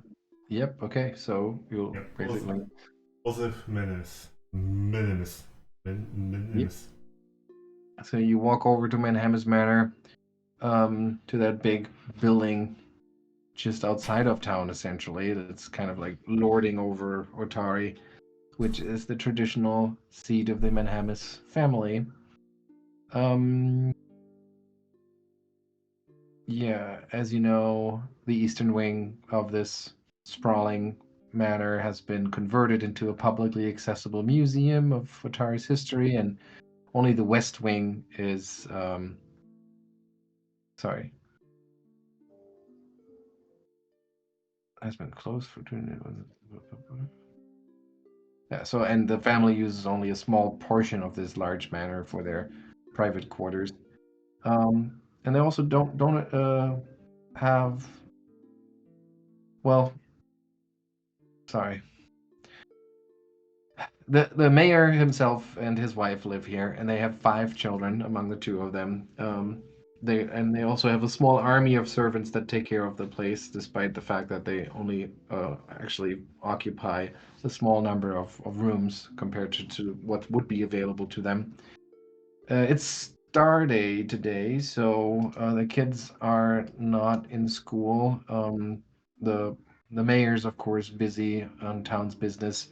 Yep. Okay. So you'll Yeah. basically. Joseph Menemes. So you walk over to Manham's Manor, to that big building just outside of town, essentially. That's kind of like lording over Otari, which is the traditional seat of the Manhamis family. Yeah, as you know, the eastern wing of this sprawling manor has been converted into a publicly accessible museum of Otari's history, and only the west wing is, sorry, has been closed for 2 Yeah, so, and the family uses only a small portion of this large manor for their private quarters. And they also don't have, well, sorry. The mayor himself and his wife live here, and they have 5 children among the 2 of them. They also have a small army of servants that take care of the place, despite the fact that they only actually occupy a small number of rooms compared to what would be available to them. It's Star Day today, so the kids are not in school. The mayor's, of course, busy on town's business.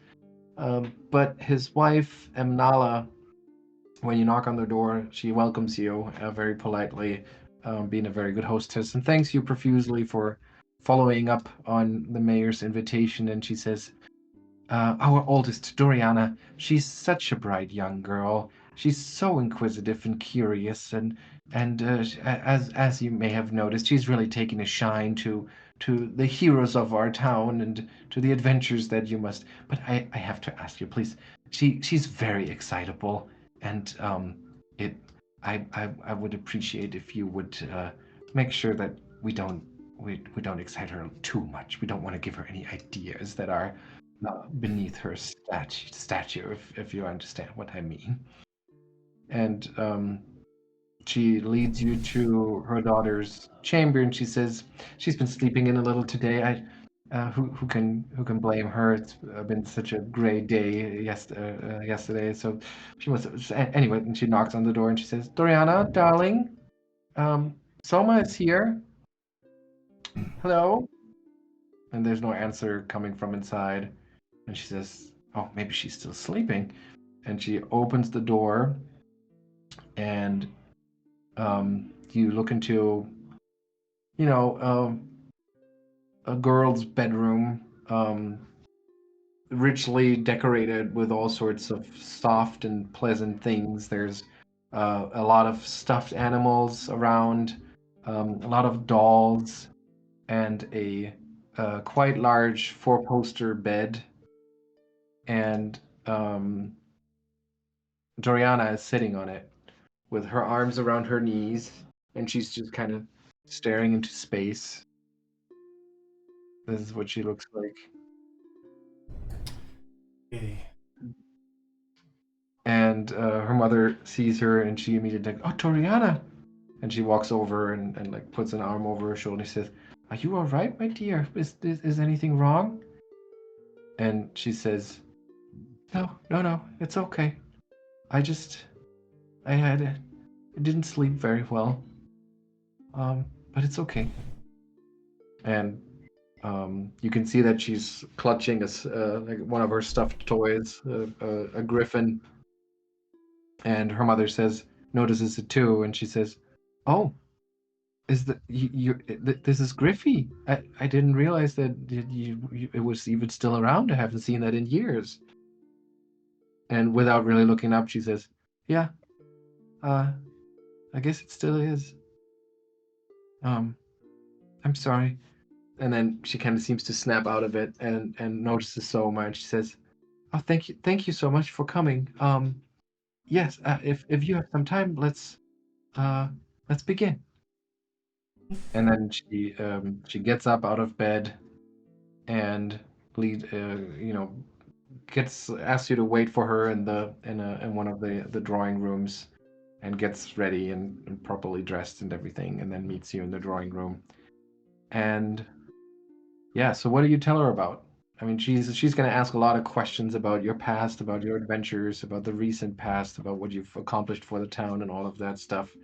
But his wife, Emnala, when you knock on the door, she welcomes you very politely, being a very good hostess, and thanks you profusely for following up on the mayor's invitation. And she says, our oldest, Doriana, she's such a bright young girl. She's so inquisitive and curious, and as you may have noticed, she's really taken a shine to the heroes of our town and to the adventures that you must. But I have to ask you, please. She's very excitable, and it I would appreciate if you would make sure that we don't excite her too much. We don't want to give her any ideas that are beneath her statue, if you understand what I mean. And she leads you to her daughter's chamber, and she says she's been sleeping in a little today. Who can blame her? It's been such a great day yesterday, so she must. Anyway, and she knocks on the door and she says, "Doriana, darling, Soma is here. Hello." And there's no answer coming from inside. And she says, "Oh, maybe she's still sleeping." And she opens the door, and you look into, a girl's bedroom, richly decorated with all sorts of soft and pleasant things. There's a lot of stuffed animals around, a lot of dolls, and a quite large 4-poster bed. And Doriana is sitting on it with her arms around her knees, and she's just kind of staring into space. This is what she looks like. Okay. And her mother sees her, and she immediately like, "Oh, Doriana!" And she walks over and like puts an arm over her shoulder and says, "Are you all right, my dear? Is anything wrong?" And she says, No, it's okay. I didn't sleep very well. But it's okay." And You can see that she's clutching like one of her stuffed toys, a griffin. And her mother notices it too, and she says, "Oh, is that this is Griffey? I didn't realize that it was even still around. I haven't seen that in years." And without really looking up, she says, "Yeah, I guess it still is. Um, I'm sorry." And then she kind of seems to snap out of it and notices Soma, and she says, "Oh, thank you so much for coming. Yes, if you have some time, let's begin." And then she gets up out of bed and asks you to wait for her in one of the drawing rooms, and gets ready and properly dressed and everything, and then meets you in the drawing room. And yeah, so what do you tell her about? I mean, she's going to ask a lot of questions about your past, about your adventures, about the recent past, about what you've accomplished for the town and all of that stuff.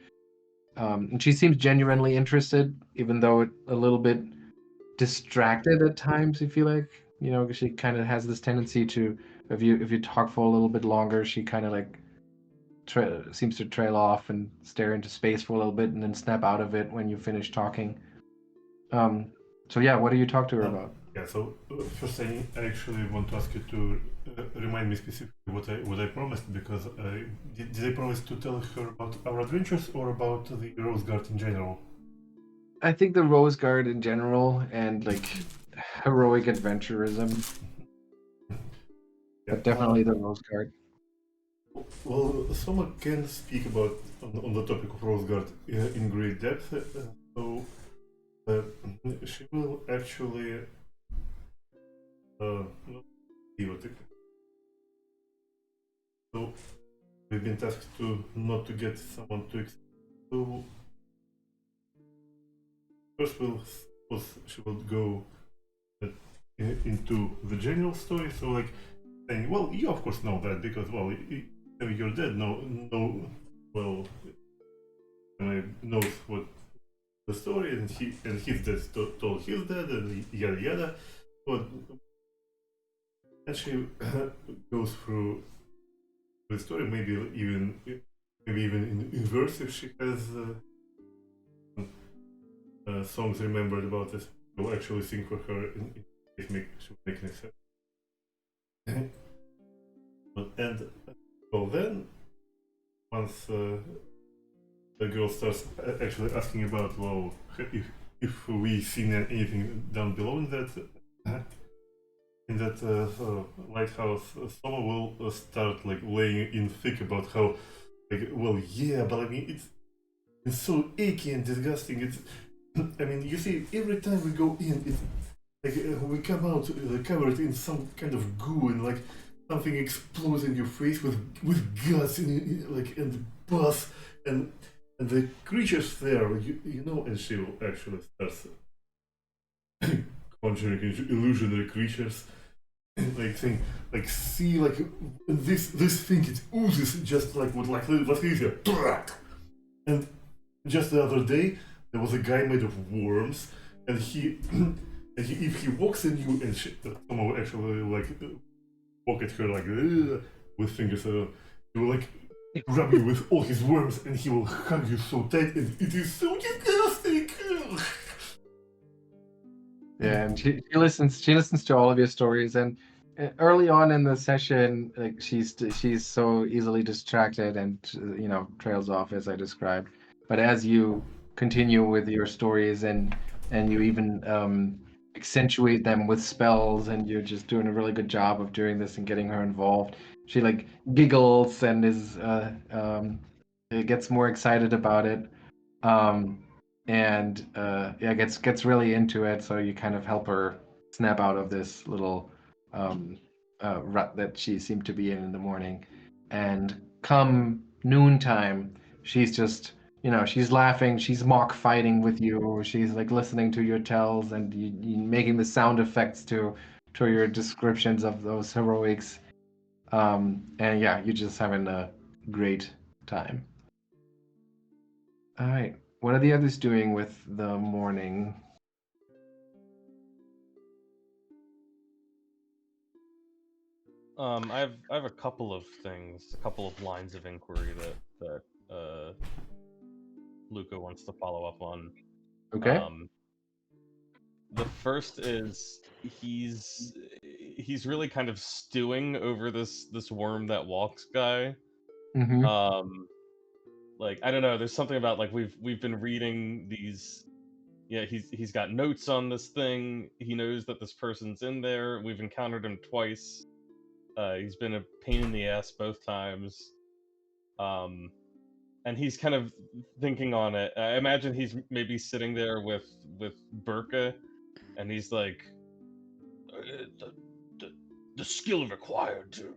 And she seems genuinely interested, even though a little bit distracted at times. You feel like, she kind of has this tendency to, if you talk for a little bit longer, she kind of like seems to trail off and stare into space for a little bit, and then snap out of it when you finish talking. Um, so yeah, what do you talk to her about? Yeah, so first I actually want to ask you to remind me specifically what I promised, because did I promise to tell her about our adventures or about the Rose Guard in general? I think the Rose Guard in general and like heroic adventurism, but definitely the Rose Guard. Well, someone can speak about on the topic of Rose Guard in great depth, so she will actually see what it. So we've been tasked to not to get someone to. So first, she will go into the general story. So like saying, well, you of course know that because well, you're dead. Well, knows what the story, and he's dead. Told he's dead, and yada yada. But and she goes through the story, maybe even in verse if she has songs remembered about this. Will actually sing for her if she will make an exception. And well, then once the girl starts actually asking about, well, if we seen anything down below in that lighthouse, Soma will start like laying in thick about how, like, well, yeah, but I mean it's so icky and disgusting. It's, I mean, you see, every time we go in, it's like we come out covered in some kind of goo, and like something explodes in your face with guts and pus, and the creatures there, you know, and she will actually start conjuring illusionary creatures, like saying, like, see, like this thing, it oozes just like what like easier, and just the other day there was a guy made of worms, and if he walks in you, and someone will actually like poke at her like with fingers, he will like rub you with all his worms, and he will hug you so tight, and it is so disgusting. Yeah, and she listens to all of your stories, and early on in the session, like she's so easily distracted and trails off as I described. But as you continue with your stories and you even accentuate them with spells, and you're just doing a really good job of doing this and getting her involved, she like giggles and gets more excited about it. Um, and yeah, gets really into it. So you kind of help her snap out of this little rut that she seemed to be in the morning. And come noontime, she's just she's laughing, she's mock fighting with you, she's like listening to your tells, and you making the sound effects to your descriptions of those heroics. And yeah, you're just having a great time. All right. What are the others doing with the morning? I have a couple of things, a couple of lines of inquiry that Lucca wants to follow up on. Okay. The first is he's really kind of stewing over this worm that walks guy. Mm-hmm. Like I don't know, there's something about like we've been reading these. Yeah, he's got notes on this thing. He knows that this person's in there. We've encountered him twice. He's been a pain in the ass both times. And he's kind of thinking on it. I imagine he's maybe sitting there with Birke, and he's like, the, the, the skill required to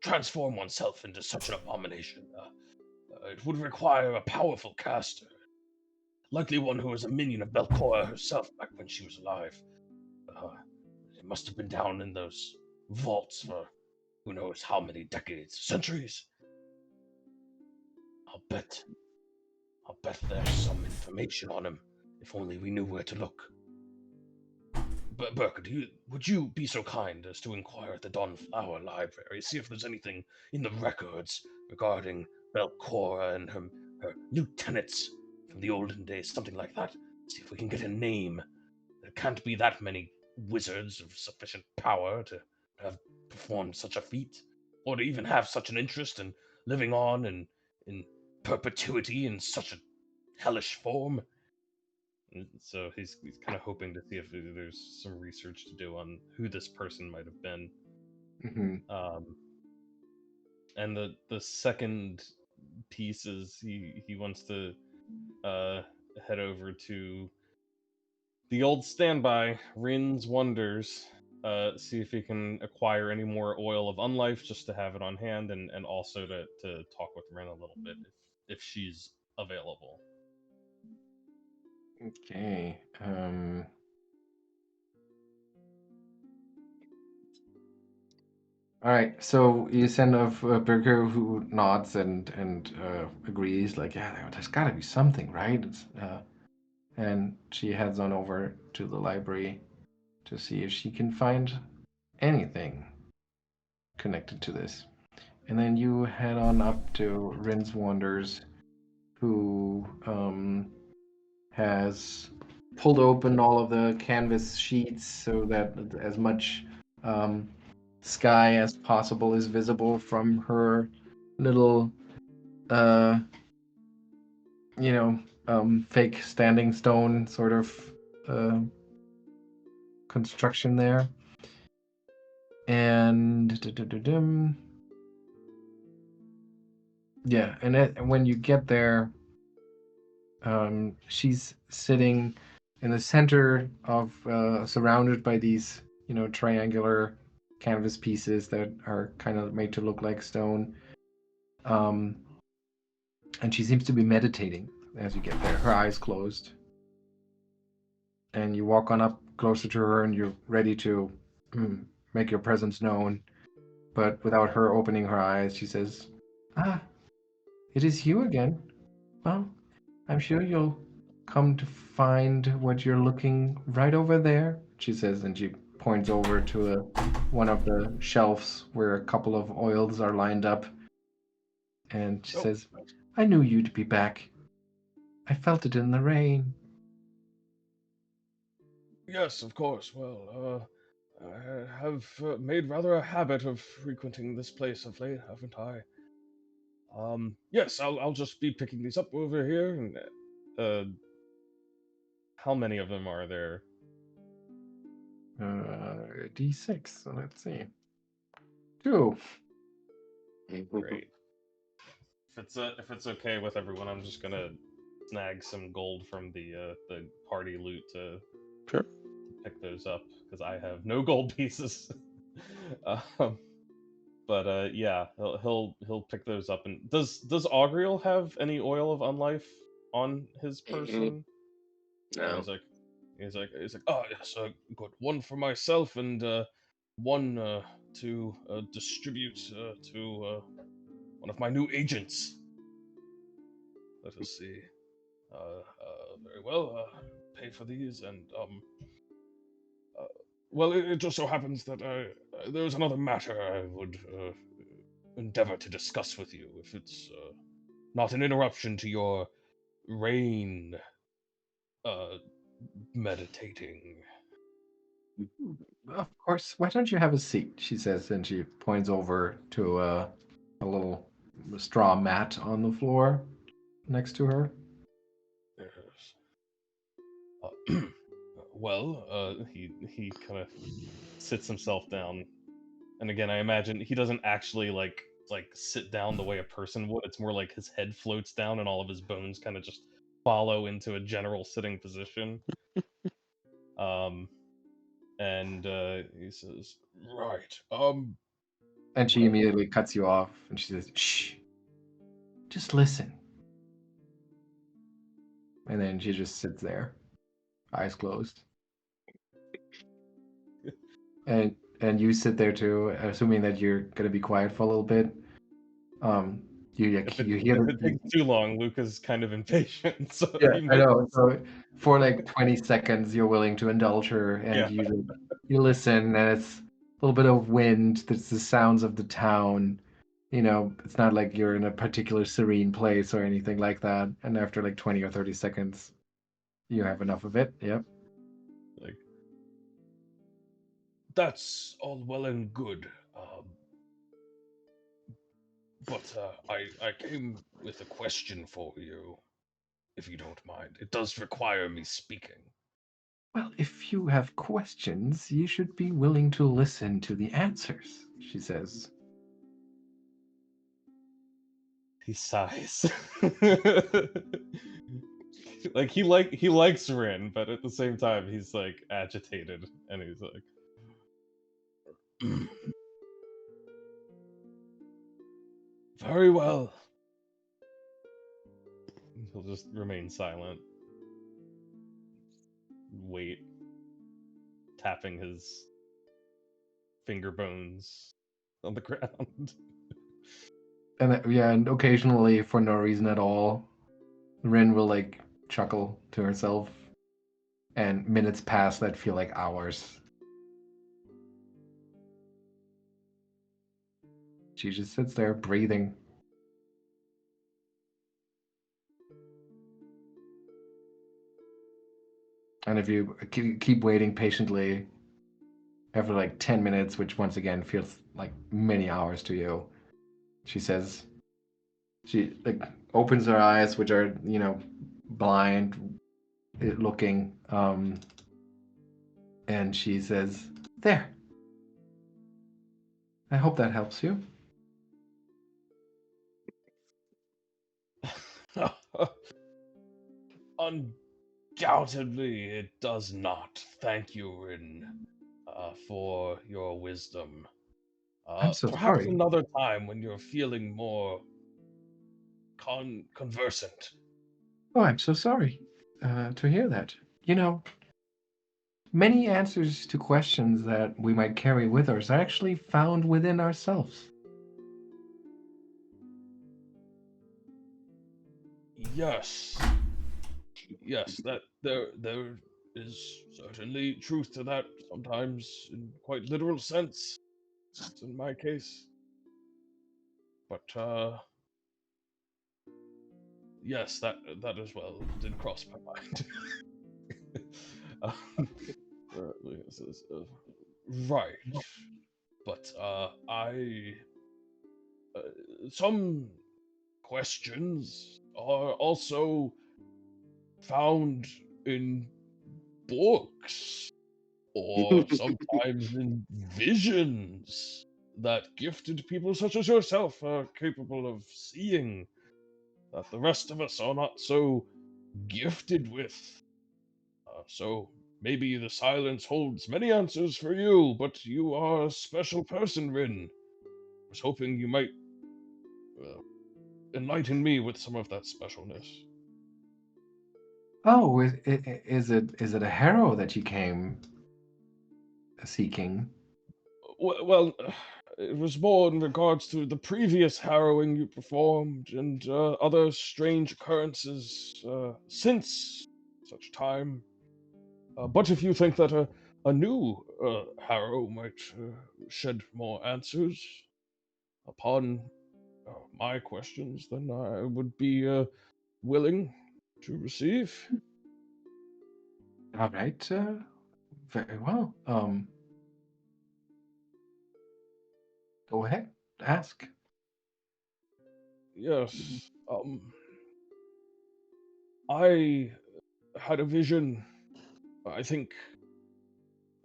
transform oneself into such an abomination. It would require a powerful caster, likely one who was a minion of Belcora herself back when she was alive. It must have been down in those vaults for who knows how many decades, centuries. I'll bet there's some information on him, if only we knew where to look. But Birke, would you be so kind as to inquire at the Dawnflower Library, see if there's anything in the records regarding Belcora and her lieutenants from the olden days, something like that? See if we can get a name. There can't be that many wizards of sufficient power to have performed such a feat, or to even have such an interest in living on in perpetuity in such a hellish form. And so he's kind of hoping to see if there's some research to do on who this person might have been. Mm-hmm. And the second piece is he wants to head over to the old standby, Rin's Wonders, see if he can acquire any more oil of unlife just to have it on hand, and also to talk with Rin a little bit if she's available. Okay. All right. So you send off Birker, who nods and agrees, like, yeah, there's got to be something, right? And she heads on over to the library to see if she can find anything connected to this. And then you head on up to Rin's Wonders, who has pulled open all of the canvas sheets so that as much sky as possible is visible from her little, uh, fake standing stone sort of uh, construction there. And yeah, and when you get there, she's sitting in the center of, surrounded by these, triangular canvas pieces that are kind of made to look like stone. And she seems to be meditating as you get there, her eyes closed. And you walk on up closer to her, and you're ready to make your presence known. But without her opening her eyes, she says, "Ah, it is you again. Well, I'm sure you'll come to find what you're looking right over there," she says, and she points over to one of the shelves where a couple of oils are lined up. And she says, "I knew you'd be back. I felt it in the rain." Yes, of course. Well, I have made rather a habit of frequenting this place of late, haven't I? Yes, I'll just be picking these up over here. And how many of them are there? D6. So let's see. 2. Great. If it's okay with everyone, I'm just gonna snag some gold from the party loot to Sure. pick those up because I have no gold pieces. But yeah, he'll pick those up. And does Augrael have any oil of unlife on his person? No. He's like, oh yes, good. One for myself and one to distribute to one of my new agents. Let us see. Very well. Pay for these and well, it just so happens that there's another matter I would endeavor to discuss with you, if it's not an interruption to your rain meditating. Of course. Why don't you have a seat? She says, and she points over to a little straw mat on the floor next to her. Yes. He kind of sits himself down, and again, I imagine he doesn't actually like sit down the way a person would. It's more like his head floats down, and all of his bones kind of just follow into a general sitting position. And he says, "Right, And she immediately cuts you off, and she says, "Shh, just listen." And then she just sits there, eyes closed. And you sit there too, assuming that you're gonna be quiet for a little bit. You if hear it takes too long, Lucca's kind of impatient, so yeah, he I may, know. So for like 20 seconds, you're willing to indulge her, and yeah, you listen, and it's a little bit of wind. There's the sounds of the town. You know, it's not like you're in a particular serene place or anything like that. And after like 20 or 30 seconds, you have enough of it. Yep. like that's all well and good. But I came with a question for you, if you don't mind. It does require me speaking. Well, if you have questions, you should be willing to listen to the answers, she says. He sighs. Like he likes Rin, but at the same time he's like agitated, and he's like, "Very well." He'll just remain silent, wait, tapping his finger bones on the ground. And occasionally, for no reason at all, Rin will like chuckle to herself, and minutes pass that feel like hours. She just sits there breathing. And if you keep waiting patiently, after like 10 minutes, which once again feels like many hours to you, she says, she like opens her eyes, which are, blind looking, and she says, "There. I hope that helps you." Undoubtedly, it does not. Thank you, Rin, for your wisdom. I'm so Perhaps sorry. another time when you're feeling more conversant. Oh, I'm so sorry to hear that. You know, many answers to questions that we might carry with us are actually found within ourselves. Yes, yes, that there is certainly truth to that. Sometimes, in quite literal sense, as in my case. But yes, that as well did cross my mind. Lucca says, right, but I some questions are also found in books or sometimes in visions that gifted people such as yourself are capable of seeing that the rest of us are not so gifted with. So maybe the silence holds many answers for you, but you are a special person, Rin. I was hoping you might uh, enlighten me with some of that specialness. Oh, is it a harrow that you came seeking? Well, it was more in regards to the previous harrowing you performed and other strange occurrences since such time. But if you think that a new harrow might shed more answers upon my questions than I would be willing to receive. All right. Very well. Go ahead. Ask. Yes. I had a vision. I think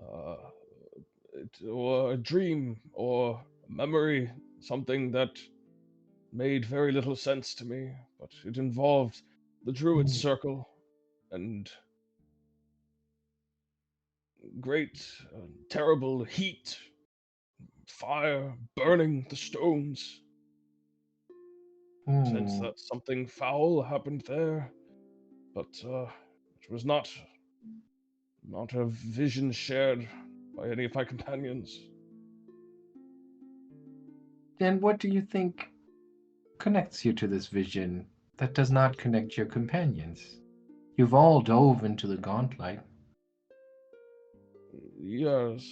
uh, or a dream or a memory, something that made very little sense to me, but it involved the Druid Mm. Circle and great, terrible heat, fire burning the stones. Sense Hmm. that something foul happened there, but it was not a vision shared by any of my companions. And what do you think connects you to this vision that does not connect your companions? You've all dove into the Gauntlight. Yes,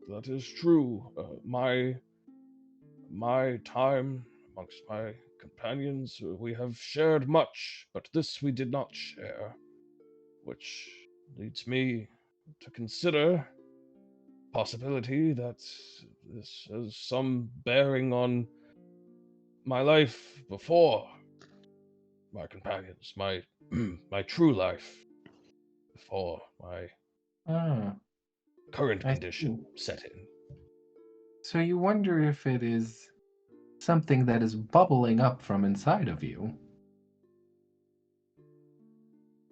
that is true. My time amongst my companions, we have shared much, but this we did not share, which leads me to consider possibility that this has some bearing on my life before my companions, my my true life before my Ah, current I see. condition set in. So you wonder if it is something that is bubbling up from inside of you.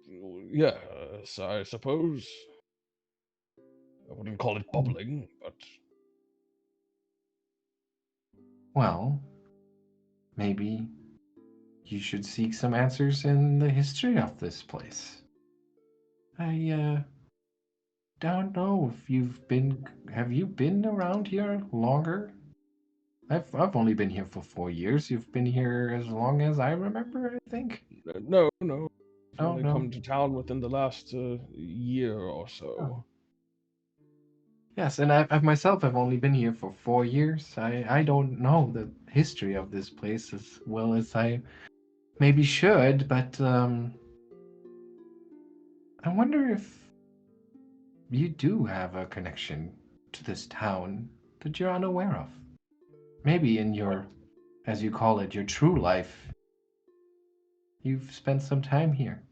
Yes, I suppose. I wouldn't call it Hmm. bubbling, but Well, maybe you should seek some answers in the history of this place. I don't know if you've been. Have you been around here longer? I've only been here for 4 years. You've been here as long as I remember, I think. no. I've Oh only no. come to town within the last year or Oh. so. Yes, and I've myself have only been here for 4 years. I don't know the history of this place as well as I maybe should, but I wonder if you do have a connection to this town that you're unaware of. Maybe in I, your, as you call it, your true life, you've spent some time here.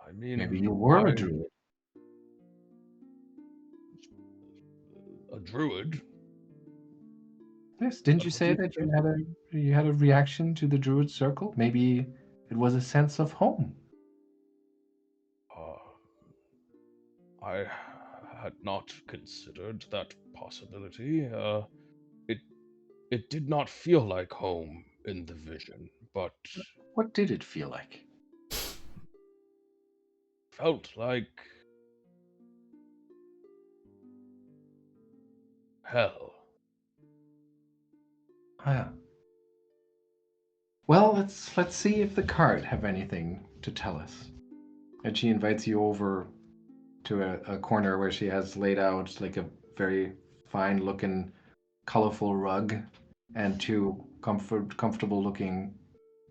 I mean, Maybe you were a my druid. a druid. Yes, didn't you That's what say you that said. you had a reaction to the druid circle? Maybe it was a sense of home. Uh, I had not considered that possibility. It it did not feel like home in the vision, but What did it feel like? felt like hell. Huh. Well, let's see if the card have anything to tell us. And she invites you over to a corner where she has laid out like a very fine looking, colorful rug and two comfortable looking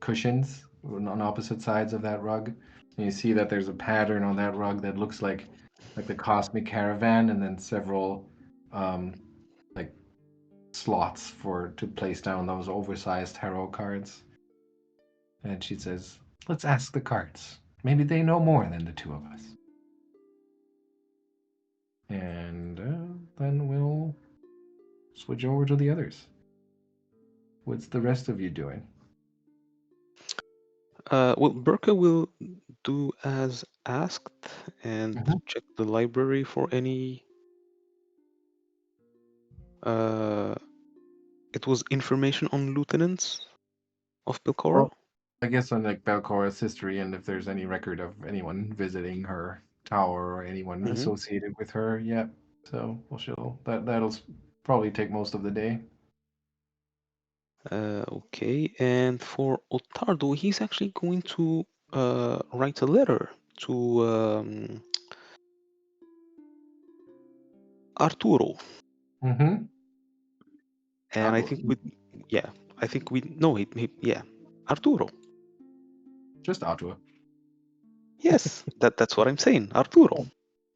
cushions on opposite sides of that rug. And you see that there's a pattern on that rug that looks like the Cosmic Caravan, and then several um, like slots for to place down those oversized tarot cards. And she says, "Let's ask the cards. Maybe they know more than the two of us." And then we'll switch over to the others. What's the rest of you doing? Well, Birke will do as asked and Mhm. check the library for any. Uh, it was information on lieutenants of Pilcora. Well, I guess on like Belcora's history, and if there's any record of anyone visiting her tower or anyone Hmm. associated with her yet. So well, that'll probably take most of the day. Okay, and for Ottardo, he's actually going to write a letter to Arturo. Mm-hmm. And I think Arturo. Just Ottawa. Yes, that's what I'm saying, Arturo.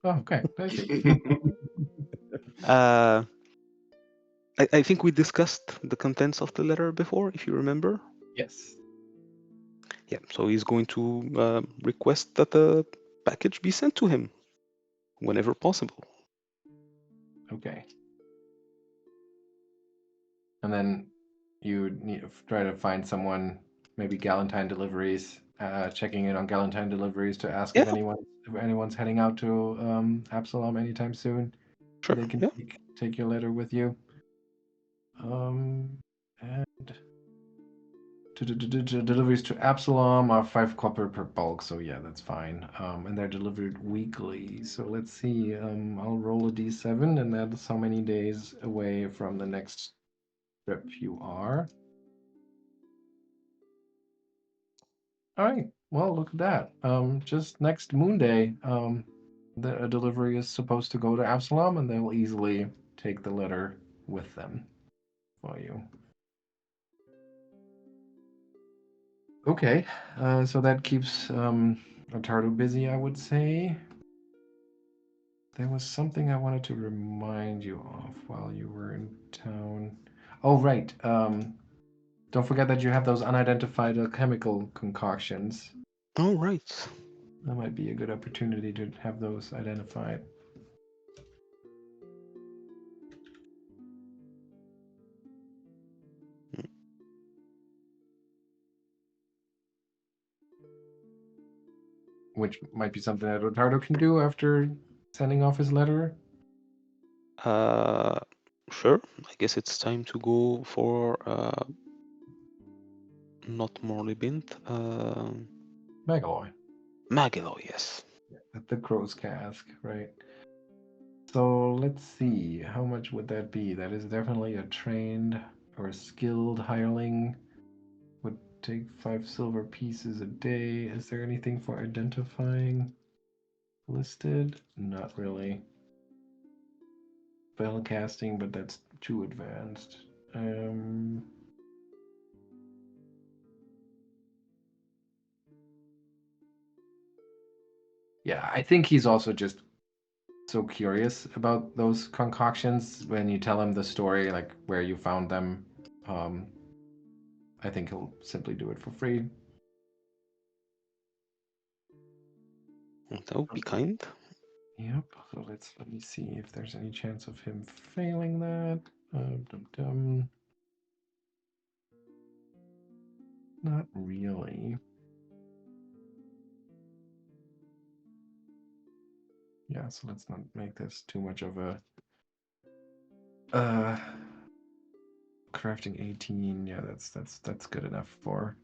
Oh, okay. I see. I think we discussed the contents of the letter before, if you remember. Yes. Yeah, so he's going to request that the package be sent to him whenever possible. Okay. And then you need try to find someone, maybe Galentine Deliveries, checking in on Galentine Deliveries to ask if Yeah. anyone's heading out to Absalom anytime soon. Sure. They can Yeah. take your letter with you. And deliveries to Absalom are 5 copper per bulk, so yeah, that's fine. And they're delivered weekly. So let's see. I'll roll a d7, and that's how many days away from the next trip you are. All right. Well, look at that. Just next Moon Day, the delivery is supposed to go to Absalom, and they'll easily take the letter with them for you. Okay. So that keeps Ottardo busy, I would say. There was something I wanted to remind you of while you were in town. Oh, right. Don't forget that you have those unidentified chemical concoctions. All right. That might be a good opportunity to have those identified. Which might be something that Ottardo can do after sending off his letter. Sure. I guess it's time to go for not Morlibint. Megaloy. Magillo, yes. At the crow's cask, right? So let's see, how much would that be? That is definitely a trained or skilled hireling. Would take 5 silver pieces a day. Is there anything for identifying listed? Not really. Spell casting, but that's too advanced. Yeah, I think he's also just so curious about those concoctions. When you tell him the story, like where you found them, I think he'll simply do it for free. That would be kind. Yep. So let me see if there's any chance of him failing that. Not really. Yeah, so let's not make this too much of a crafting 18. Yeah, that's good enough for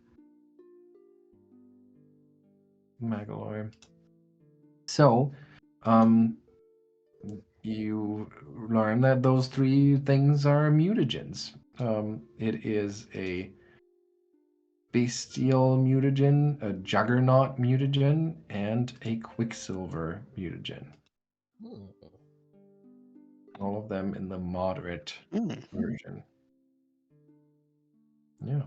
Magaloy. So, you learn that those 3 things are mutagens. It is a bestial mutagen, a juggernaut mutagen, and a quicksilver mutagen. All of them in the moderate version. Yeah.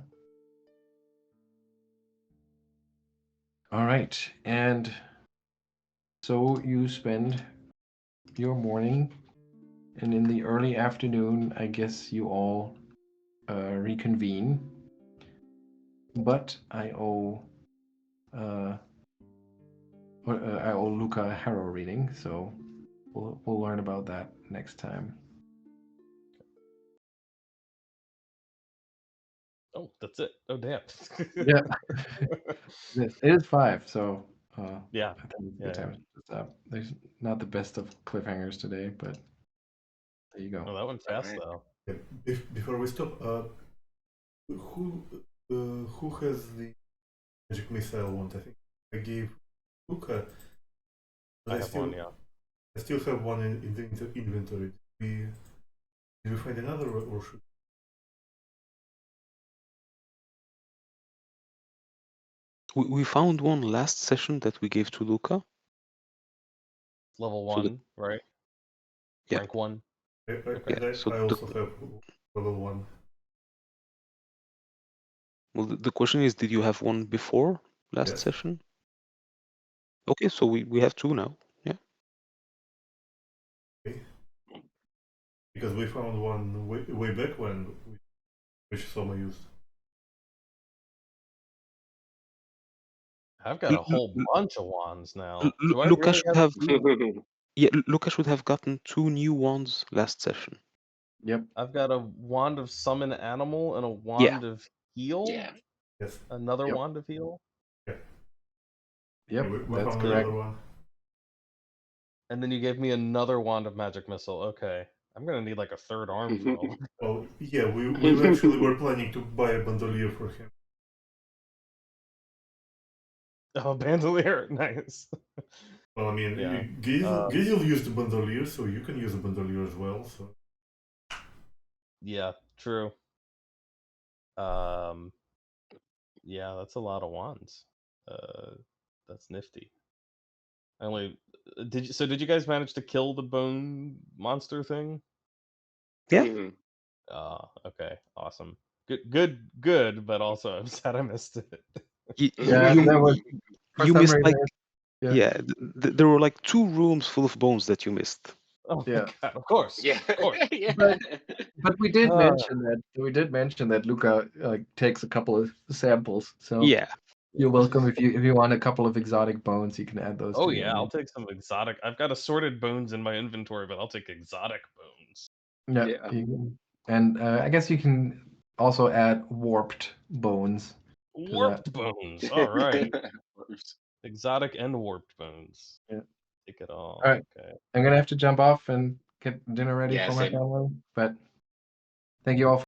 All right. And so you spend your morning, and in the early afternoon, I guess you all reconvene. But I owe Lucca a Harrow reading, so we'll learn about that next time. Oh, that's it. Oh, damn. Yeah. It is 5, so Yeah. I think it's a Yeah, good time to stop. There's not the best of cliffhangers today, but there you Oh, go. that went fast Alright. though. Yeah, before we stop, who has the magic missile wand? I think I gave Lucca, but I have one, yeah. I still have one in the inventory. Did we find another, or should? We found one last session that we gave to Lucca. Level So 1, right? Yeah. Rank 1. Yeah, so I also have level 1. Well, the question is, did you have one before last Yes. session? Okay, so we have 2 now. Yeah. Okay. Because we found one way back when, which Soma used. I've got a whole bunch of wands now. Do I Lucca really should have have two? Lucca should have gotten 2 new wands last session. Yep. I've got a wand of summon animal and a Yeah. wand of heal. Yeah. Yes. Another Yep. wand of heal. Yep, Yeah, we that's found correct. another one. And then you gave me another wand of magic missile. Okay. I'm gonna need like a third arm for all. Well, yeah, we actually were planning to buy a bandolier for him. Oh, bandolier, nice. Well, I mean, Yeah. Gizel used the bandolier, so you can use a bandolier as well. So Yeah, true. Yeah, that's a lot of wands. That's nifty. I only did you guys manage to kill the bone monster thing? Yeah. Mhm. Okay, awesome. Good, but also I'm sad I missed it. Yeah, You that was for you some missed reason. like Yeah. there were like 2 rooms full of bones that you missed. Oh my Yeah. god, of course. Yeah. Of course. Yeah. But we did Uh, mention that Lucca takes a couple of samples. So Yeah. you're welcome if you want a couple of exotic bones, you can add those Oh to yeah, your I'll menu. take some exotic. I've got assorted bones in my inventory, but I'll take exotic bones. Yeah. Yeah. you can- And I guess you can also add warped bones to that. Warped bones. All right. Exotic and warped bones. Yeah. Take it all. All right. Okay. I'm gonna have to jump off and get dinner ready Yeah, for my same. family. But thank you all